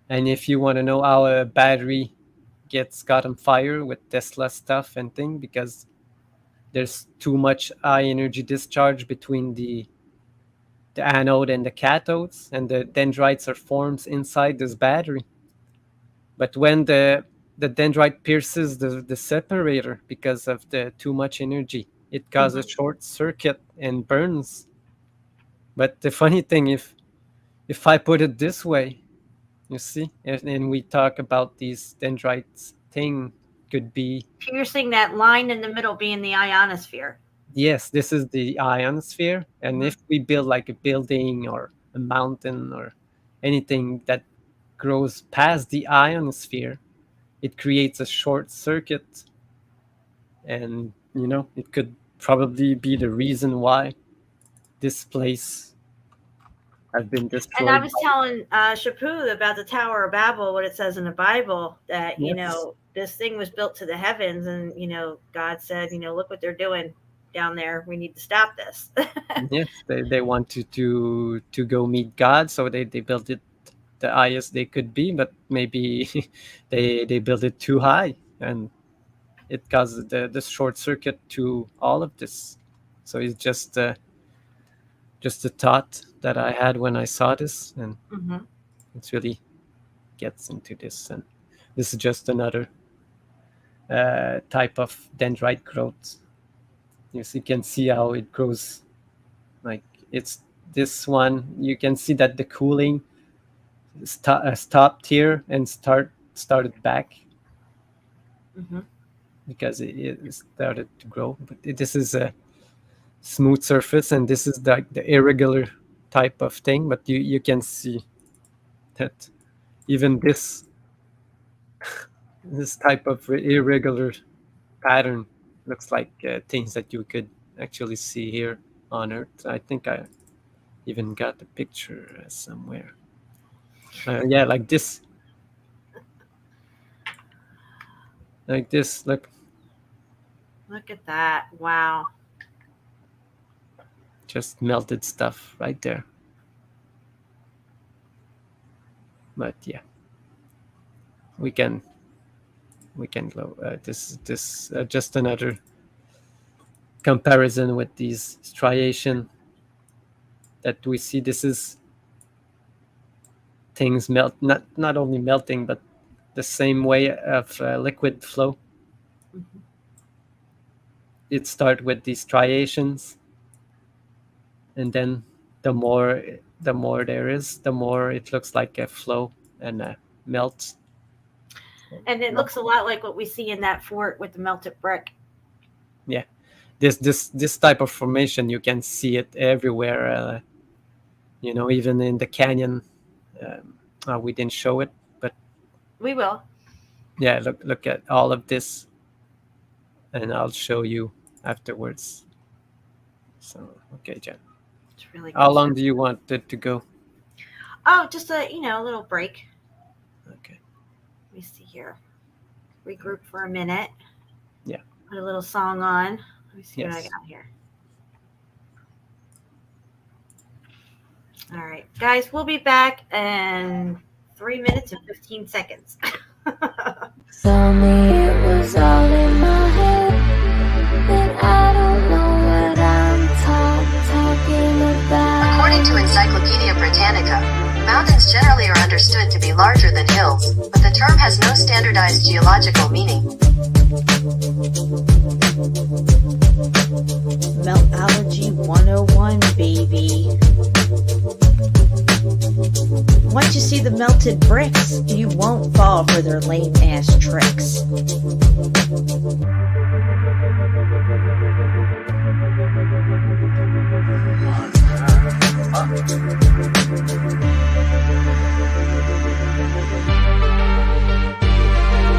And if you want to know how a battery gets caught on fire with Tesla stuff and thing, because there's too much high energy discharge between the anode and the cathodes, and the dendrites are formed inside this battery. But when the dendrite pierces the separator because of the too much energy, it causes short circuit and burns. But the funny thing, if I put it this way, you see, and we talk about these dendrites thing, could be, Piercing that line in the middle being the ionosphere. yes, this is the ionosphere. And if we build like a building or a mountain or anything that grows past the ionosphere, it creates a short circuit. And, it could probably be the reason why this place has been destroyed. And I was telling Shapu about the Tower of Babel, what it says in the Bible, that, this thing was built to the heavens. And, God said, look what they're doing down there. We need to stop this. Yes, they want to go meet God, so they built it the highest they could be, but maybe they built it too high, and it caused the short circuit to all of this. So it's just a thought that I had when I saw this, and it really gets into this. And this is just another type of dendrite growth. You can see how it grows. Like, it's this one. You can see that the cooling stopped here and started back because it started to grow. But this is a smooth surface, and this is the irregular type of thing. But you can see that even this type of irregular pattern looks like things that you could actually see here on Earth. I think I even got a picture somewhere. Yeah, like this. Like this, look. Look at that. Wow. Just melted stuff right there. But yeah, we can go. This just another comparison with these striation that we see. This is things melt, not only melting, but the same way of liquid flow. It starts with these striations, and then the more there is, the more it looks like a flow and melts. And it looks a lot like what we see in that fort with the melted brick. Yeah, this type of formation, you can see it everywhere. Even in the canyon. We didn't show it, but we will. Yeah, look at all of this, and I'll show you afterwards. So, okay, Jen. It's really good. How long do you want it to go? Oh, just a little break. Okay. Let me see here. Regroup for a minute. Yeah. Put a little song on. Let me see what I Yes. got here. All right, guys, we'll be back in 3 minutes and 15 seconds. Tell me it was all in my head, and I don't know what I'm talking about. According to Encyclopedia Britannica, mountains generally are understood to be larger than hills, but the term has no standardized geological meaning. Meltology 101, baby. Once you see the melted bricks, you won't fall for their lame ass tricks.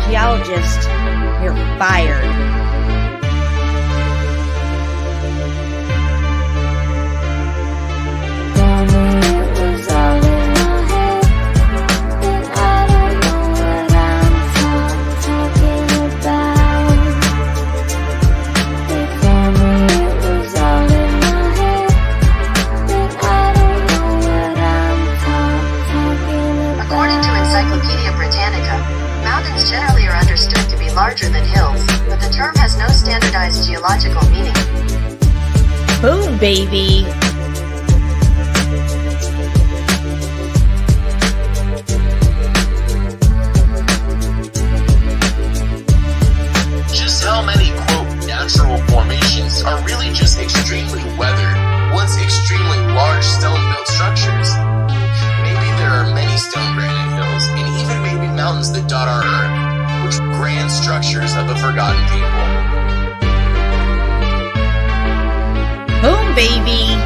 Geologist, you're fired. Larger than hills, but the term has no standardized geological meaning. Boom, baby! Just how many, quote, natural formations are really just extremely weathered, once extremely large stone-built structures? Maybe there are many stone granite hills, and even maybe mountains that dot our earth, which grand structures of the forgotten people. Boom, baby!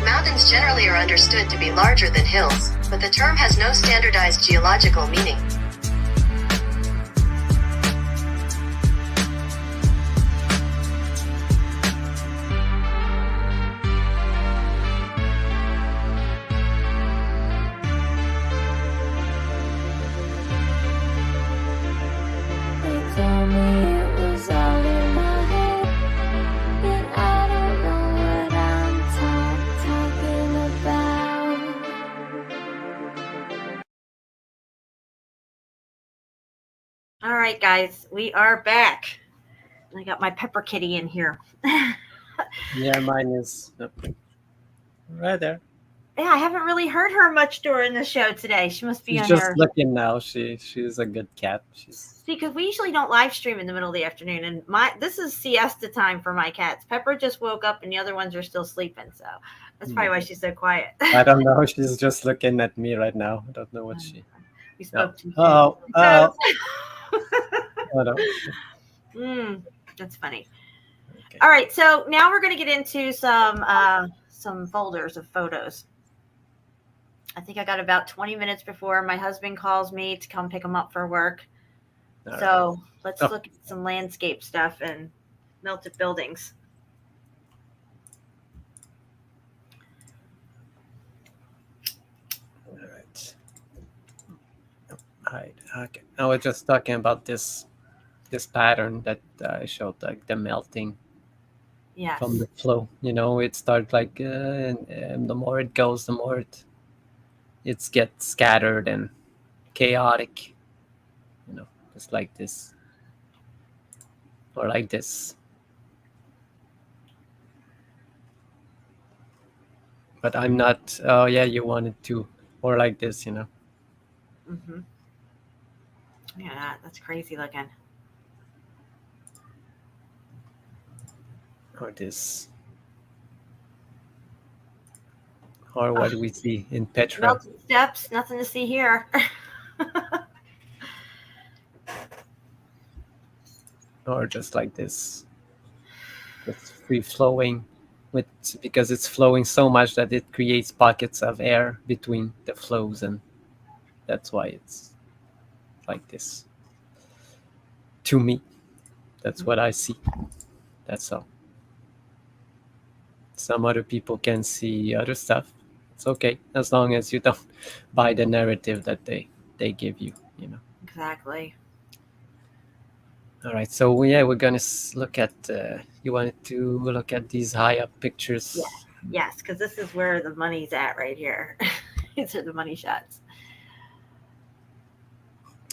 Mountains generally are understood to be larger than hills, but the term has no standardized geological meaning. All right, guys, we are back. I got my pepper kitty in here. Yeah, mine is right there. Yeah, I haven't really heard her much during the show today. She must be She's on just her. looking now. She's a good cat. See, because we usually don't live stream in the middle of the afternoon, and this is siesta time for my cats. Pepper just woke up, and the other ones are still sleeping, so that's probably why she's so quiet. I don't know. She's just looking at me right now. I don't know what she. We spoke to. Oh. That's funny. Okay. All right, so now we're going to get into some folders of photos. I think I got about 20 minutes before my husband calls me to come pick him up for work. So let's look at some landscape stuff and melted buildings. All right. Okay. I was just talking about this pattern that I showed, like the melting from the flow. It starts like, and the more it goes, the more it gets scattered and chaotic. Just like this, or like this. But I'm not. Oh yeah, you wanted to, or like this, Mm-hmm. Yeah, that's crazy looking. Or this. Or what do we see in Petra? Melted steps, nothing to see here. Or just like this. It's free flowing, because it's flowing so much that it creates pockets of air between the flows, and that's why it's like this. To me, that's what I see. That's all. Some other people can see other stuff. It's okay, as long as you don't buy the narrative that they give you, you know. Exactly. All right, so we're gonna look at. You wanted to look at these high up pictures. Yes, because this is where the money's at right here. These are the money shots.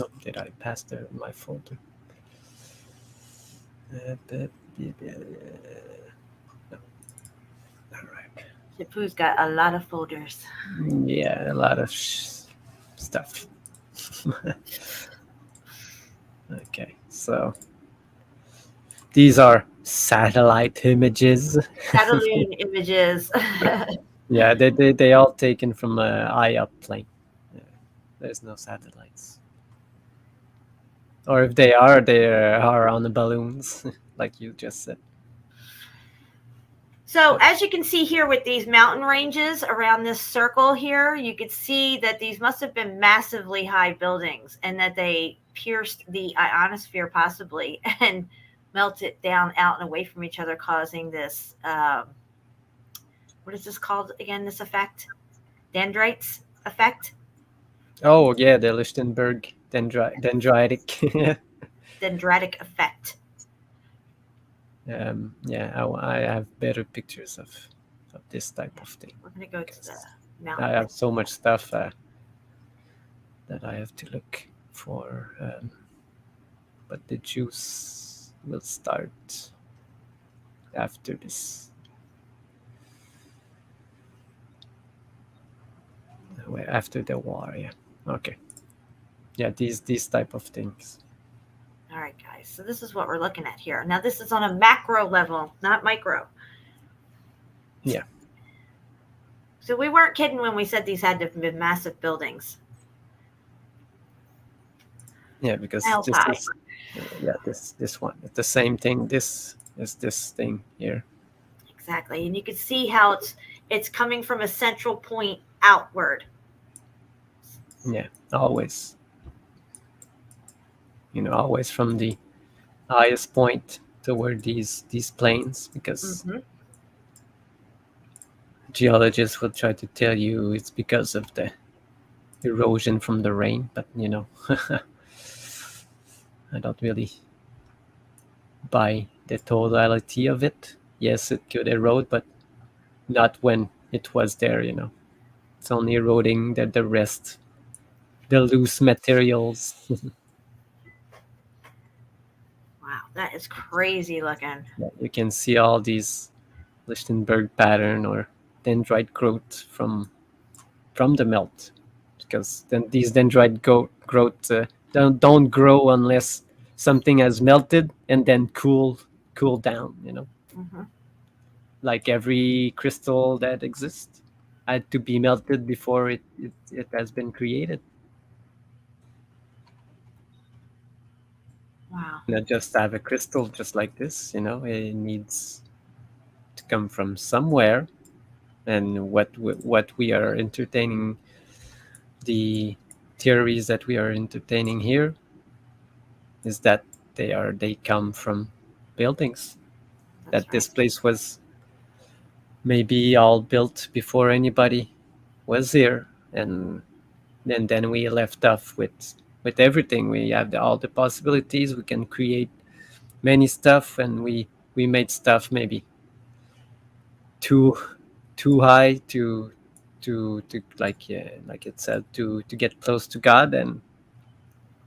Oh, did I pass my folder? No. All right. Shapu's got a lot of folders. Yeah, a lot of stuff. Okay, so these are satellite images. Satellite images. Yeah, they all taken from a high up plane. There's no satellites, or if they are on the balloons, like you just said. So as you can see here with these mountain ranges around this circle here, you could see that these must have been massively high buildings and that they pierced the ionosphere possibly and melted down out and away from each other, causing this, what is this called again, this effect? Dendrites effect? Oh, yeah, the Lichtenberg dendritic. Dendritic effect. Yeah, I have better pictures of this type of thing. We're going to go to the mountain. I have so much stuff that I have to look for. But the juice will start after this. After the war, yeah. Okay. Yeah, these type of things. All right, guys. So this is what we're looking at here. Now, this is on a macro level, not micro. Yeah. So we weren't kidding when we said these had to have been massive buildings. Yeah, because this one, it's the same thing. This is this thing here. Exactly, and you can see how it's coming from a central point outward. Yeah, always. Always from the highest point toward these plains, because geologists will try to tell you it's because of the erosion from the rain, but I don't really buy the totality of it. Yes, it could erode, but not when it was there, It's only eroding the rest, the loose materials. Wow, that is crazy looking. You can see all these Lichtenberg pattern or dendrite growth from the melt, because then these dendrite growth don't grow unless something has melted and then cool down. Like every crystal that exists had to be melted before it has been created. Wow. Not just have a crystal just like this, it needs to come from somewhere. And what we are entertaining, the theories that we are entertaining here, is that they come from buildings. That's right. This place was maybe all built before anybody was here, and then we left off with everything. We have all the possibilities. We can create many stuff, and we made stuff maybe too high to like it said, to get close to God, and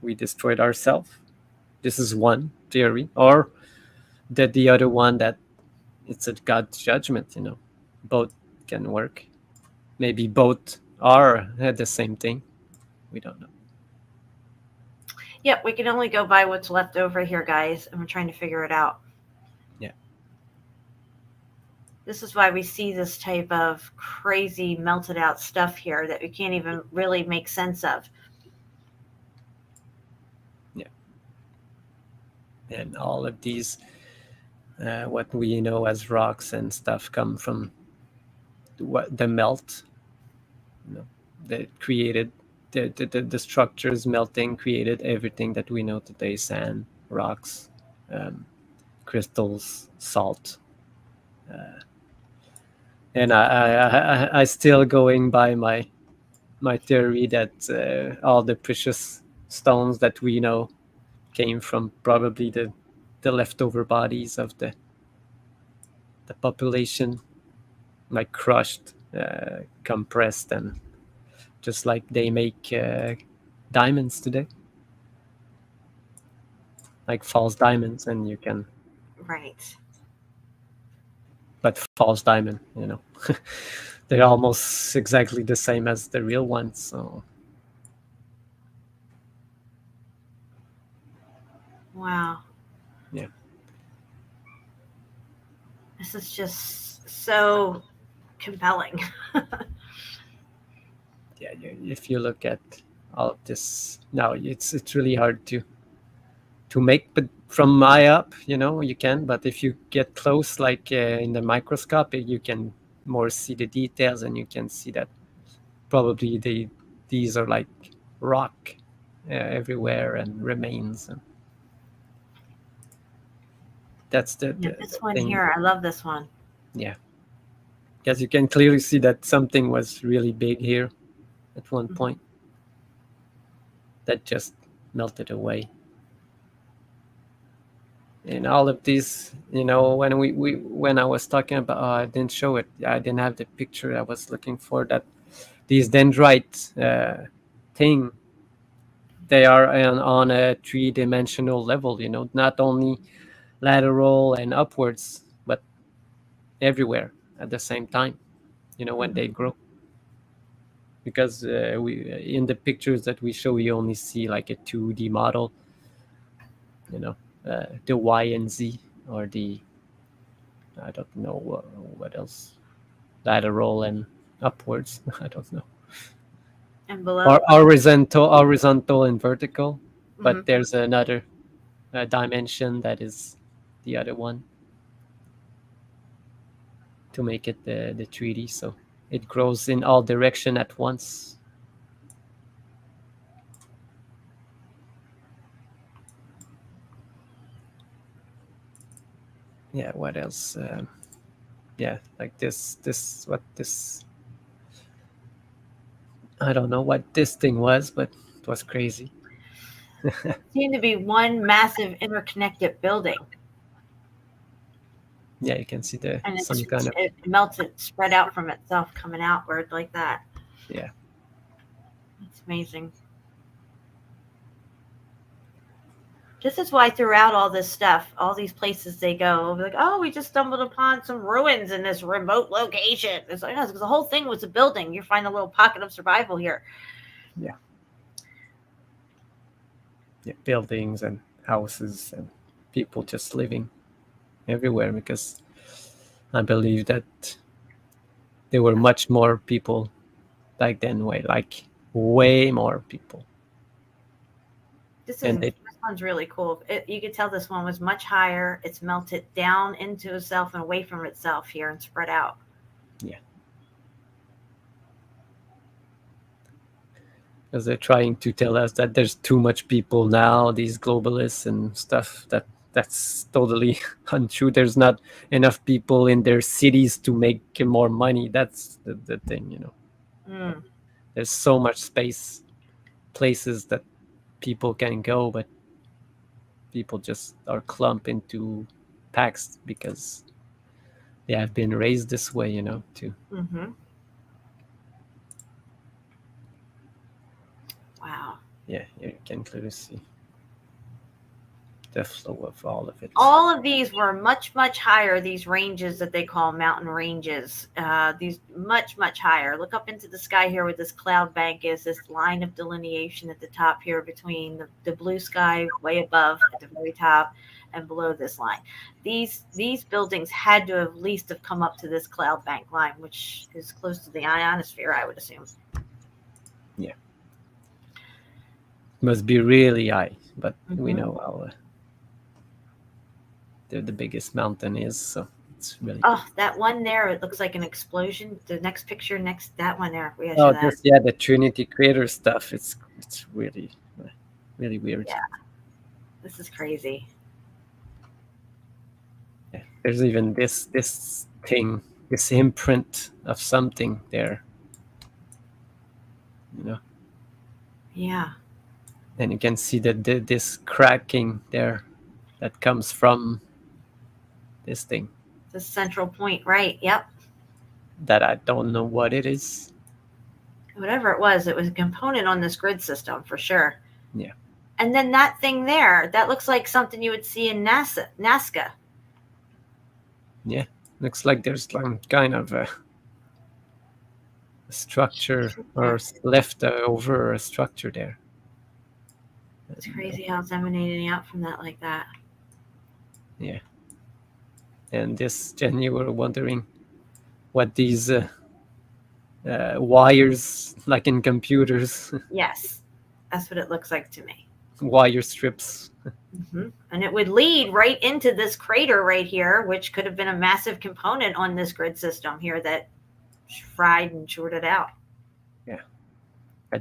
we destroyed ourselves. This is one theory, or that the other one, that it's a God's judgment. Both can work. Maybe both are the same thing. We don't know. Yep, we can only go by what's left over here, guys, and we're trying to figure it out. Yeah. This is why we see this type of crazy melted out stuff here that we can't even really make sense of. Yeah. And all of these, what we know as rocks and stuff, come from the melt. That created the structures. Melting created everything that we know today: sand, rocks, crystals, salt. And I still going by my theory that all the precious stones that we know came from probably the leftover bodies of the population, like crushed, compressed, and just like they make diamonds today, like false diamonds, and you can, Right. but false diamond, they're almost exactly the same as the real ones. So Wow. yeah. This is just so compelling. Yeah, if you look at all of this now, it's really hard to make, but from eye up, you can, but if you get close, like in the microscope, you can more see the details, and you can see that probably these are like rock everywhere and remains, and that's the This one thing. here, I love this one. Yeah, because you can clearly see that something was really big here at one point that just melted away. And all of these, when I was talking about, I didn't show it. I didn't have the picture I was looking for. That these dendrite thing, they are on a 3-dimensional level. Not only lateral and upwards, but everywhere at the same time. When they grow. Because we in the pictures that we show, you only see like a 2D model. The Y and Z, or the, I don't know what else, lateral and upwards. I don't know. And below. Or horizontal and vertical, but there's another dimension that is the other one to make it the 3D. So it grows in all direction at once. Yeah, what else? Yeah, like this, I don't know what this thing was, but it was crazy. It seemed to be one massive interconnected building. Yeah, you can see And it it melted, spread out from itself, coming outward like that. Yeah. It's amazing. This is why throughout all this stuff, all these places they go, like, oh, we just stumbled upon some ruins in this remote location. It's like, because the whole thing was a building. You find a little pocket of survival here. Yeah. Yeah, buildings and houses and people just living everywhere, because I believe that there were much more people back then, way more people. This one's really cool. You could tell this one was much higher. It's melted down into itself and away from itself here and spread out. Yeah. Because they're trying to tell us that there's too much people now, these globalists and stuff, that's totally untrue. There's not enough people in their cities to make more money. That's the thing, There's so much space, places that people can go, but people just are clumped into packs because they have been raised this way, too. Wow. Yeah, you can clearly see the flow of all of it. All of these were much, much higher, these ranges that they call mountain ranges. These much, much higher. Look up into the sky here where this cloud bank is, this line of delineation at the top here between the blue sky way above at the very top and below this line. These buildings had to at least have come up to this cloud bank line, which is close to the ionosphere, I would assume. Yeah. Must be really high, but we know how the biggest mountain is, so it's really that one there, it looks like an explosion. The next picture, that one there, we had the Trinity crater stuff. It's really weird. Yeah, this is crazy. There's even this thing, this imprint of something there. You know. Yeah. And you can see that this cracking there that comes from this thing The central point, right? Yep. that I don't know what it is. Whatever it was a component on this grid system for sure. Yeah. And then that thing there, that looks like something you would see in Nazca. Yeah, looks like there's some kind of a structure or left over a structure there. It's crazy how it's emanating out from that like that. Yeah. And this, Jen, you were wondering what these wires, like in computers, Yes, that's what it looks like to me. wire strips. And it would lead right into this crater right here, which could have been a massive component on this grid system here that fried and shorted out. Yeah.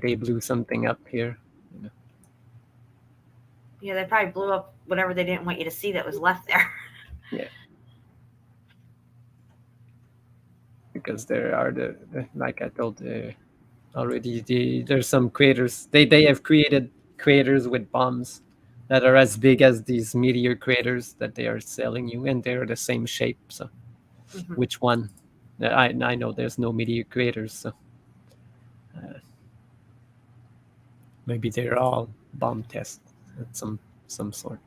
They blew something up here. Yeah, they probably blew up whatever they didn't want you to see that was left there. Yeah. Because there are like I told already, there's some craters. They have created craters with bombs that are as big as these meteor craters that they are selling you, and they're the same shape. So, which one? I know there's no meteor craters, so maybe they're all bomb tests at some sort.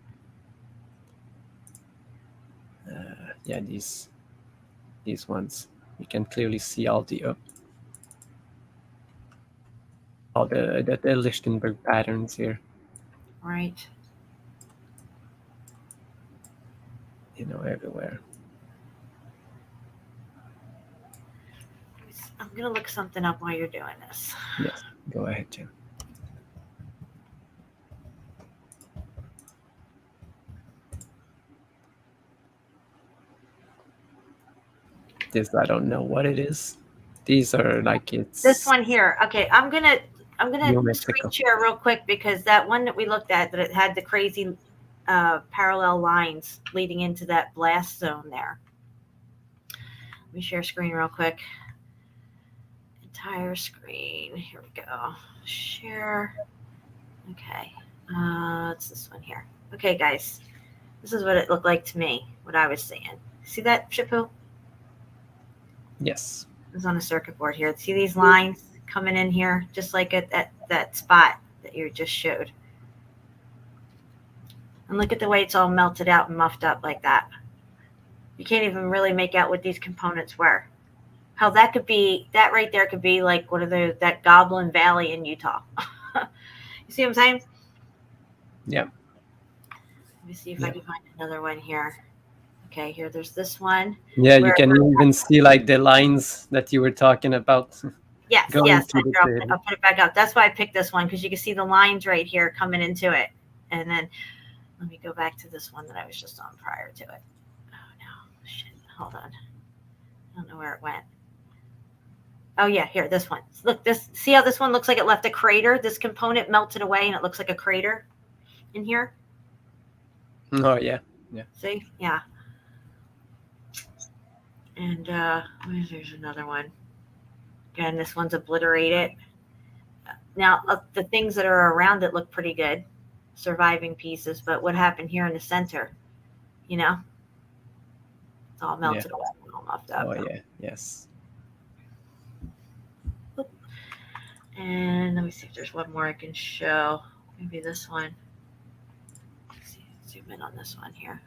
Yeah, these ones. You can clearly see all the Lichtenberg patterns here. Right. Everywhere. I'm going to look something up while you're doing this. Yes, go ahead, Jim. This, I don't know what it is. These are like it's this one here. Okay, I'm gonna screen share real quick because that one that we looked at, that it had the crazy parallel lines leading into that blast zone there. Let me share screen real quick. Entire screen. Here we go. Share. Okay. It's this one here. Okay, guys. This is what it looked like to me, what I was seeing. See that, Shipu? Yes. It was on a circuit board here. See these lines coming in here, just like at that spot that you just showed. And look at the way it's all melted out and muffed up like that. You can't even really make out what these components were. How that could be, that right there could be like one of that Goblin Valley in Utah. You see what I'm saying? Yeah. Let me see if I can find another one here. Okay, here, there's this one. Yeah, you can even see like the lines that you were talking about. Yes, yes. I'll put it back up. That's why I picked this one, because you can see the lines right here coming into it. And then let me go back to this one that I was just on prior to it. Oh, no. Shit. Hold on. I don't know where it went. Oh, yeah, here, this one. Look, see how this one looks like it left a crater? This component melted away, and it looks like a crater in here. Oh, yeah. Yeah. See? Yeah. And there's another one. Again, this one's obliterated. Now, the things that are around it look pretty good, surviving pieces. But what happened here in the center? It's all melted away, all muffed up. Oh, yeah. Yes. And let me see if there's one more I can show. Maybe this one. Let's see, zoom in on this one here.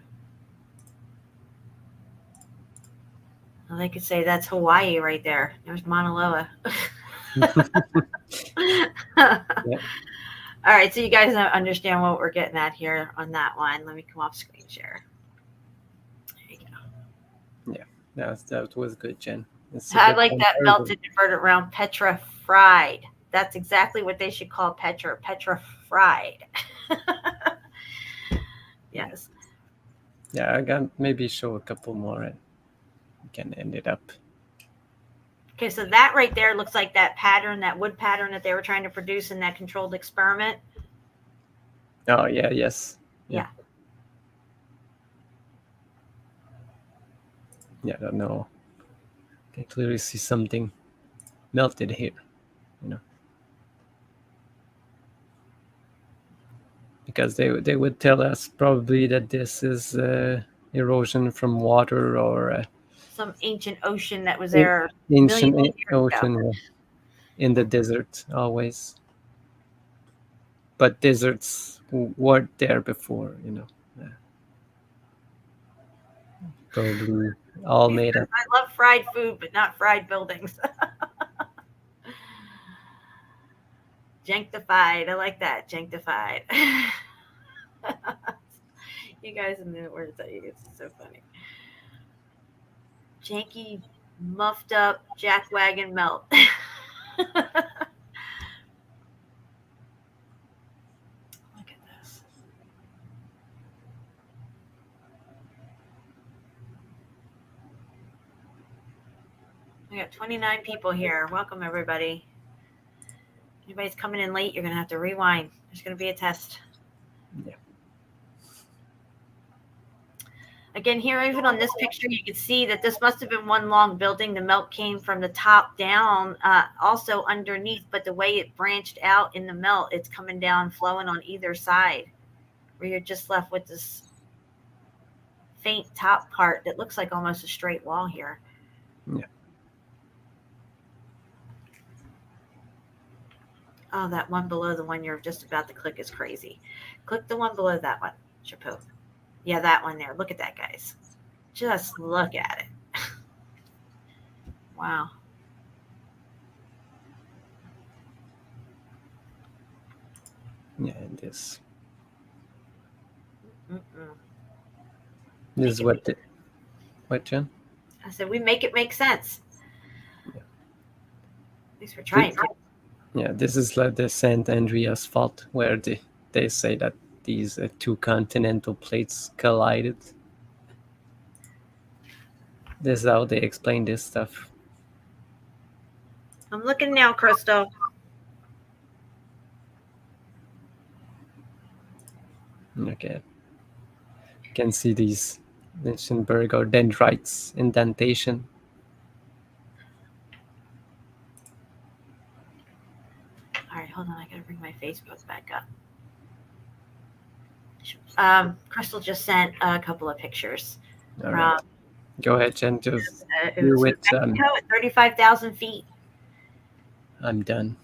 Well, they could say that's Hawaii right there. There's Mauna Loa. Yeah. All right, so you guys understand what we're getting at here on that one. Let me come off screen share. There you go. Yeah, that was good, Jen. I like that melted inverted round Petra fried. That's exactly what they should call Petra. Petra fried. Yes. Yeah, I got maybe show a couple more and we can end it up. Okay, so that right there looks like that pattern, that wood pattern that they were trying to produce in that controlled experiment. Oh, yeah, yes. Yeah. Yeah, I don't know. I can clearly see something melted here, because they would tell us probably that this is erosion from water or Some ancient ocean that was there ancient millions of years ago. ocean in the desert always. But deserts weren't there before, Probably all made up. I love fried food, but not fried buildings. Janktified. I like that. Janktified. You guys in the words I use. It's so funny. Janky, muffed up, jackwagon melt. Look at this. We got 29 people here. Welcome, everybody. Anybody's coming in late, you're going to have to rewind. There's going to be a test. Yeah. Again, here, even on this picture, you can see that this must have been one long building. The melt came from the top down, also underneath, but the way it branched out in the melt, it's coming down, flowing on either side, where you're just left with this faint top part that looks like almost a straight wall here. Yeah. Oh, that one below the one you're just about to click is crazy. Click the one below that one, Chapeau. Yeah, that one there. Look at that, guys. Just look at it. Wow. Yeah, and this. Mm-mm. This is what Jen? I said, we make it make sense. Yeah. At least we're trying to. Yeah, this is like the St. Andreas fault, where they say that these two continental plates collided. This is how they explain this stuff. I'm looking now, Crystal. Okay. You can see these Lichtenberg or Dendrites indentation. All right, hold on. I gotta bring my Facebook back up. Crystal just sent a couple of pictures. All right. Go ahead, Jen. Just it was Mexico at 35,000 feet. I'm done.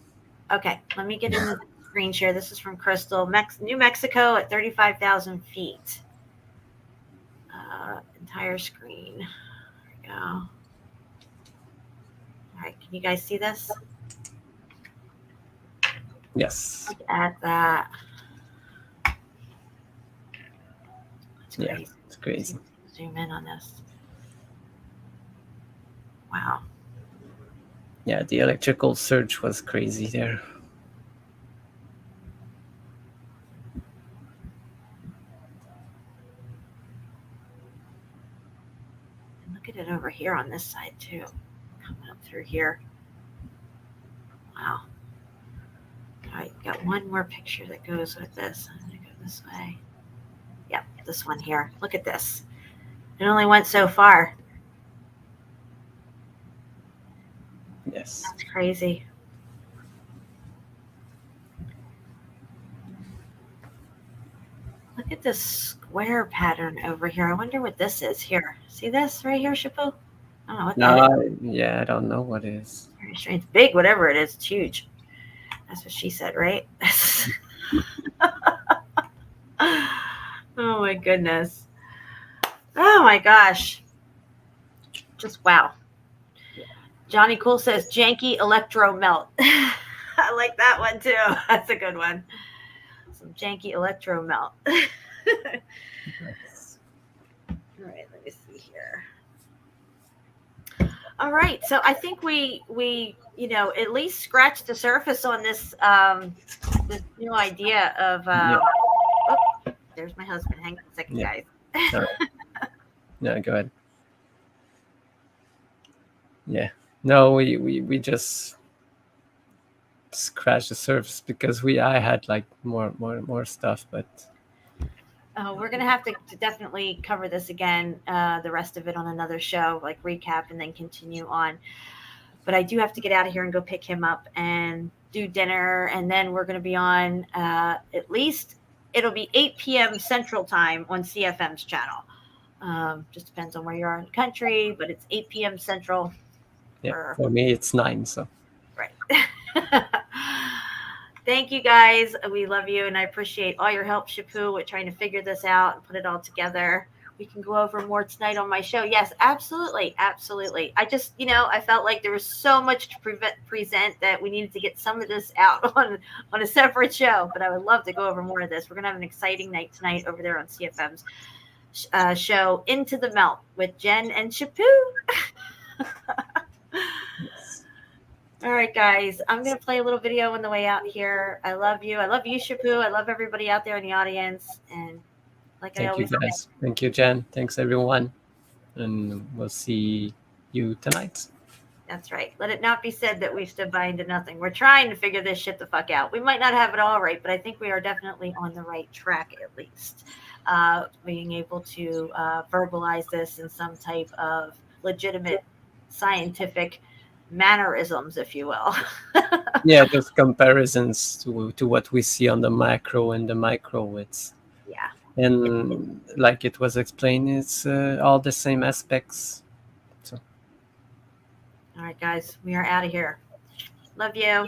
Okay, let me get into the screen share. This is from Crystal. New Mexico at 35,000 feet. Entire screen. There we go. All right, can you guys see this? Yes. Look at that. That's crazy. Yeah, it's crazy. Zoom in on this. Wow. Yeah, the electrical surge was crazy there. And look at it over here on this side too. Coming up through here. Wow. All right, got one more picture that goes with this. I'm gonna go this way. Yep, this one here. Look at this. It only went so far. Yes. That's crazy. Look at this square pattern over here. I wonder what this is here. See this right here, Chapeau? I don't know what that is. Yeah, I don't know what it is. Very strange. It's big, whatever it is. It's huge. That's what she said, right? Oh my goodness. Oh my gosh. Just wow. Johnny Cool says janky electro melt. I like that one too. That's a good one. Some janky electro melt. All right, let me see here. All right, so I think we at least scratched the surface on this this new idea of oh, there's my husband. Hang on a second, guys. All right. No, go ahead. Yeah. No, we just scratched the surface because I had like more stuff, but We're gonna have to definitely cover this again, the rest of it on another show, like recap and then continue on. But I do have to get out of here and go pick him up and do dinner, and then we're gonna be on at least it'll be 8 p.m. Central Time on CFM's channel. Just depends on where you are in the country, but it's 8 p.m. Central. Yeah, for me it's 9. So right. Thank you guys. We love you, and I appreciate all your help, Shapu, with trying to figure this out and put it all together. We can go over more tonight on my show. Yes, absolutely. Absolutely. I just, I felt like there was so much to present that we needed to get some of this out on a separate show, but I would love to go over more of this. We're going to have an exciting night tonight over there on CFM's show, Into the Melt, with Jen and Shapu. All right, guys, I'm going to play a little video on the way out here. I love you. I love you, Shapu. I love everybody out there in the audience. And thank you, guys. Say. Thank you, Jen. Thanks, everyone. And we'll see you tonight. That's right. Let it not be said that we've stood by and did nothing. We're trying to figure this shit the fuck out. We might not have it all right, but I think we are definitely on the right track, at least. Being able to verbalize this in some type of legitimate scientific mannerisms, if you will. Yeah, those comparisons to what we see on the macro and the micro. It's and like it was explained, it's all the same aspects. So, all right, guys, we are out of here. Love you.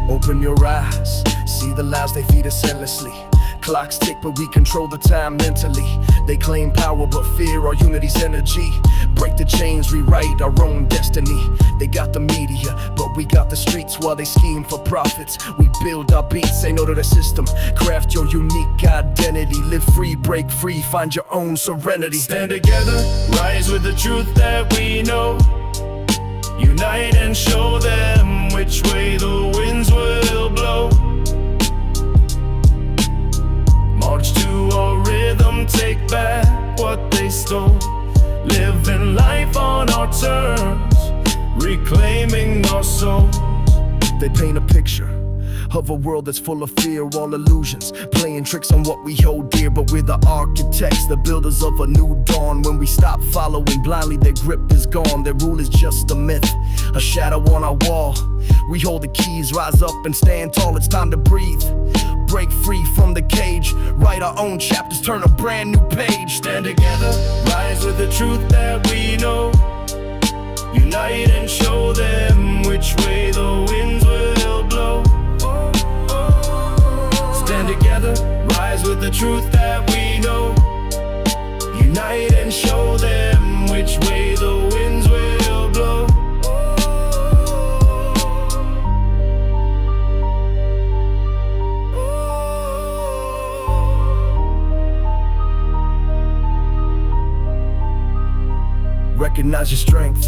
Open your eyes, see the lies they feed us endlessly. Clocks tick, but we control the time mentally. They claim power, but fear our unity's energy. Break the chains, rewrite our own destiny. They got the media, but we got the streets while they scheme for profits. We build our beats, say no to the system. Craft your unique identity. Live free, break free, find your own serenity. Stand together, rise with the truth that we know. Unite and show them which way the winds will blow. March to a rhythm, take back what they stole. Living life on our terms, reclaiming our souls. They paint a picture of a world that's full of fear, all illusions, playing tricks on what we hold dear. But we're the architects, the builders of a new dawn. When we stop following blindly, their grip is gone. Their rule is just a myth, a shadow on our wall. We hold the keys, rise up and stand tall. It's time to breathe, break free from the cage, write our own chapters, turn a brand new page. Stand together, rise with the truth that we know. Unite and show them which way the winds will blow. Stand together, rise with the truth that we know. Unite and show them which way the winds will blow. Recognize your strength,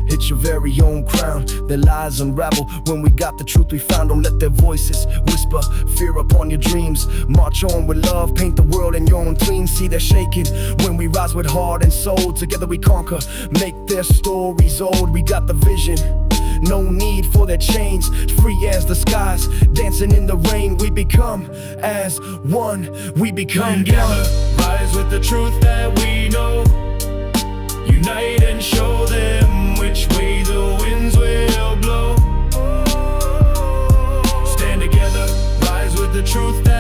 hit your very own crown. Their lies unravel when we got the truth we found. Don't let their voices whisper fear upon your dreams. March on with love, paint the world in your own clean. See they're shaking when we rise with heart and soul. Together we conquer, make their stories old. We got the vision, no need for their chains. Free as the skies, dancing in the rain. We become as one, we become together. Rise with the truth that we know. Unite and show them which way the winds will blow. Stand together, rise with the truth that